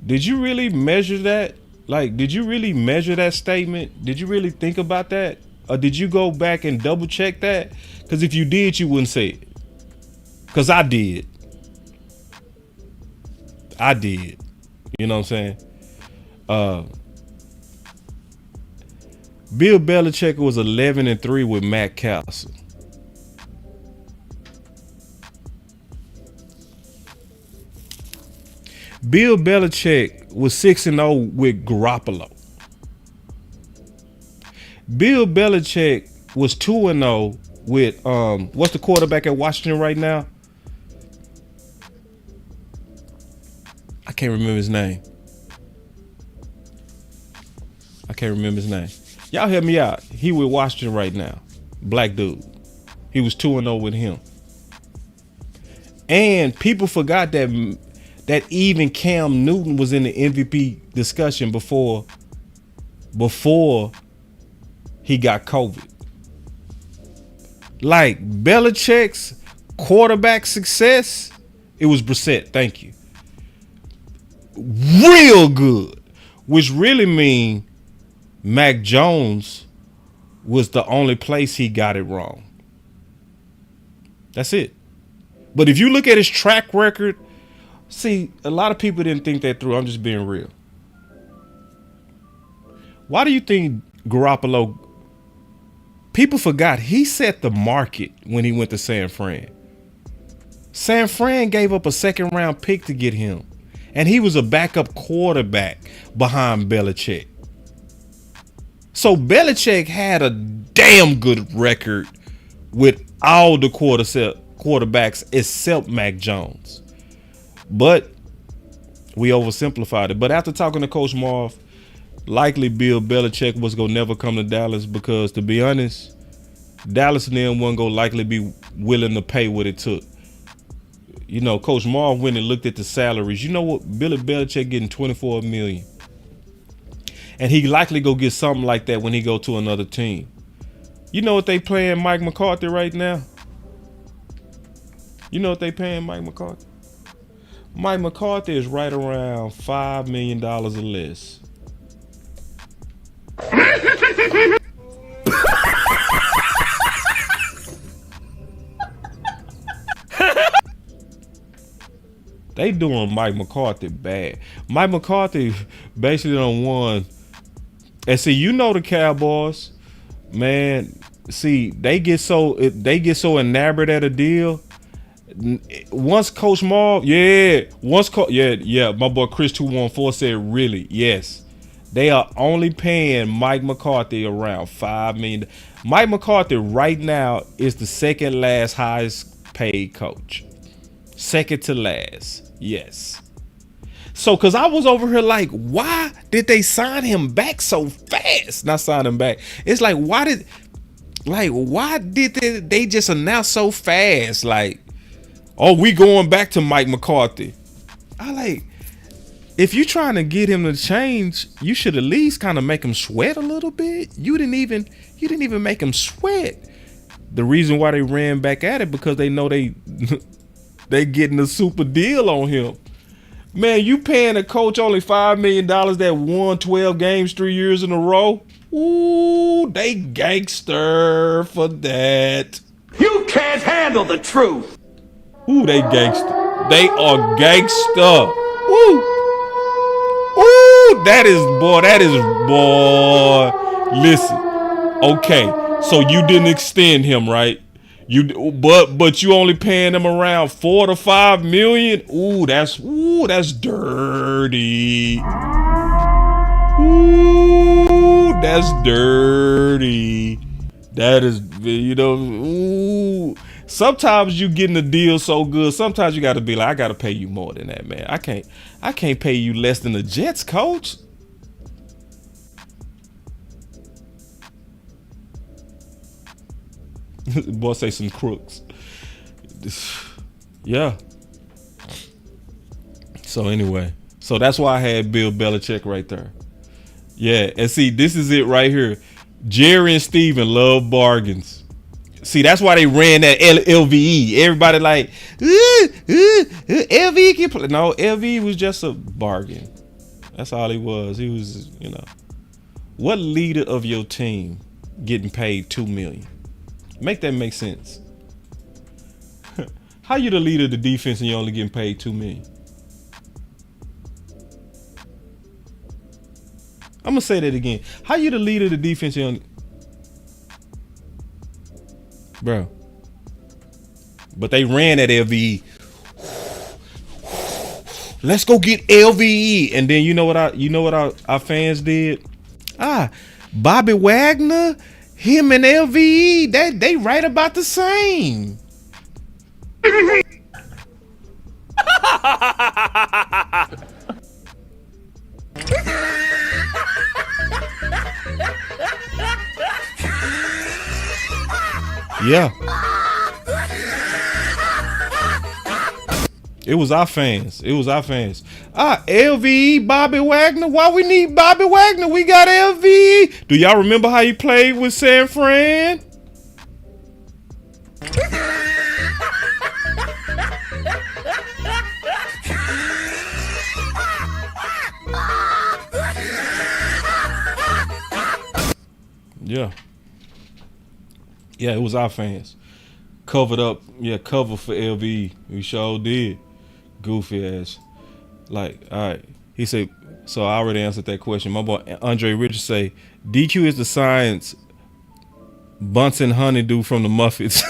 Did you really measure that? Like, did you really measure that statement? Did you really think about that? Or did you go back and double check that? Because if you did, you wouldn't say it. Because I did. You know what I'm saying? Bill Belichick was 11-3 with Matt Castle. Bill Belichick was 6-0 with Garoppolo. Bill Belichick was 2-0 with what's the quarterback at Washington right now? I can't remember his name. Y'all help me out. He with Washington right now. Black dude. He was 2-0 with him. And people forgot that even Cam Newton was in the MVP discussion before he got COVID. Like Belichick's quarterback success, it was Brissett. Thank you. Real good, which really mean Mac Jones was the only place he got it wrong. That's it. But if you look at his track record, see, a lot of people didn't think that through. I'm just being real. Why do you think Garoppolo? People forgot he set the market when he went to San Fran. San Fran gave up a second round pick to get him. And he was a backup quarterback behind Belichick. So Belichick had a damn good record with all the quarterbacks except Mac Jones. But we oversimplified it. But after talking to Coach Marv, likely Bill Belichick was going to never come to Dallas because, to be honest, Dallas and them wasn't going to likely be willing to pay what it took. You know, Coach Marv went and looked at the salaries. You know what? Billy Belichick getting $24 million. And he likely go get something like that when he go to another team. You know what they paying Mike McCarthy right now? You know what they paying Mike McCarthy? Mike McCarthy is right around $5 million or less. They doing Mike McCarthy bad. Mike McCarthy basically done won. And see, you know the Cowboys, man. See, they get so enamored at a deal. Once Coach Marv, my boy Chris 214 said, really, yes. They are only paying Mike McCarthy around $5 million. Mike McCarthy right now is the second last highest paid coach. Second to last. Yes. So, because I was over here like, why did they sign him back so fast? Not sign him back. It's like, why did they just announce so fast? Like, oh, we going back to Mike McCarthy. If you trying to get him to change, you should at least kind of make him sweat a little bit. You didn't even make him sweat. The reason why they ran back at it because they know they getting a super deal on him. Man, you paying a coach only $5 million that won 12 games 3 years in a row? Ooh, they gangster for that. You can't handle the truth. Ooh, they gangster. They are gangster. Ooh. Ooh, that is boy. Listen. Okay, so you didn't extend him, right? But you only paying them around $4 to $5 million. Ooh, that's dirty. Ooh, that's dirty. That is, ooh. Sometimes you getting a deal so good. Sometimes you got to be like, I got to pay you more than that, man. I can't pay you less than the Jets coach. Boy, say some crooks. Yeah. So anyway, so that's why I had Bill Belichick right there. Yeah, and see, this is it right here. Jerry and Steven love bargains. See, that's why they ran that LVE. Everybody like, LVE can play. No, LVE was just a bargain. That's all he was. He was, what leader of your team getting paid $2 million? Make that make sense. How you the leader of the defense and you only getting paid $2 million? I'm gonna say that again. How you the leader of the defense and you only... Bro. But they ran at LVE. Let's go get LVE. And then you know what our fans did? Bobby Wagner, him and LVE, they right about the same. Yeah. It was our fans. LVE, Bobby Wagner. Why we need Bobby Wagner? We got LVE. Do y'all remember how he played with San Fran? Yeah. Yeah, it was our fans. Covered up, cover for LV. We sure did. Goofy ass. Like, all right. He said, so I already answered that question. My boy Andre Richards say, DQ is the science Bunsen honeydew from the Muffets.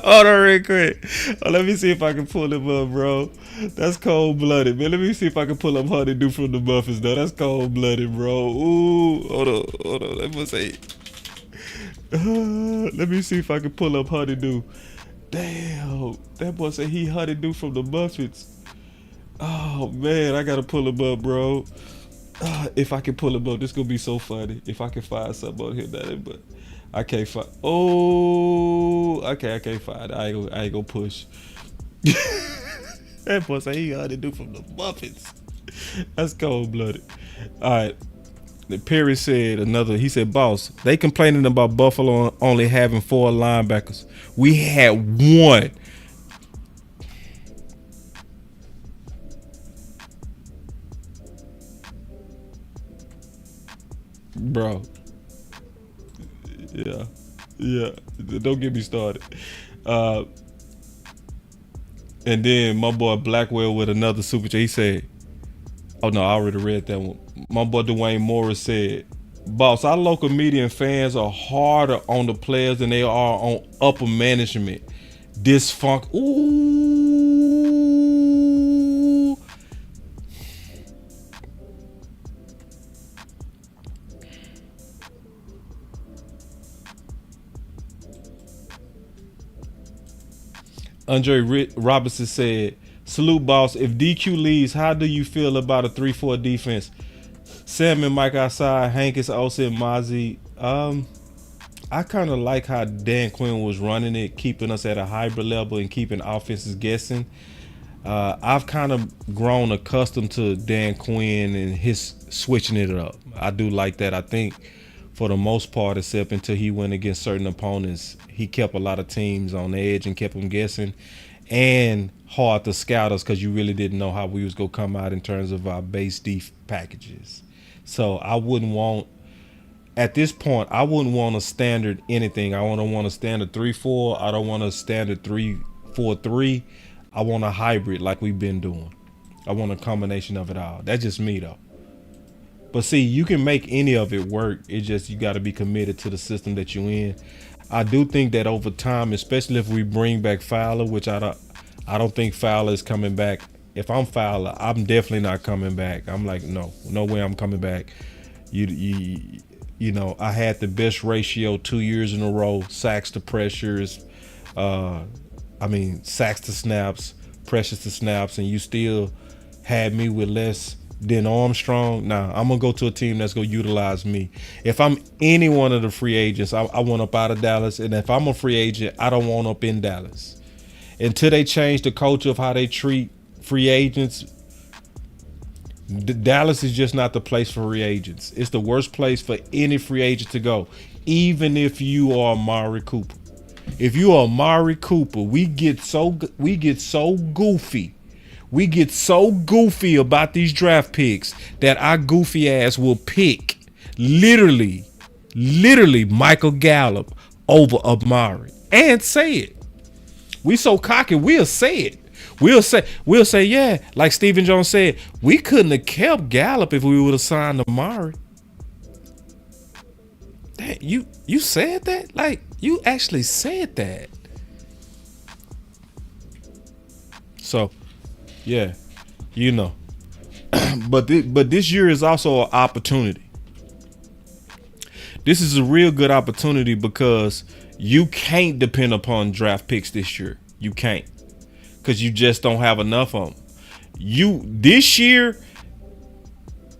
Hold on real quick. Let me see if I can pull him up, bro. That's cold-blooded, man. Let me see if I can pull up honeydew from the Muffets, though. That's cold-blooded, bro. Ooh, hold on. Let me see. Let me see if I can pull up honeydew. Damn, that boy said he honeydew from the Muffets. Oh man, I gotta pull him up, bro. If I can pull him up, this gonna be so funny. If I can find something on here, but I can't find. Oh, okay, I can't find it. I ain't gonna push. That boy say he honeydew from the Muffets. That's cold-blooded. All right. Perry said he said, boss, they complaining about Buffalo only having 4 linebackers. We had 1. Bro. Yeah. Don't get me started. And then my boy Blackwell with another super chat. He said, oh no, I already read that one. My boy Dwayne Morris said, boss, our local media and fans are harder on the players than they are on upper management. Ooh. Andre Robinson said, salute, boss. If DQ leaves, how do you feel about a 3-4 defense? Sam and Mike outside, Hankins, Osa, and Mozzie. I kind of like how Dan Quinn was running it, keeping us at a hybrid level and keeping offenses guessing. I've kind of grown accustomed to Dan Quinn and his switching it up. I do like that. I think for the most part, except until he went against certain opponents, he kept a lot of teams on edge and kept them guessing, and hard to scout us because you really didn't know how we was going to come out in terms of our base def packages. So I wouldn't want, at this point, I wouldn't want a standard anything. I don't want a standard 3-4. I don't want a standard 3-4-3. I want a hybrid like we've been doing. I want a combination of it all. That's just me though. But see, you can make any of it work. It's just you got to be committed to the system that you're in. I do think that over time, especially if we bring back Fowler, which I don't think Fowler is coming back. If I'm Fowler, I'm definitely not coming back. I'm like, no way I'm coming back. You know, I had the best ratio 2 years in a row, sacks to pressures, sacks to snaps, pressures to snaps, and you still had me with less than Armstrong. Nah, I'm gonna go to a team that's gonna utilize me. If I'm any one of the free agents, I want up out of Dallas, and if I'm a free agent, I don't want up in Dallas. Until they change the culture of how they treat free agents, Dallas is just not the place for free agents. It's the worst place for any free agent to go, even if you are Amari Cooper. If you are Amari Cooper, we get so goofy. We get so goofy about these draft picks that our goofy ass will pick literally Michael Gallup over Amari and say it. We so cocky, we'll say it. We'll say, yeah, like Stephen Jones said, we couldn't have kept Gallup if we would have signed Amari. Damn, you said that? Like, you actually said that. So, yeah, you know. but this year is also an opportunity. This is a real good opportunity because you can't depend upon draft picks this year. You can't. Because you just don't have enough of them. This year,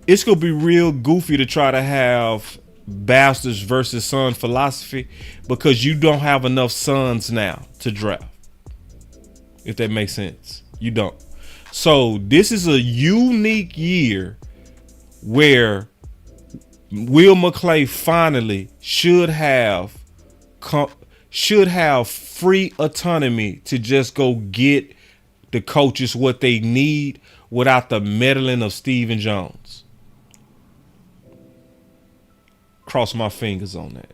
it's going to be real goofy to try to have bastards versus son philosophy because you don't have enough sons now to draft. If that makes sense. You don't. So this is a unique year where Will McClay finally should have free autonomy to just go get the coaches what they need without the meddling of Stephen Jones. Cross my fingers on that.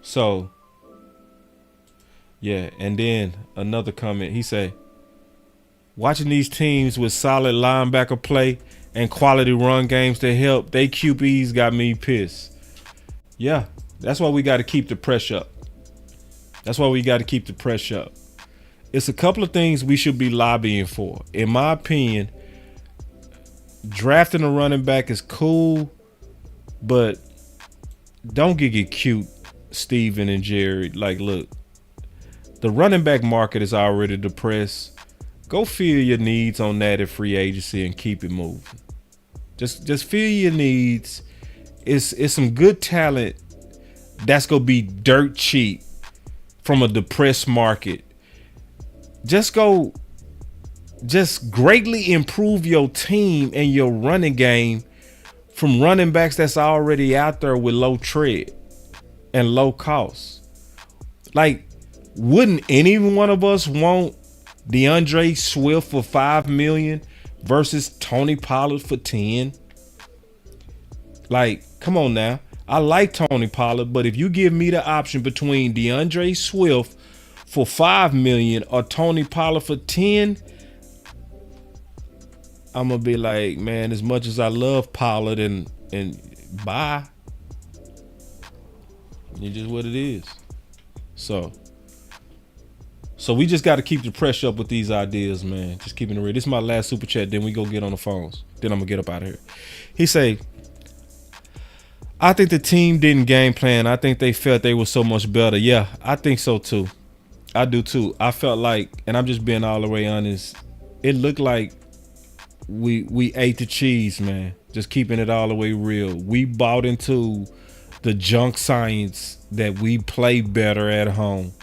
So, yeah, and then another comment. He said, watching these teams with solid linebacker play and quality run games to help, they QBs got me pissed. Yeah, that's why we got to keep the pressure up. It's a couple of things we should be lobbying for. In my opinion, drafting a running back is cool, but don't get cute, Steven and Jerry. Like, look, the running back market is already depressed. Go fill your needs on that at free agency and keep it moving. Just fill your needs. It's some good talent that's gonna be dirt cheap from a depressed market. Just greatly improve your team and your running game from running backs that's already out there with low tread and low cost. Like, wouldn't any one of us want DeAndre Swift for $5 million versus Tony Pollard for $10 million? Like, Come on now. I like Tony Pollard, but if you give me the option between DeAndre Swift for $5 million or Tony Pollard for 10, I'm gonna be like, man, as much as I love Pollard and bye. It's just what it is. So we just got to keep the pressure up with these ideas, man. Just keeping it real. This is my last super chat. Then we go get on the phones. Then I'm gonna get up out of here. He say, I think the team didn't game plan. I think they felt they were so much better. Yeah, I think so too. I do too. I felt like, and I'm just being all the way honest, it looked like we ate the cheese, man. Just keeping it all the way real. We bought into the junk science that we play better at home.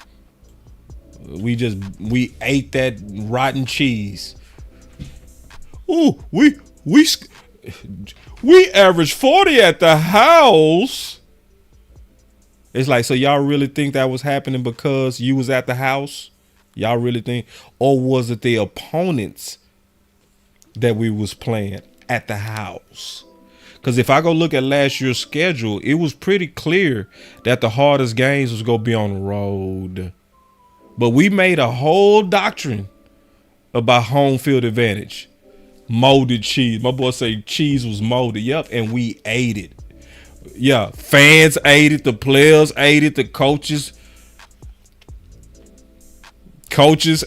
We ate that rotten cheese. Ooh, we averaged 40 at the house. It's like, so y'all really think that was happening because you was at the house? Y'all really think? Or was it the opponents that we was playing at the house? Because if I go look at last year's schedule, it was pretty clear that the hardest games was going to be on the road. But we made a whole doctrine about home field advantage. Molded cheese. My boy say cheese was molded. Yep. And we ate it. Yeah. Fans ate it. The players ate it. The coaches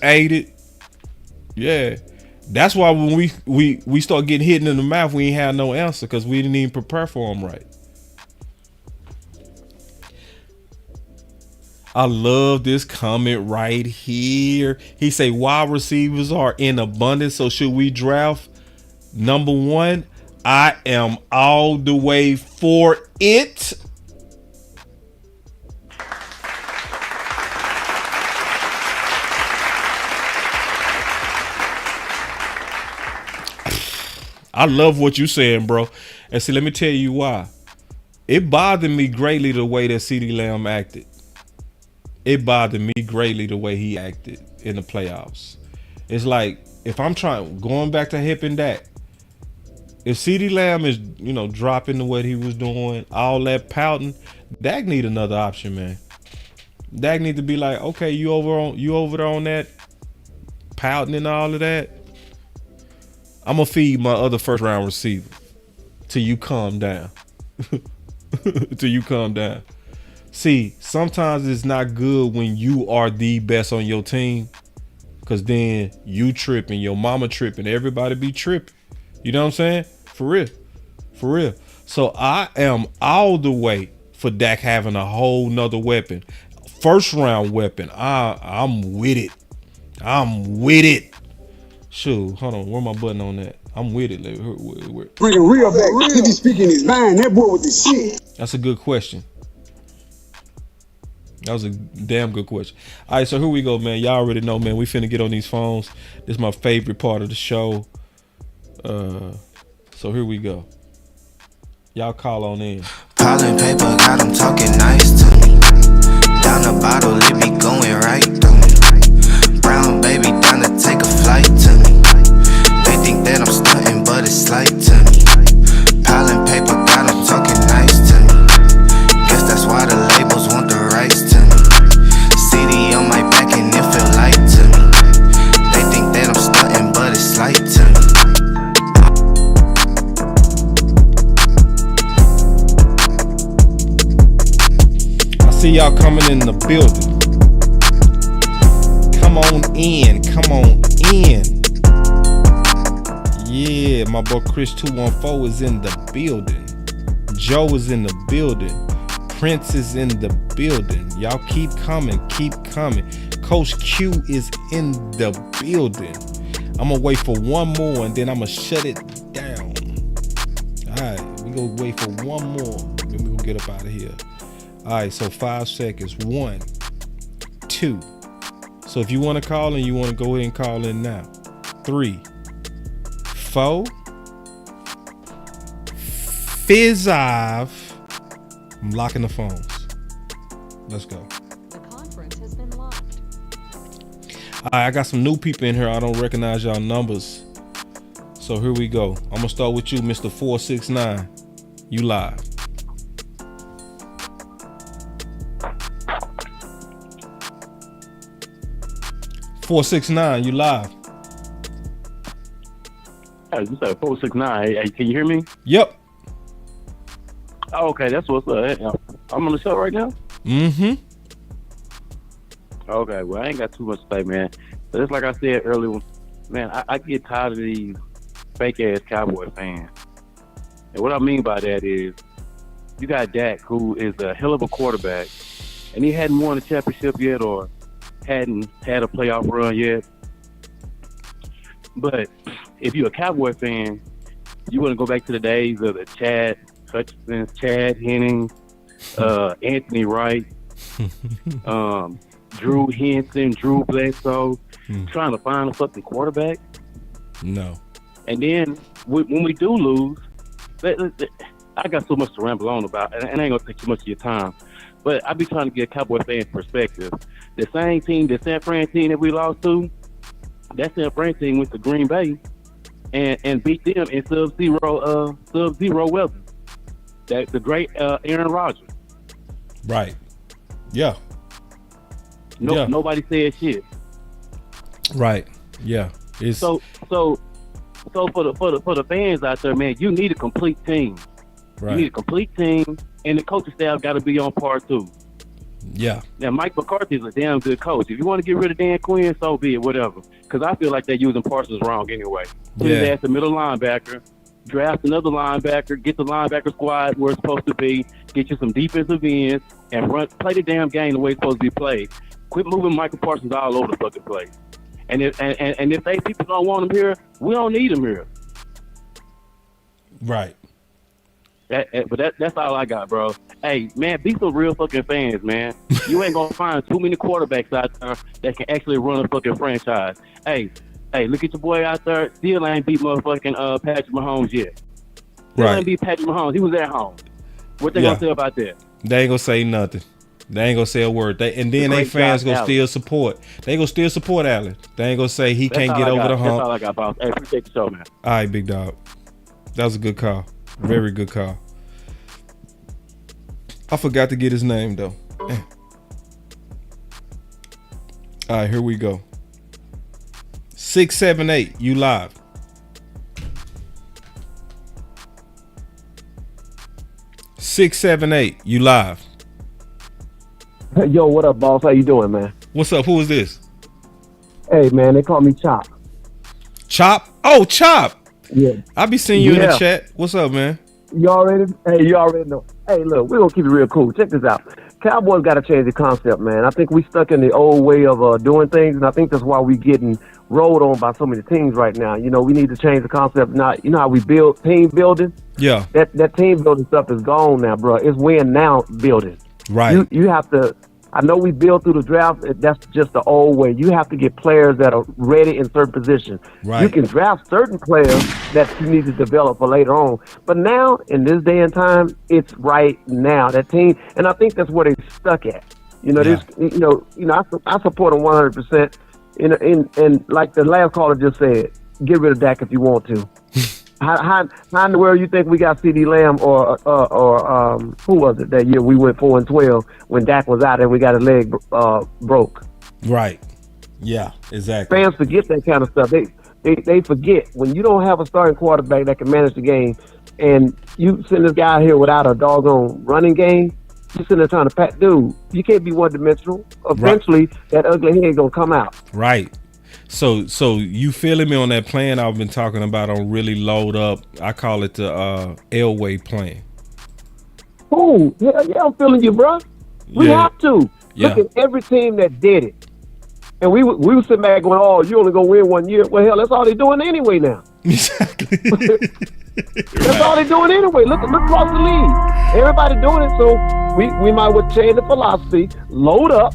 ate it. Yeah. That's why when we start getting hit in the mouth, we ain't have no answer because we didn't even prepare for them right. I love this comment right here. He say wide receivers are in abundance, so should we draft number one? I am all the way for it. I love what you saying, bro. And see, let me tell you why. It bothered me greatly the way that CeeDee Lamb acted. It bothered me greatly the way he acted in the playoffs. It's like, if I'm going back to hip and Dak, if CeeDee Lamb is, dropping to what he was doing, all that pouting, Dak need another option, man. Dak need to be like, okay, you over there on that pouting and all of that. I'm gonna feed my other first round receiver till you calm down. Till you calm down. See, sometimes it's not good when you are the best on your team, because then you tripping, your mama tripping, everybody be tripping. You know what I'm saying? For real. For real. So I am all the way for Dak having a whole nother weapon. First round weapon. I'm with it. I'm with it. Shoot, hold on. Where my button on that? I'm with it. Bringing real back. He be speaking his mind. That boy with the shit. That's a good question. That was a damn good question. All right, so here we go, man. Y'all already know, man. We finna get on these phones. This is my favorite part of the show. So here we go. Y'all call on in. Piling paper, got them talking nice to me. Down the bottle, it be going right through me. Brown baby, down to take a flight to me. They think that I'm stunting, but it's slight to me. Piling paper, got them talking nice to me. Guess that's why the labels want the rights to me. CD on my back and it feel light to me. They think that I'm stunting, but it's slight to me. See y'all coming in the building. Come on in. Come on in. Yeah, my boy Chris 214 is in the building. Joe is in the building. Prince is in the building. Y'all keep coming. Keep coming. Coach Q is in the building. I'm gonna wait for one more and then I'm gonna shut it down. Alright, we gonna wait for one more. Then we gonna get up out of here. All right, so 5 seconds. 1, 2. So if you want to call in, you want to go ahead and call in now. 3, 4, 5. I'm locking the phones. Let's go. The conference has been locked. All right, I got some new people in here. I don't recognize y'all numbers. So here we go. I'm going to start with you, Mr. 469. You live. 469, you live. Hey, you said 469. Hey, can you hear me? Yep. Oh, okay, that's what's up. Hey, I'm on the show right now? Mm-hmm. Okay, well, I ain't got too much to say, man. But just like I said earlier, man, I get tired of these fake-ass Cowboy fans. And what I mean by that is you got Dak, who is a hell of a quarterback, and he hadn't won a championship yet or hadn't had a playoff run yet. But if you're a Cowboy fan, you want to go back to the days of the Chad Hutchinson, Chad Hennings, Anthony Wright, Drew Henson, Drew Bledsoe, trying to find a fucking quarterback. No. And then when we do lose, I got so much to ramble on about, and I ain't gonna take too much of your time. But I be trying to get a Cowboy fan perspective. The same team, the San Fran team that we lost to, that San Fran team went to Green Bay and beat them in sub-zero weather. The great Aaron Rodgers. Right. Yeah. No, nobody said shit. Right. Yeah. It's So for the fans out there, man, you need a complete team. right. You need a complete team, and the coaching staff got to be on par too. Yeah. Now, Mike McCarthy is a damn good coach. If you want to get rid of Dan Quinn, so be it, whatever. Because I feel like they're using Parsons wrong anyway. Put his ass a middle linebacker, draft another linebacker, get the linebacker squad where it's supposed to be, get you some defensive ends, and play the damn game the way it's supposed to be played. Quit moving Michael Parsons all over the fucking place. And if they people don't want him here, we don't need him here. Right. But that's all I got, bro. Hey, man, be some real fucking fans, man. You ain't gonna find too many quarterbacks out there that can actually run a fucking franchise. Hey, look at your boy out there. Still ain't beat motherfucking Patrick Mahomes yet. Still ain't beat Patrick Mahomes. He was at home. What they gonna say about that? They ain't gonna say nothing. They ain't gonna say a word. Then they fans gonna still support. They gonna still support Allen. They ain't gonna say he can't get over the hump. That's all I got, boss. Hey, appreciate the show, man. All right, big dog. That was a good call. Very good call. I forgot to get his name though. All right, here we go. 678, you live. You live. Hey, yo, what up, boss? How you doing, man? What's up? Who is this? Hey, man, they call me Chop. Chop? Oh, Chop. Yeah. I be seeing you in the chat. What's up, man? You already know. Hey, look, we're going to keep it real cool. Check this out. Cowboys got to change the concept, man. I think we stuck in the old way of doing things, and I think that's why we getting rolled on by so many teams right now. You know, we need to change the concept. Now, you know how we build team building? Yeah. That team building stuff is gone now, bro. It's win now building. Right. You have to. I know we build through the draft. That's just the old way. You have to get players that are ready in certain positions. Right. You can draft certain players that you need to develop for later on. But now, in this day and time, it's right now. That team, and I think that's where they stuck at. You know, I support them 100%. And like the last caller just said, get rid of Dak if you want to. How in the world you think we got CD Lamb or who was it that year we went 4-12 when Dak was out and we got his leg broke? Right. Yeah, exactly. Fans forget that kind of stuff. They forget when you don't have a starting quarterback that can manage the game, and you send this guy out here without a doggone running game. You sitting there trying to pack, dude. You can't be one dimensional. Eventually, that ugly head gonna come out. Right. So you feeling me on that plan I've been talking about on really load up? I call it the Elway plan. Oh, yeah, I'm feeling you, bro. We have to. Yeah. Look at every team that did it. And we were sitting back going, oh, you only going to win 1 year. Well, hell, that's all they're doing anyway now. Exactly. That's all they're doing anyway. Look across the league. Everybody doing it. So we might well change the philosophy, load up,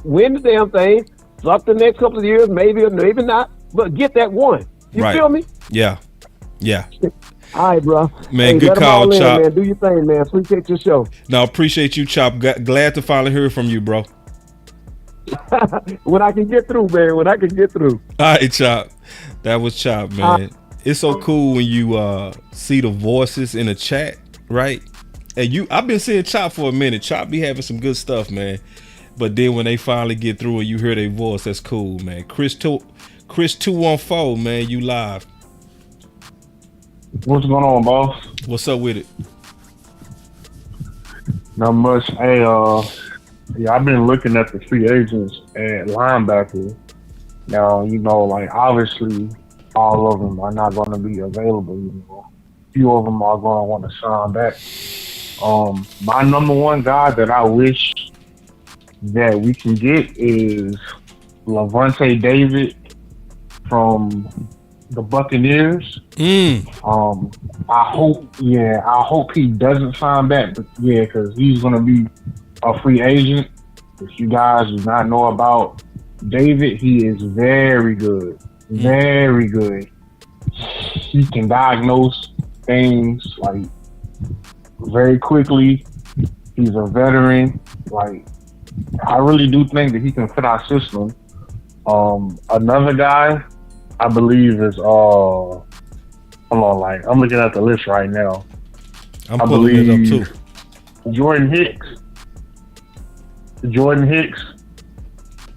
win the damn thing, suck the next couple of years, maybe or maybe not, but get that one. You feel me? Yeah. Yeah. All right, bro. Man, hey, good call, Chop. Man. Do your thing, man. Appreciate your show. No, appreciate you, Chop. Glad to finally hear from you, bro. When I can get through, man. When I can get through. All right, Chop. That was Chop, man. It's so cool when you see the voices in the chat, right? And I've been seeing Chop for a minute. Chop be having some good stuff, man. But then when they finally get through and you hear their voice, that's cool, man. Chris 214, man, you live. What's going on, boss? What's up with it? Not much. Hey, yeah, I've been looking at the free agents at linebacker. Now, you know, like obviously all of them are not going to be available. You know, a few of them are going to want to sign back. My number one guy that I wish that we can get is Lavonte David from the Buccaneers. I hope he doesn't sign back, but yeah, because he's going to be a free agent. If you guys do not know about David, he is very good. Very good. He can diagnose things like very quickly. He's a veteran. Like, I really do think that he can fit our system. Another guy I believe is hold on, like I'm looking at the list right now. I'm pulling it up too. Jordan Hicks.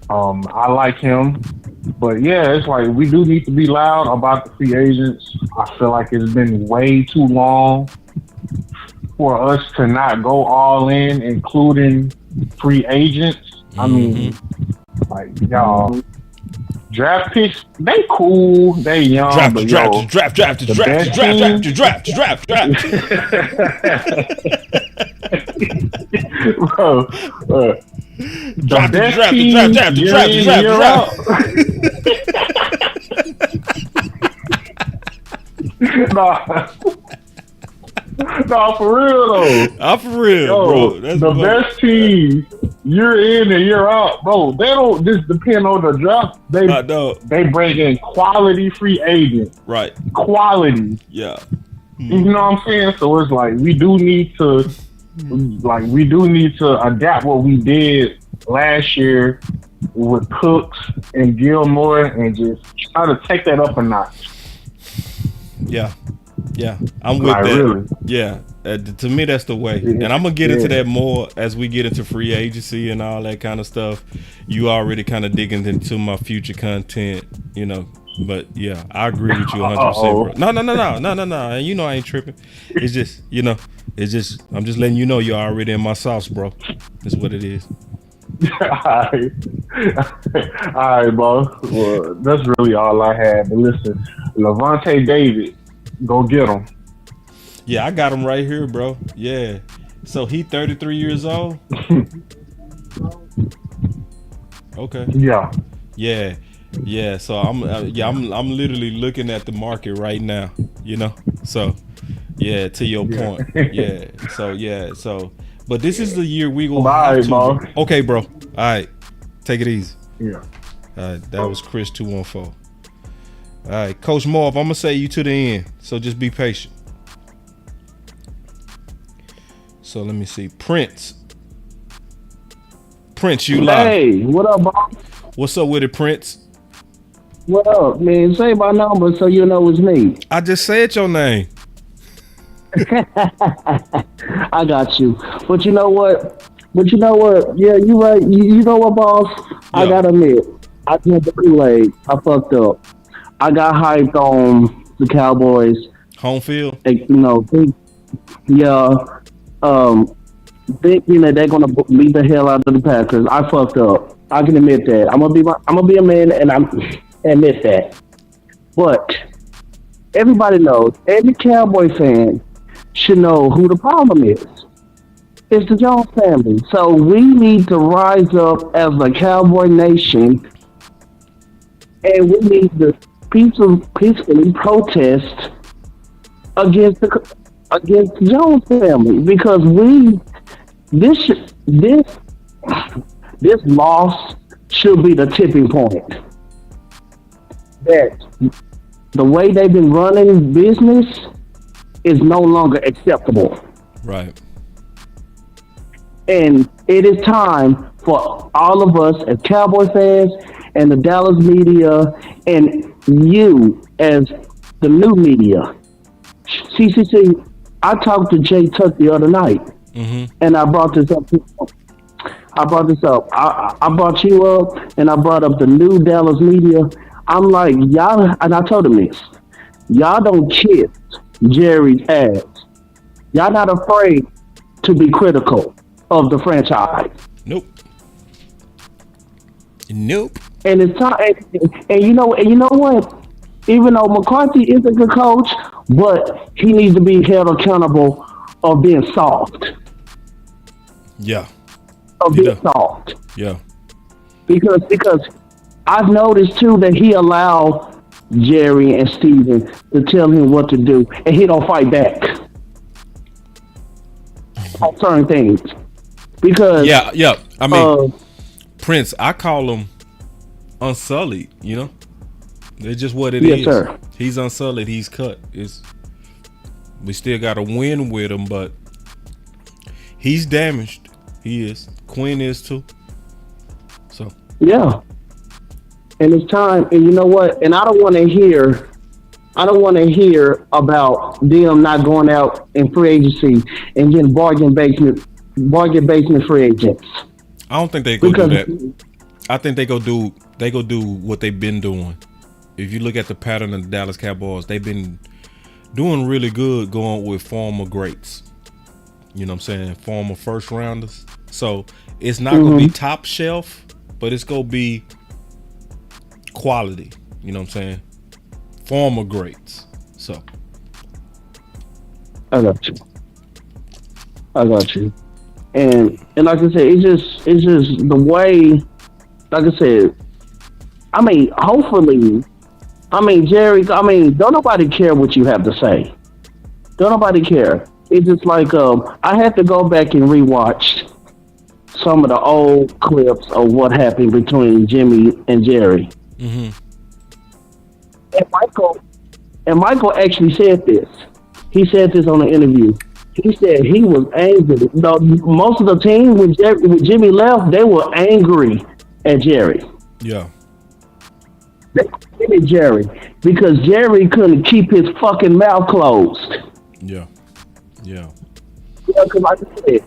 I like him. But yeah, it's like we do need to be loud about the free agents. I feel like it's been way too long for us to not go all in, including free agents. I mean, like, y'all, draft picks, they cool, they young, draft. Bro, draft. No, for real though. I'm for real, bro. That's the best team, you're in and you're out, bro. They don't just depend on the draft. They bring in quality free agents. Right. Quality. Yeah. You know what I'm saying? So it's like we do need to adapt what we did last year with Cooks and Gilmore and just try to take that up a notch. Yeah, I'm with that. Really. Yeah, to me that's the way, and I'm gonna get into that more as we get into free agency and all that kind of stuff. You already kind of digging into my future content, you know. But yeah, I agree with you 100%. Bro. No. You know I ain't tripping. It's just, you know, I'm just letting you know you're already in my sauce, bro. That's what it is. All right, boss. Well, that's really all I had. But listen, Lavonte David, go get him. Yeah, I got him right here, bro. Yeah. So he 33 years old. Okay. Yeah. So I'm literally looking at the market right now. You know. So yeah, to your point. Yeah. So. But this is the year we gonna have to. Okay, bro. All right, take it easy. Yeah. All right, that was Chris 214. All right, Coach Marv, I'm gonna say you to the end, so just be patient. So let me see, Prince, you live. Hey, what up, boss? What's up with it, Prince? What up, man? Say my number so you know it's me. I just said your name. I got you. But you know what? Yeah, you right. You know what, boss? Yeah. I gotta admit, I drank the Kool-Aid. I fucked up. I got hyped on the Cowboys. Home field? Thinking that they're gonna beat the hell out of the Packers. I fucked up. I can admit that. I'm gonna be a man, and I'm admit that. But everybody knows, every Cowboy fan should know who the problem is. It's the Jones family. So we need to rise up as a Cowboy nation, and we need to peacefully protest against the Jones family, because this loss should be the tipping point. That the way they've been running business is no longer acceptable. Right. And it is time for all of us as Cowboy fans and the Dallas media and you as the new media. CCC, I talked to Jay Tuck the other night, and I brought this up to him. I brought this up. I brought you up, and I brought up the new Dallas media. I'm like, y'all, and I told him this. Y'all don't kiss Jerry's ass. Y'all not afraid to be critical of the franchise. Nope. Nope. And it's time. And you know what? Even though McCarthy is a good coach, but he needs to be held accountable of being soft. Yeah. Of being soft. Yeah. Because I've noticed too that he allowed Jerry and Steven to tell him what to do, and he don't fight back on certain things. Because yeah. I mean, Prince, I call him unsullied. You know, it's just what it is. Yes, sir. He's unsullied. He's cut. We still got to win with him, but he's damaged. He is. Quinn is too. So yeah. And it's time, and you know what? And I don't want to hear about them not going out in free agency and getting bargain basement free agents. I don't think they go do that. I think they go do what they've been doing. If you look at the pattern of the Dallas Cowboys, they've been doing really good going with former greats. You know what I'm saying? Former first rounders. So it's not gonna be top shelf, but it's gonna be quality. You know what I'm saying? Former greats. So I got you. And like I said, it's just the way, like I said, I mean, hopefully, Jerry, don't nobody care what you have to say. Don't nobody care. It's just like, I had to go back and rewatch some of the old clips of what happened between Jimmy and Jerry. Mm-hmm. And Michael actually said this. He said this on the interview. He said he was angry. Most of the team, when Jimmy left, they were angry at Jerry. Yeah. They hated Jerry because Jerry couldn't keep his fucking mouth closed. Yeah. Because like I said,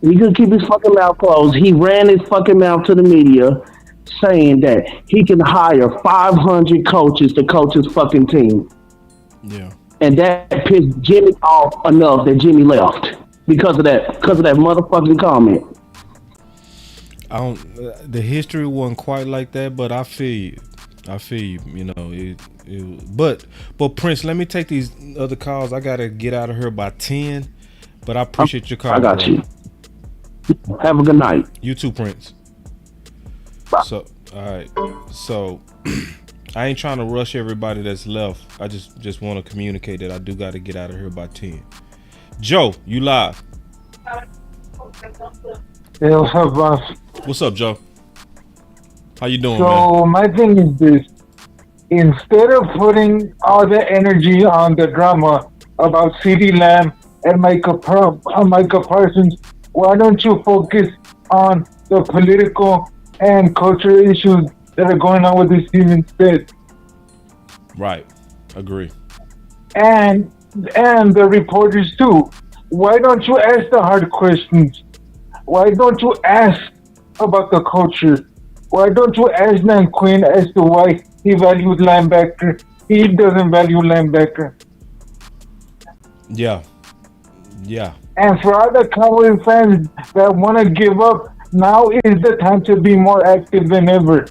he couldn't keep his fucking mouth closed. He ran his fucking mouth to the media saying that he can hire 500 coaches to coach his fucking team. Yeah. And that pissed Jimmy off enough that Jimmy left because of that motherfucking comment. The history wasn't quite like that, but I feel you. You know, but Prince, let me take these other calls. I gotta get out of here by 10, but I appreciate your call. I got you. Have a good night. You too, Prince. Bye. So, all right. So, I ain't trying to rush everybody that's left. I just want to communicate that I do got to get out of here by 10. Joe, you live. Hey, what's up, boss? What's up, Joe? How you doing, man? So my thing is this: instead of putting all the energy on the drama about CeeDee Lamb and Micah Parsons, why don't you focus on the political and cultural issues that are going on with this team instead? Right. Agree. And the reporters too. Why don't you ask the hard questions? Why don't you ask about the culture? Why don't you ask Dan Quinn as to why he values linebacker? He doesn't value linebacker. Yeah. And for other Cowboy fans that want to give up, now is the time to be more active than ever.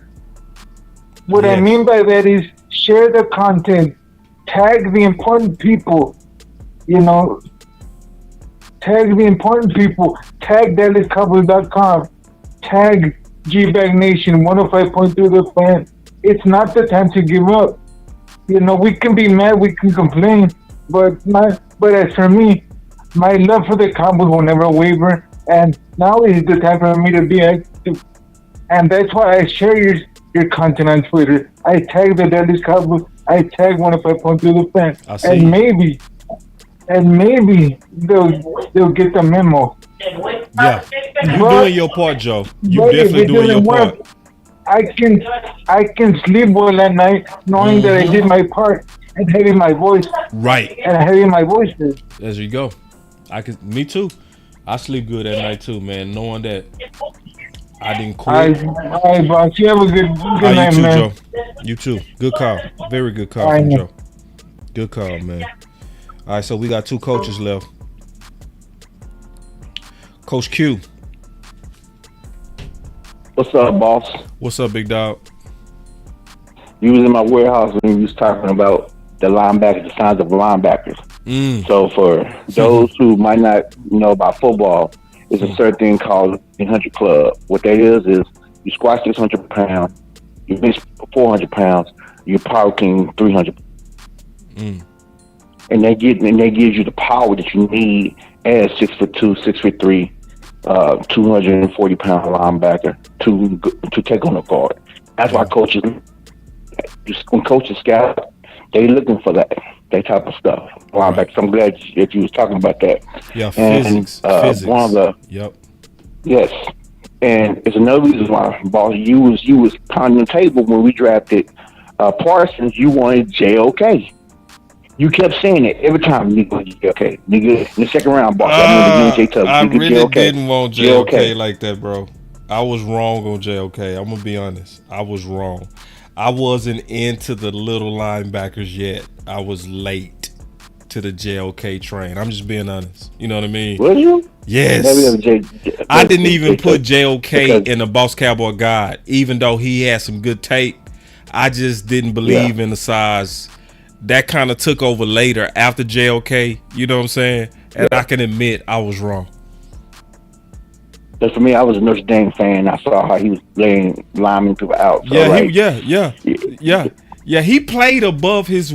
What I mean by that is share the content, tag the important people, tag the important people, tag DallasCowboys.com, tag G-Bag Nation, 105.3 The Fan. It's not the time to give up. We can be mad, we can complain, but as for me, my love for the Cowboys will never waver, and now is the time for me to be active. And that's why I share your content on Twitter. I tag the Dallas Cowboys, I tag 105.3 The Fan. And maybe they'll get the memo. Yeah, you're doing your part, Joe. You're definitely doing your part. I can sleep well at night knowing that I did my part and having my voice. Right. And having my voice. There you go. Me too. I sleep good at night too, man, knowing that I didn't quit. All right, boss. You have a good night, You too, man. Joe. You too. Good call. Very good call All right, from man. Joe. Good call, man. All right, so we got 2 coaches left. Coach Q. What's up, boss? What's up, big dog? You was in my warehouse when you was talking about the linebackers, the signs of linebackers. So for those who might not know about football, it's a certain thing called 100 Club. What that is you squat 600 pounds, you bench 400 pounds, you power clean 300. And they gives you the power that you need as 6'2", 6'3", 240-pound linebacker to take on a guard. That's why coaches, when coaches scout, they looking for that type of stuff. Linebackers. I'm glad that you was talking about that. Yeah, and, physics. One of the yes, and it's another reason why, boss, you was pounding the table when we drafted Parsons. You wanted JOK. You kept saying it every time. You go JOK. Nigga, in the second round, boss. I really didn't want JOK like that, bro. I was wrong on JOK. I'm gonna be honest. I was wrong. I wasn't into the little linebackers yet. I was late to the JOK train. I'm just being honest. You know what I mean? Were you? Yes. I didn't even put JOK in the Boss Cowboy guide, even though he had some good tape. I just didn't believe in the size. That kind of took over later after JOK. You know what I'm saying? And I can admit I was wrong. But for me, I was a Notre Dame fan. I saw how he was laying linemen people out. So Yeah, he played above his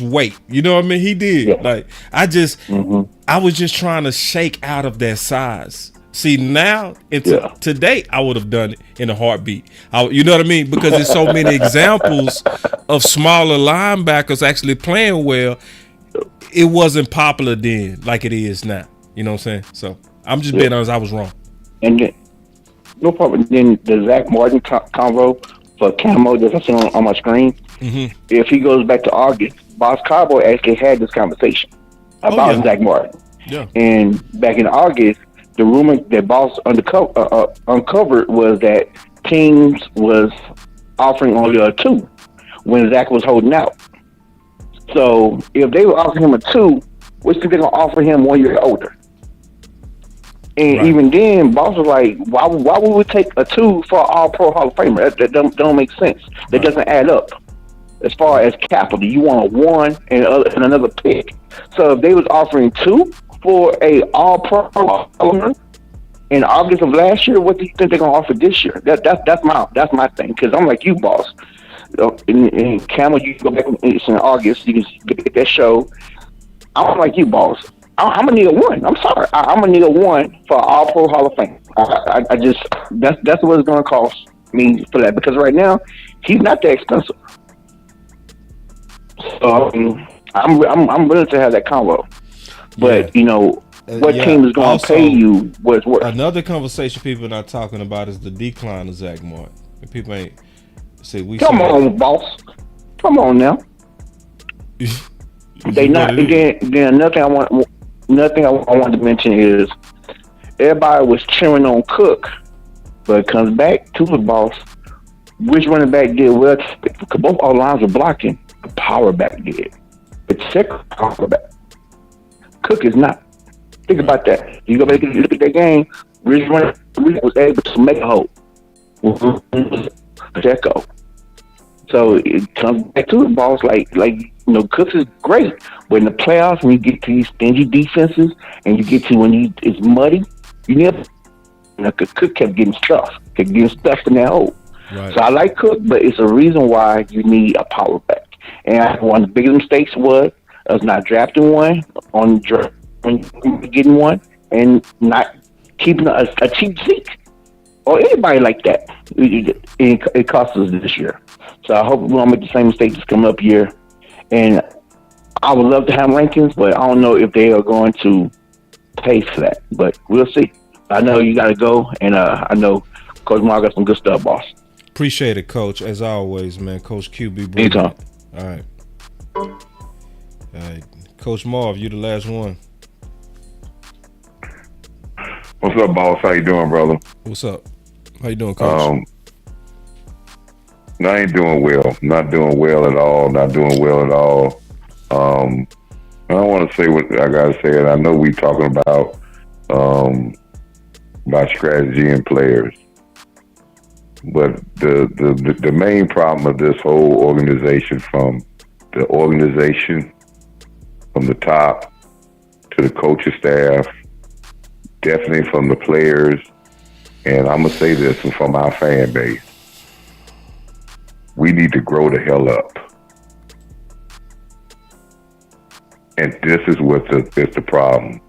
weight. You know what I mean? He did. Yeah. Like I was just trying to shake out of that size. See, now today I would have done it in a heartbeat. You know what I mean? Because there's so many examples of smaller linebackers actually playing well. It wasn't popular then like it is now. You know what I'm saying? So I'm just being honest, I was wrong. And then, no problem. Then the Zach Martin convo for Camo that I see on my screen. If he goes back to August, Boss Cowboy actually had this conversation about Zach Martin. Yeah. And back in August, the rumor that Boss uncovered was that teams was offering only a 2 when Zach was holding out. So if they were offering him a 2, which they're gonna offer him 1 year older? And even then, Boss was like, why would we take a 2 for an all-pro Hall of Famer? That don't make sense. That doesn't add up. As far as capital, you want a 1 and another pick. So if they was offering 2 for a all-pro Hall of Famer in August of last year, what do you think they're gonna offer this year? That's my thing. Because I'm like you, Boss. In Camel, you go back in August, you can get that show. I'm like you, Boss. I'm gonna need a 1. I'm sorry. I'm gonna need a 1 for All Pro Hall of Fame. I just that's what it's gonna cost me for that, because right now he's not that expensive. So I'm willing to have that combo, but you know what team is gonna pay you what it's worth. Another conversation people are not talking about is the decline of Zach Martin. People ain't say we. Come on, Boss. Come on now. They not. Then Nothing I want to mention is everybody was cheering on Cook, but it comes back to the Boss. Which running back did well? Because both our lines were blocking. The power back did. It's second power back. Cook is not. Think about that. You go back and look at that game. Rich was able to make a hole. Jacko. So it comes back to the Boss. Like Cooks is great, but in the playoffs, when you get to these stingy defenses, and you get to when it's muddy, you never. Cook kept getting stuffed in that hole. Right. So I like Cook, but it's a reason why you need a power back. And one of the biggest mistakes was us not drafting one on getting one, and not keeping a cheap Zeke or anybody like that. It cost us this year. So I hope we don't make the same mistakes coming up here. And I would love to have rankings, but I don't know if they are going to pay for that. But we'll see. I know you got to go, and I know Coach Mark got some good stuff, Boss. Appreciate it, Coach. As always, man. Coach Q, be brilliant. Anytime. All right. Coach Marv, you the last one. What's up, Boss? How you doing, brother? What's up? How you doing, Coach? No, I ain't doing well. Not doing well at all. Not doing well at all. I don't want to say what I gotta say. And I know we talking about strategy and players, but the main problem of this whole organization, from the top to the coaching staff, definitely from the players, and I'm gonna say this from our fan base. We need to grow the hell up. And this is is the problem.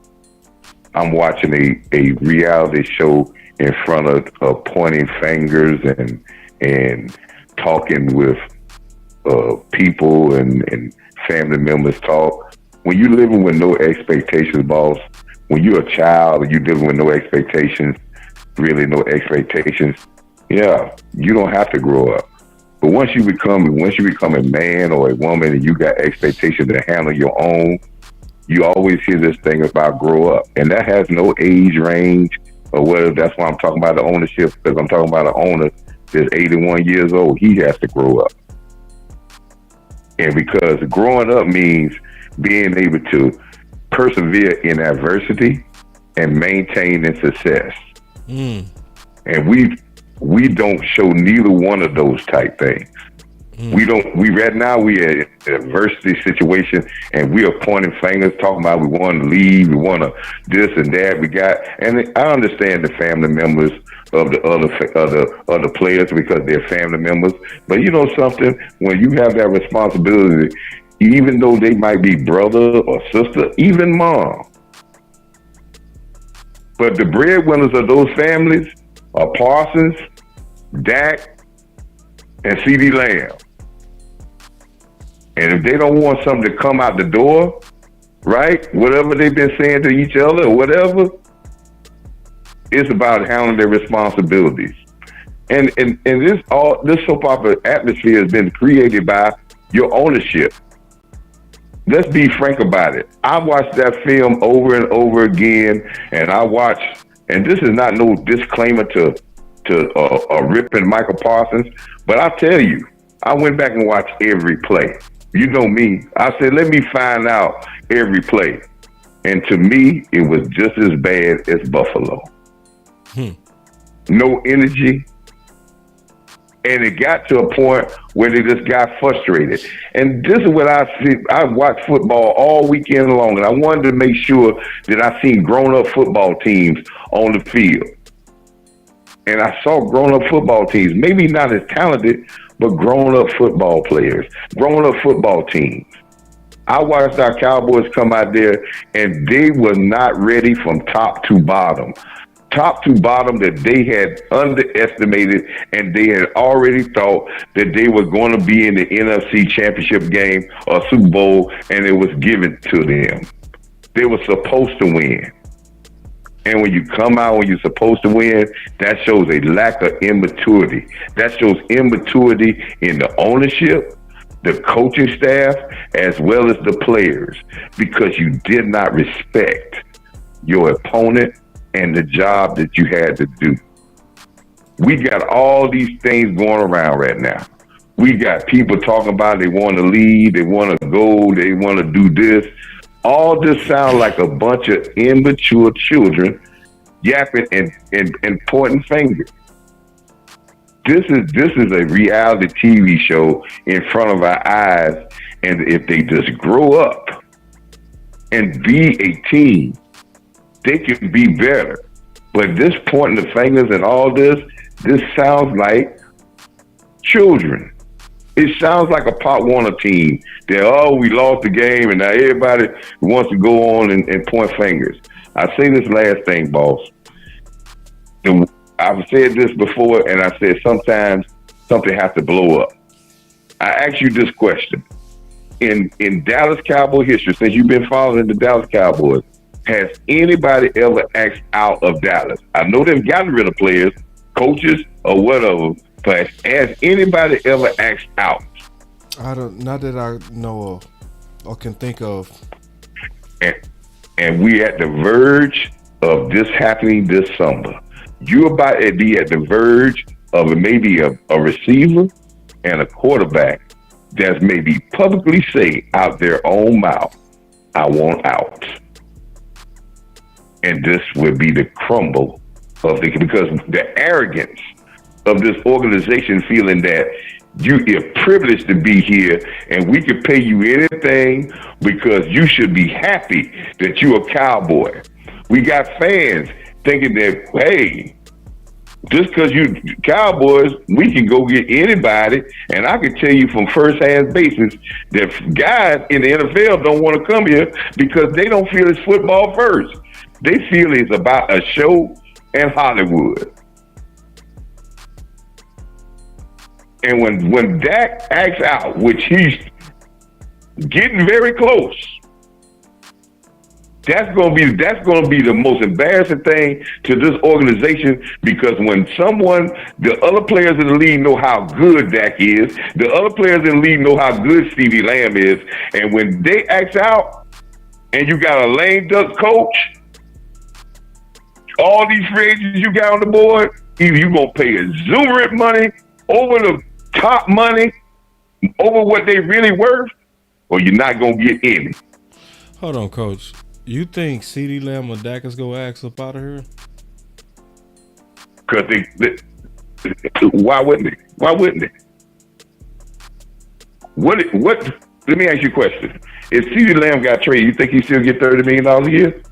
I'm watching a reality show in front of pointing fingers and talking with people and family members talk. When you're living with no expectations, boss, when you're a child and you're living with no expectations, really no expectations, yeah, you don't have to grow up. But once you become a man or a woman and you got expectations to handle your own, you always hear this thing about grow up. And that has no age range or whether. That's why I'm talking about the ownership, because I'm talking about an owner that's 81 years old. He has to grow up. And because growing up means being able to persevere in adversity and maintain in success. And we don't show neither one of those type things. We right now we are in an adversity situation and we are pointing fingers, talking about we want to leave, we want to this and that. And I understand the family members of the other players because they're family members. But you know something, when you have that responsibility, even though they might be brother or sister, even mom, but the breadwinners of those families are Parsons, Dak, and CeeDee Lamb. And if they don't want something to come out the door, right, whatever they've been saying to each other or whatever, it's about handling their responsibilities. And this soap opera atmosphere has been created by your ownership. Let's be frank about it. I watched that film over and over again, and and this is not no disclaimer to ripping Michael Parsons, but I tell you, I went back and watched every play. You know me. I said, let me find out every play. And to me, it was just as bad as Buffalo. No energy. And it got to a point where they just got frustrated. And this is what I see. I watched football all weekend long, and I wanted to make sure that I seen grown-up football teams on the field. And I saw grown-up football teams, maybe not as talented, but grown-up football players, grown-up football teams. I watched our Cowboys come out there, and they were not ready from top to bottom. Top to bottom, that they had underestimated, and they had already thought that they were going to be in the NFC Championship game or Super Bowl, and it was given to them. They were supposed to win. And when you come out when you're supposed to win, that shows a lack of immaturity. That shows immaturity in the ownership, the coaching staff, as well as the players, because you did not respect your opponent and the job that you had to do. We got all these things going around right now. We got people talking about they want to leave, they want to go, they want to do this. All this sounds like a bunch of immature children yapping and pointing fingers. This is a reality TV show in front of our eyes, and if they just grow up and be a team, they can be better. But this pointing the fingers and all this sounds like children. It sounds like a Pop Warner team. We lost the game, and now everybody wants to go on and point fingers. I say this last thing, boss. I've said this before, and I said sometimes something has to blow up. I ask you this question. In Dallas Cowboy history, since you've been following the Dallas Cowboys, has anybody ever asked out of Dallas? I know they've gotten rid of players, coaches, or whatever, but has anybody ever asked out? Not that I know of or can think of. And we at the verge of this happening this summer. You're about to be at the verge of maybe a receiver and a quarterback that's maybe publicly say out their own mouth, I want out. And this would be the crumble of because the arrogance of this organization feeling that you're privileged to be here and we can pay you anything because you should be happy that you're a Cowboy. We got fans thinking that, hey, just because you Cowboys, we can go get anybody. And I can tell you from first-hand basis that guys in the NFL don't want to come here because they don't feel it's football first. They feel it's about a show and Hollywood. And when Dak acts out, which he's getting very close, that's gonna be the most embarrassing thing to this organization, because when the other players in the league know how good Dak is, the other players in the league know how good CeeDee Lamb is, and when they act out and you got a lame duck coach, all these free agents you got on the board, either you gonna pay exuberant money over the top money, over what they really worth, or you're not gonna get any. Hold on, Coach. You think CeeDee Lamb or Dak is gonna axe up out of here? Because why wouldn't they? Why wouldn't they? What? Let me ask you a question. If CeeDee Lamb got traded, you think he still get $30 million a year?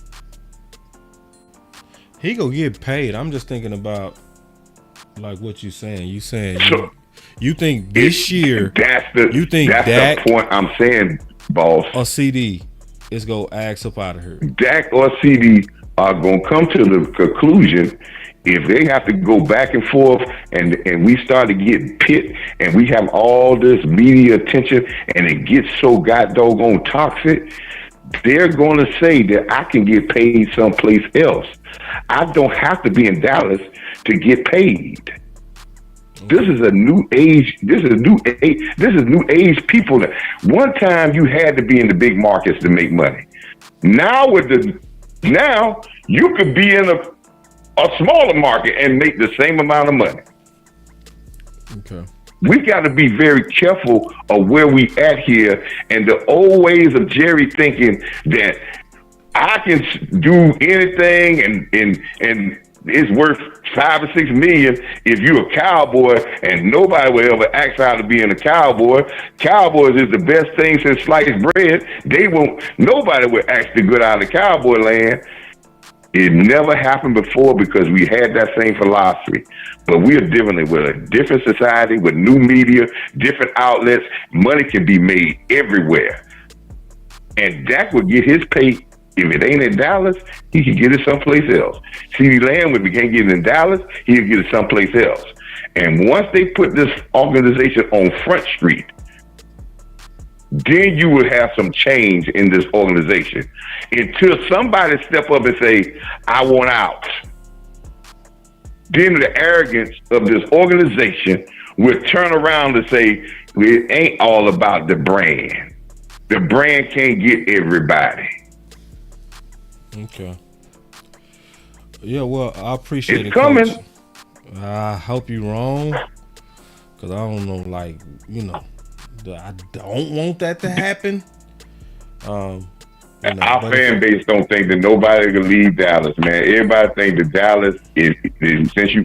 He gonna get paid. I'm just thinking about like what you saying. You think this year? That's the point I'm saying, boss. Or CD is gonna axe up out of here. Dak or CD are gonna come to the conclusion, if they have to go back and forth and we start to get pit and we have all this media attention and it gets so doggone toxic, they're going to say that I can get paid someplace else. I don't have to be in Dallas to get paid. This is a new age. This is new age people. One time you had to be in the big markets to make money. Now you could be in a smaller market and make the same amount of money. Okay. We got to be very careful of where we at here, and the old ways of Jerry thinking that I can do anything and it's worth $5 or $6 million if you're a Cowboy, and nobody will ever ask out to be in a Cowboy. Cowboys is the best thing since sliced bread. Nobody will ask to get out of Cowboy land. It never happened before because we had that same philosophy. But we are dealing with a different society, with new media, different outlets. Money can be made everywhere. And Dak would get his pay. If it ain't in Dallas, he can get it someplace else. CeeDee Lamb, if he can't get it in Dallas, he'll get it someplace else. And once they put this organization on Front Street, then you will have some change in this organization. Until somebody step up and say, I want out. Then the arrogance of this organization will turn around and say, it ain't all about the brand. The brand can't get everybody. Okay. Yeah, well, I appreciate it. It's coming. Coach. I hope you're wrong, because I don't know, I don't want that to happen. Our fan base don't think that nobody can leave Dallas, man. Everybody think that Dallas is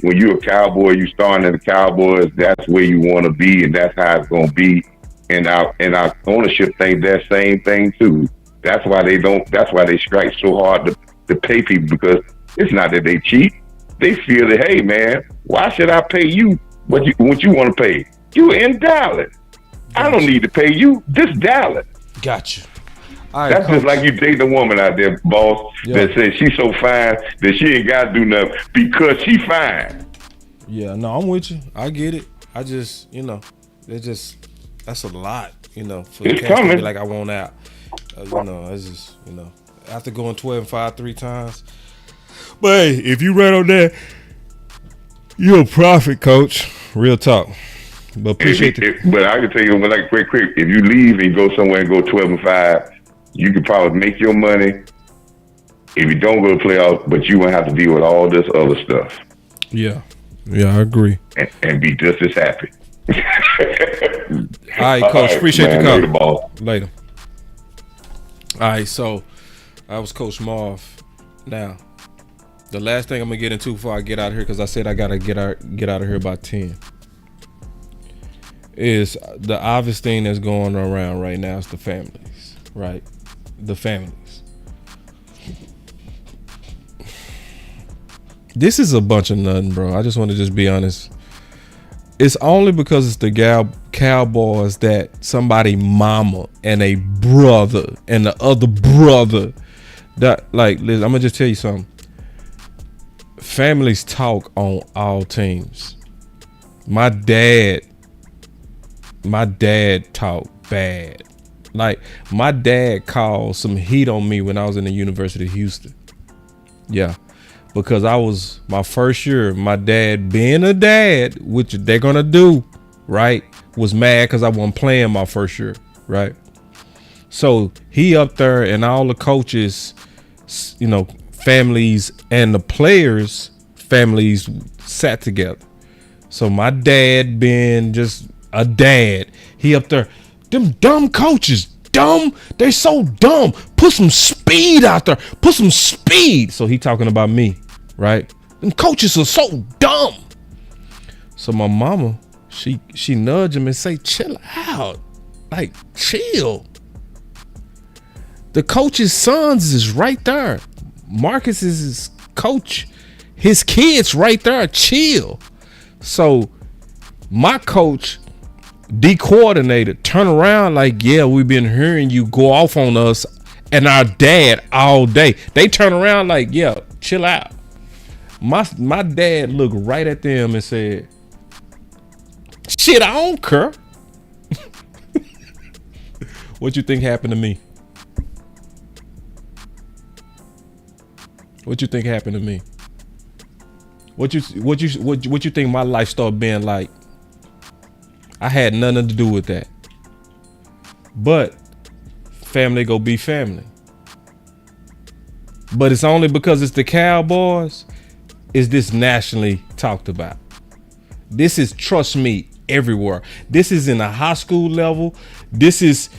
when you're a Cowboy, you starting at the Cowboys, that's where you want to be, and that's how it's going to be. And our ownership think that same thing too. That's why they strike so hard to pay people, because it's not that they cheat. They feel that, hey man, why should I pay you what you want to pay? You in Dallas. I don't need to pay you. This Dallas. Gotcha. That's just like you date a woman out there, boss, that says she's so fine that she ain't got to do nothing because she fine. Yeah, no, I'm with you. I get it. I just, that's a lot, for the it's cast to coming. be like, I want out. It's just, after going 12-5 3 times. But hey, if you right on that, you're a prophet, Coach. Real talk. But appreciate But I can tell you, quick, if you leave and go somewhere and go 12-5, you could probably make your money if you don't go to playoffs, but you won't have to deal with all this other stuff. Yeah, I agree. And be just as happy. All right, Coach. Appreciate the call. Later, ball. Later. All right, so I was Coach Marv. Now, the last thing I'm gonna get into before I get out of here, because I said I gotta get out of here by 10, is the obvious thing that's going around right now is the families, right? The families. This is a bunch of nothing, bro. I just want to just be honest. It's only because it's the Cowboys that somebody mama and a brother and the other brother that, like, listen, I'm gonna just tell you something. Families talk on all teams. My dad talked bad. Like, my dad called some heat on me when I was in the University of Houston. Yeah. Because I was my first year, my dad being a dad, which they're gonna do, right, was mad because I wasn't playing my first year, right? So he up there and all the coaches, you know, families and the players' families sat together. So my dad being just a dad, he up there, them dumb coaches, dumb, they so dumb. Put some speed out there. Put some speed. So he talking about me, right? Them coaches are so dumb. So my mama, she nudge him and say, chill out. Like, chill. The coach's sons is right there. Marcus is his coach. His kids right there. Chill. So my coach, D-coordinator, turn around like, yeah, we've been hearing you go off on us and our dad all day. They turn around like, yeah, chill out. My dad looked right at them and said, shit, I don't care. What you think happened to me? What you think happened to me? What you think my life started being like? I had nothing to do with that. But family go be family. But it's only because it's the Cowboys is this nationally talked about. This is, trust me, everywhere. This is in a high school level. This is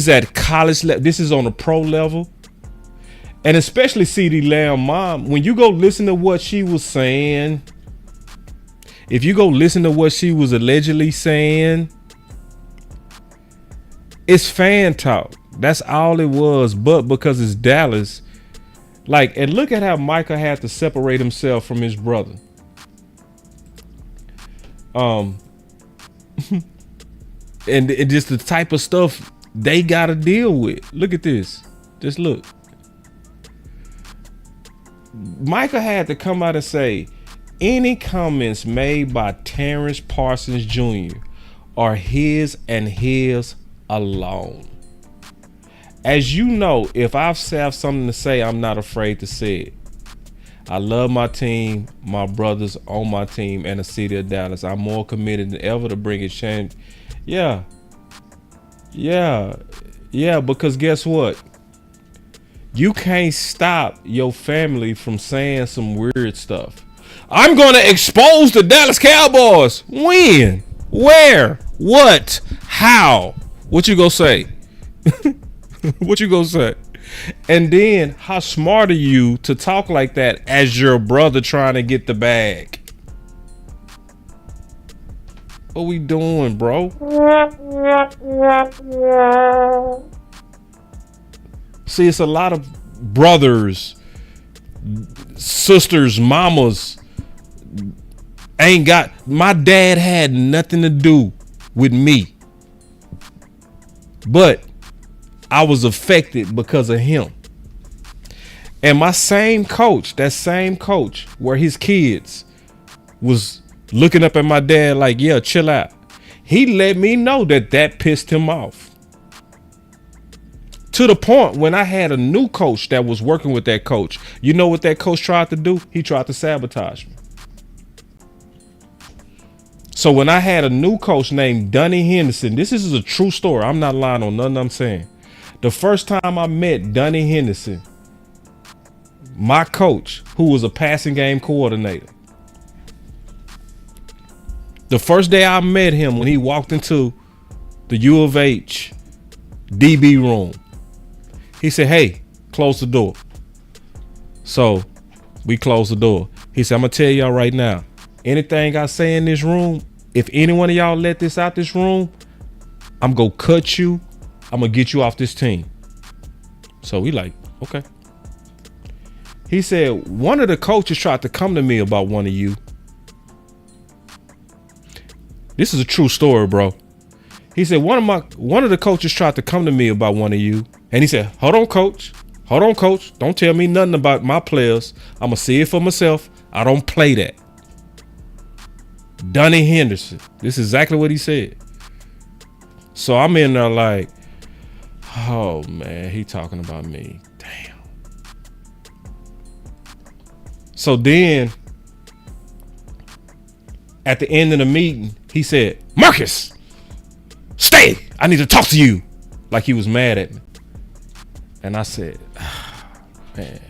at college level. This is on a pro level. And especially CeeDee Lamb mom, when you go listen to what she was saying, if you go listen to what she was allegedly saying, it's fan talk. That's all it was. But because it's Dallas, like, and look at how Micah had to separate himself from his brother. And just the type of stuff they gotta deal with. Look at this. Just look. Micah had to come out and say, any comments made by Terrence Parsons Jr. are his and his alone. As you know, if I have something to say, I'm not afraid to say it. I love my team, my brothers on my team, and the city of Dallas. I'm more committed than ever to bring it Shan. Yeah, because guess what? You can't stop your family from saying some weird stuff. I'm going to expose the Dallas Cowboys. When? Where? What? How? What you gonna say? What you gonna say? And then, how smart are you to talk like that as your brother trying to get the bag? What we doing, bro? See, it's a lot of brothers, sisters, mamas ain't got. My dad had nothing to do with me, but I was affected because of him. And my same coach, that same coach where his kids was looking up at my dad like, yeah, chill out. He let me know that pissed him off. To the point when I had a new coach that was working with that coach, you know what that coach tried to do? He tried to sabotage me. So when I had a new coach named Donnie Henderson, this is a true story. I'm not lying on nothing I'm saying. The first time I met Donnie Henderson, my coach, who was a passing game coordinator, The first day I met him, when he walked into the U of H DB room, he said, "Hey, close the door." So we closed the door. He said, "I'm gonna tell y'all right now, anything I say in this room, if any one of y'all let this out this room, I'm gonna cut you. I'm gonna get you off this team." So we like, okay. He said, "One of the coaches tried to come to me about one of you." This is a true story, bro. He said, one of the coaches tried to come to me about one of you. And he said, hold on, coach. Don't tell me nothing about my players. I'm going to see it for myself. I don't play that. Donnie Henderson. This is exactly what he said. So I'm in there like, oh, man, he talking about me. Damn. So then, at the end of the meeting, he said, "Marcus, stay. I need to talk to you." Like he was mad at me. And I said, man.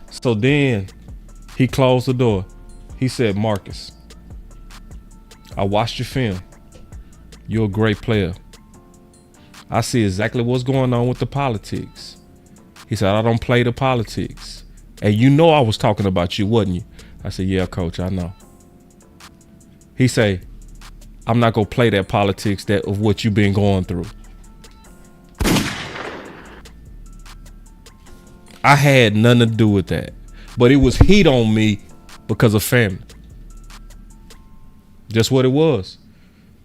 So then he closed the door. He said, "Marcus, I watched your film. You're a great player. I see exactly what's going on with the politics." He said, "I don't play the politics. And you know I was talking about you, wasn't you?" I said, "Yeah, coach, I know." He say, "I'm not gonna play that politics of what you've been going through." I had nothing to do with that, but it was heat on me because of family. Just what it was.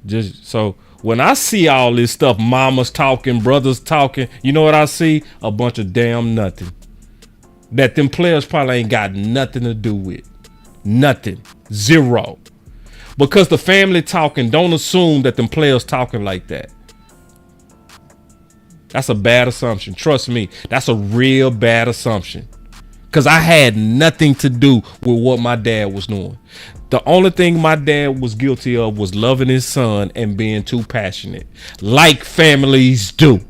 Just so when I see all this stuff, mamas talking, brothers talking, you know what I see? A bunch of damn nothing that them players probably ain't got nothing to do with. Nothing. Zero. Because the family talking, don't assume that them players talking like that. That's a bad assumption. Trust me, that's a real bad assumption. Because I had nothing to do with what my dad was doing. The only thing my dad was guilty of was loving his son and being too passionate, like families do.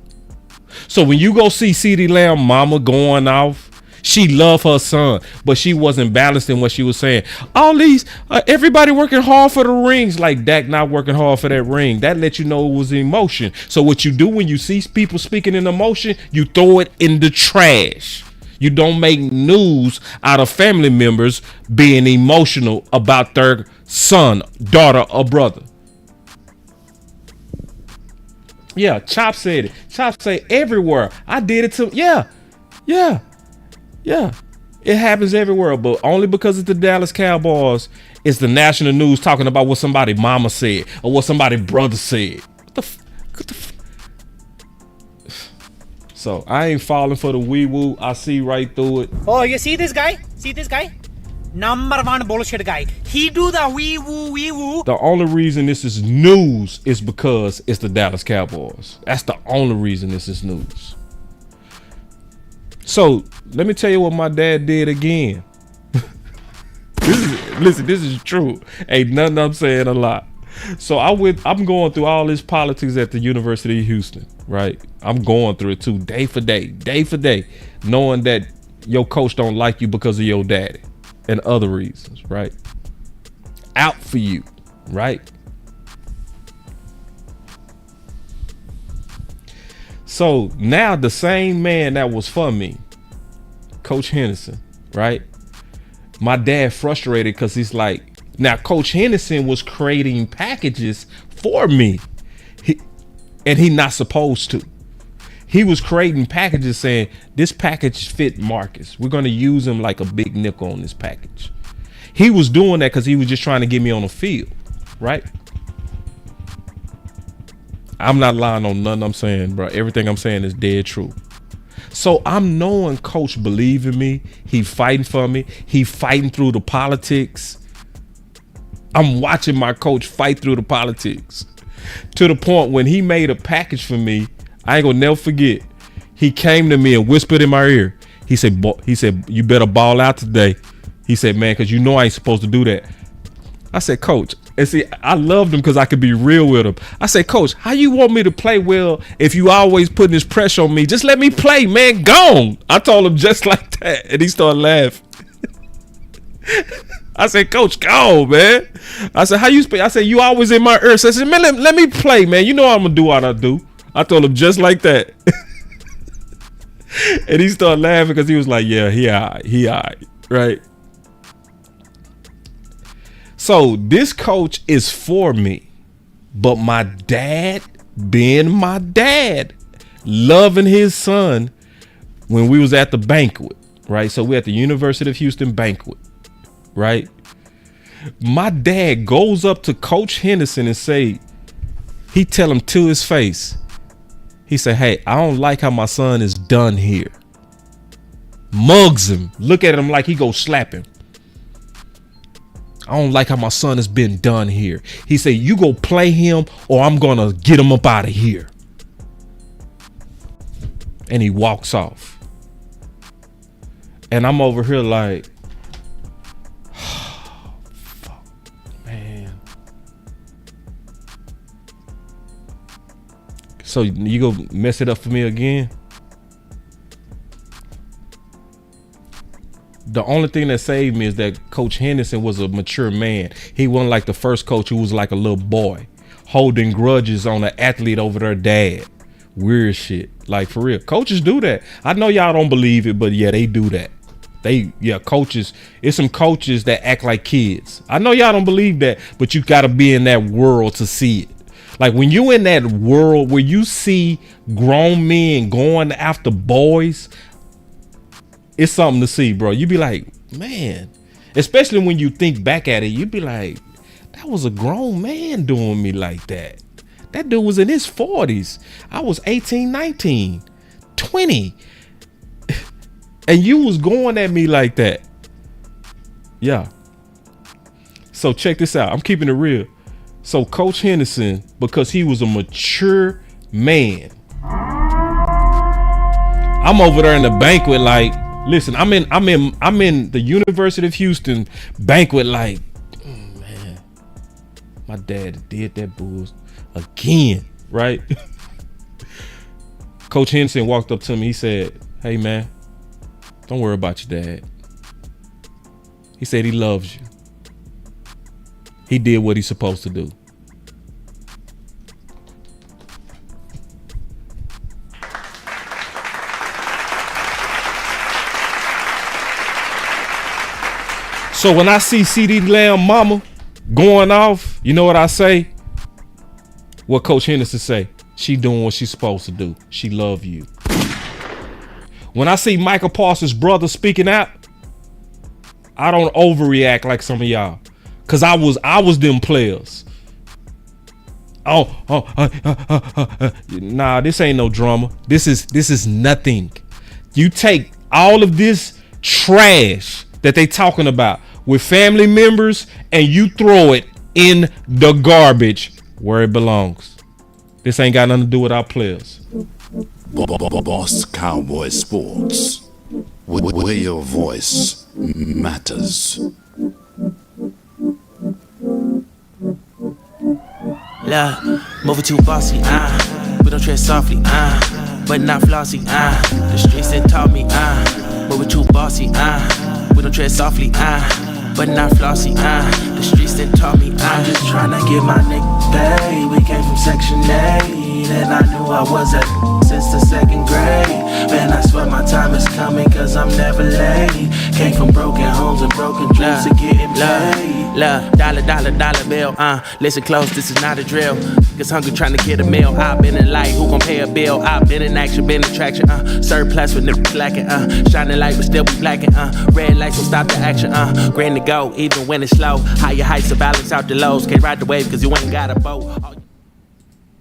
So when you go see CeeDee Lamb mama going off, she loved her son, but she wasn't balancing what she was saying. All these, everybody working hard for the rings, like Dak not working hard for that ring. That let you know it was emotion. So what you do when you see people speaking in emotion, you throw it in the trash. You don't make news out of family members being emotional about their son, daughter, or brother. Yeah, Chop said it. Chop say everywhere. I did it too. Yeah. It happens everywhere, but only because it's the Dallas Cowboys, it's the national news talking about what somebody mama said or what somebody brother said. What the So I ain't falling for the wee woo. I see right through it. Oh, you see this guy? Number one bullshit guy. He do the wee woo. The only reason this is news is because it's the Dallas Cowboys. That's the only reason this is news. So let me tell you what my dad did again. This is true. Ain't nothing I'm saying a lot. So I'm going through all this politics at the University of Houston, right? I'm going through it too, day for day, knowing that your coach don't like you because of your daddy and other reasons, right? Out for you, right? So now the same man that was for me, Coach Henderson, right? My dad frustrated because he's like, now Coach Henderson was creating packages for me. He not supposed to. He was creating packages saying, this package fit Marcus. We're going to use him like a big nickel on this package. He was doing that because he was just trying to get me on the field, right? I'm not lying on nothing I'm saying, bro. Everything I'm saying is dead true. So I'm knowing Coach believe in me. He fighting for me. He fighting through the politics. I'm watching my coach fight through the politics to the point when he made a package for me. I ain't gonna never forget. He came to me and whispered in my ear. He said, you better ball out today. He said, man, because you know I ain't supposed to do that. I said, Coach, and see, I loved him because I could be real with him. I said, Coach, how you want me to play well if you always putting this pressure on me? Just let me play, man. Gone. I told him just like that. And he started laughing. I said, Coach, go, man. I said, how you speak? I said, you always in my ear. So I said, man, let me play, man. You know I'm going to do what I do. I told him just like that. And he started laughing because he was like, yeah, he all right, right? So this coach is for me. But my dad, being my dad, loving his son, when we was at the banquet, right? So we at the University of Houston banquet, right? My dad goes up to Coach Henderson and say, he tell him to his face, he said, hey, I don't like how my son is done here. Mugs him, look at him like he go slap him. I don't like how my son has been done here. He said, you go play him or I'm going to get him up out of here. And he walks off. And I'm over here like, oh, fuck, man. So you go mess it up for me again? The only thing that saved me is that Coach Henderson was a mature man. He wasn't like the first coach who was like a little boy, holding grudges on an athlete over their dad. Weird shit. Like, for real. Coaches do that. I know y'all don't believe it, but yeah, they do that. Coaches, it's some coaches that act like kids. I know y'all don't believe that, but you got to be in that world to see it. Like, when you in that world where you see grown men going after boys, it's something to see, bro. You be like, man, especially when you think back at it, you be like, that was a grown man doing me like that. That dude was in his 40s. I was 18, 19, 20. And you was going at me like that. Yeah. So check this out. I'm keeping it real. So Coach Henderson, because he was a mature man, I'm over there in the banquet like, listen, I'm in the University of Houston banquet like, man, my dad did that bull again, right? Coach Henderson walked up to me. He said, hey, man, don't worry about your dad. He said he loves you. He did what he's supposed to do. So when I see CeeDee Lamb mama going off, you know what I say? What Coach Henderson say? She doing what she's supposed to do. She love you. When I see Michael Parsons' brother speaking out, I don't overreact like some of y'all, cause I was them players. Nah, this ain't no drama. This is nothing. You take all of this trash that they talking about with family members and you throw it in the garbage where it belongs. This ain't got nothing to do with our players. Boss Cowboy Sports, where your voice matters. Love, moving too bossy, we don't tread softly, but not flossy, the streets that taught me, moving too bossy, we don't tread softly, but not flossy, the streets that taught me, I'm just trying to get my nigga paid. We came from Section 8, and I knew I was at since the second grade. Man, I swear my time is coming, cause I'm never late. Came from broken homes and broken dreams to getting paid. Love, dollar bill, listen close, this is not a drill. Niggas hungry trying to get a meal. I've been in light, who gon' pay a bill? I've been in action, been in traction, surplus with niggas lacking, shining light but still be blacking, red lights will stop the action, grand to go, even when it's slow. Higher heights to balance out the lows. Can't ride the wave cause you ain't got a boat.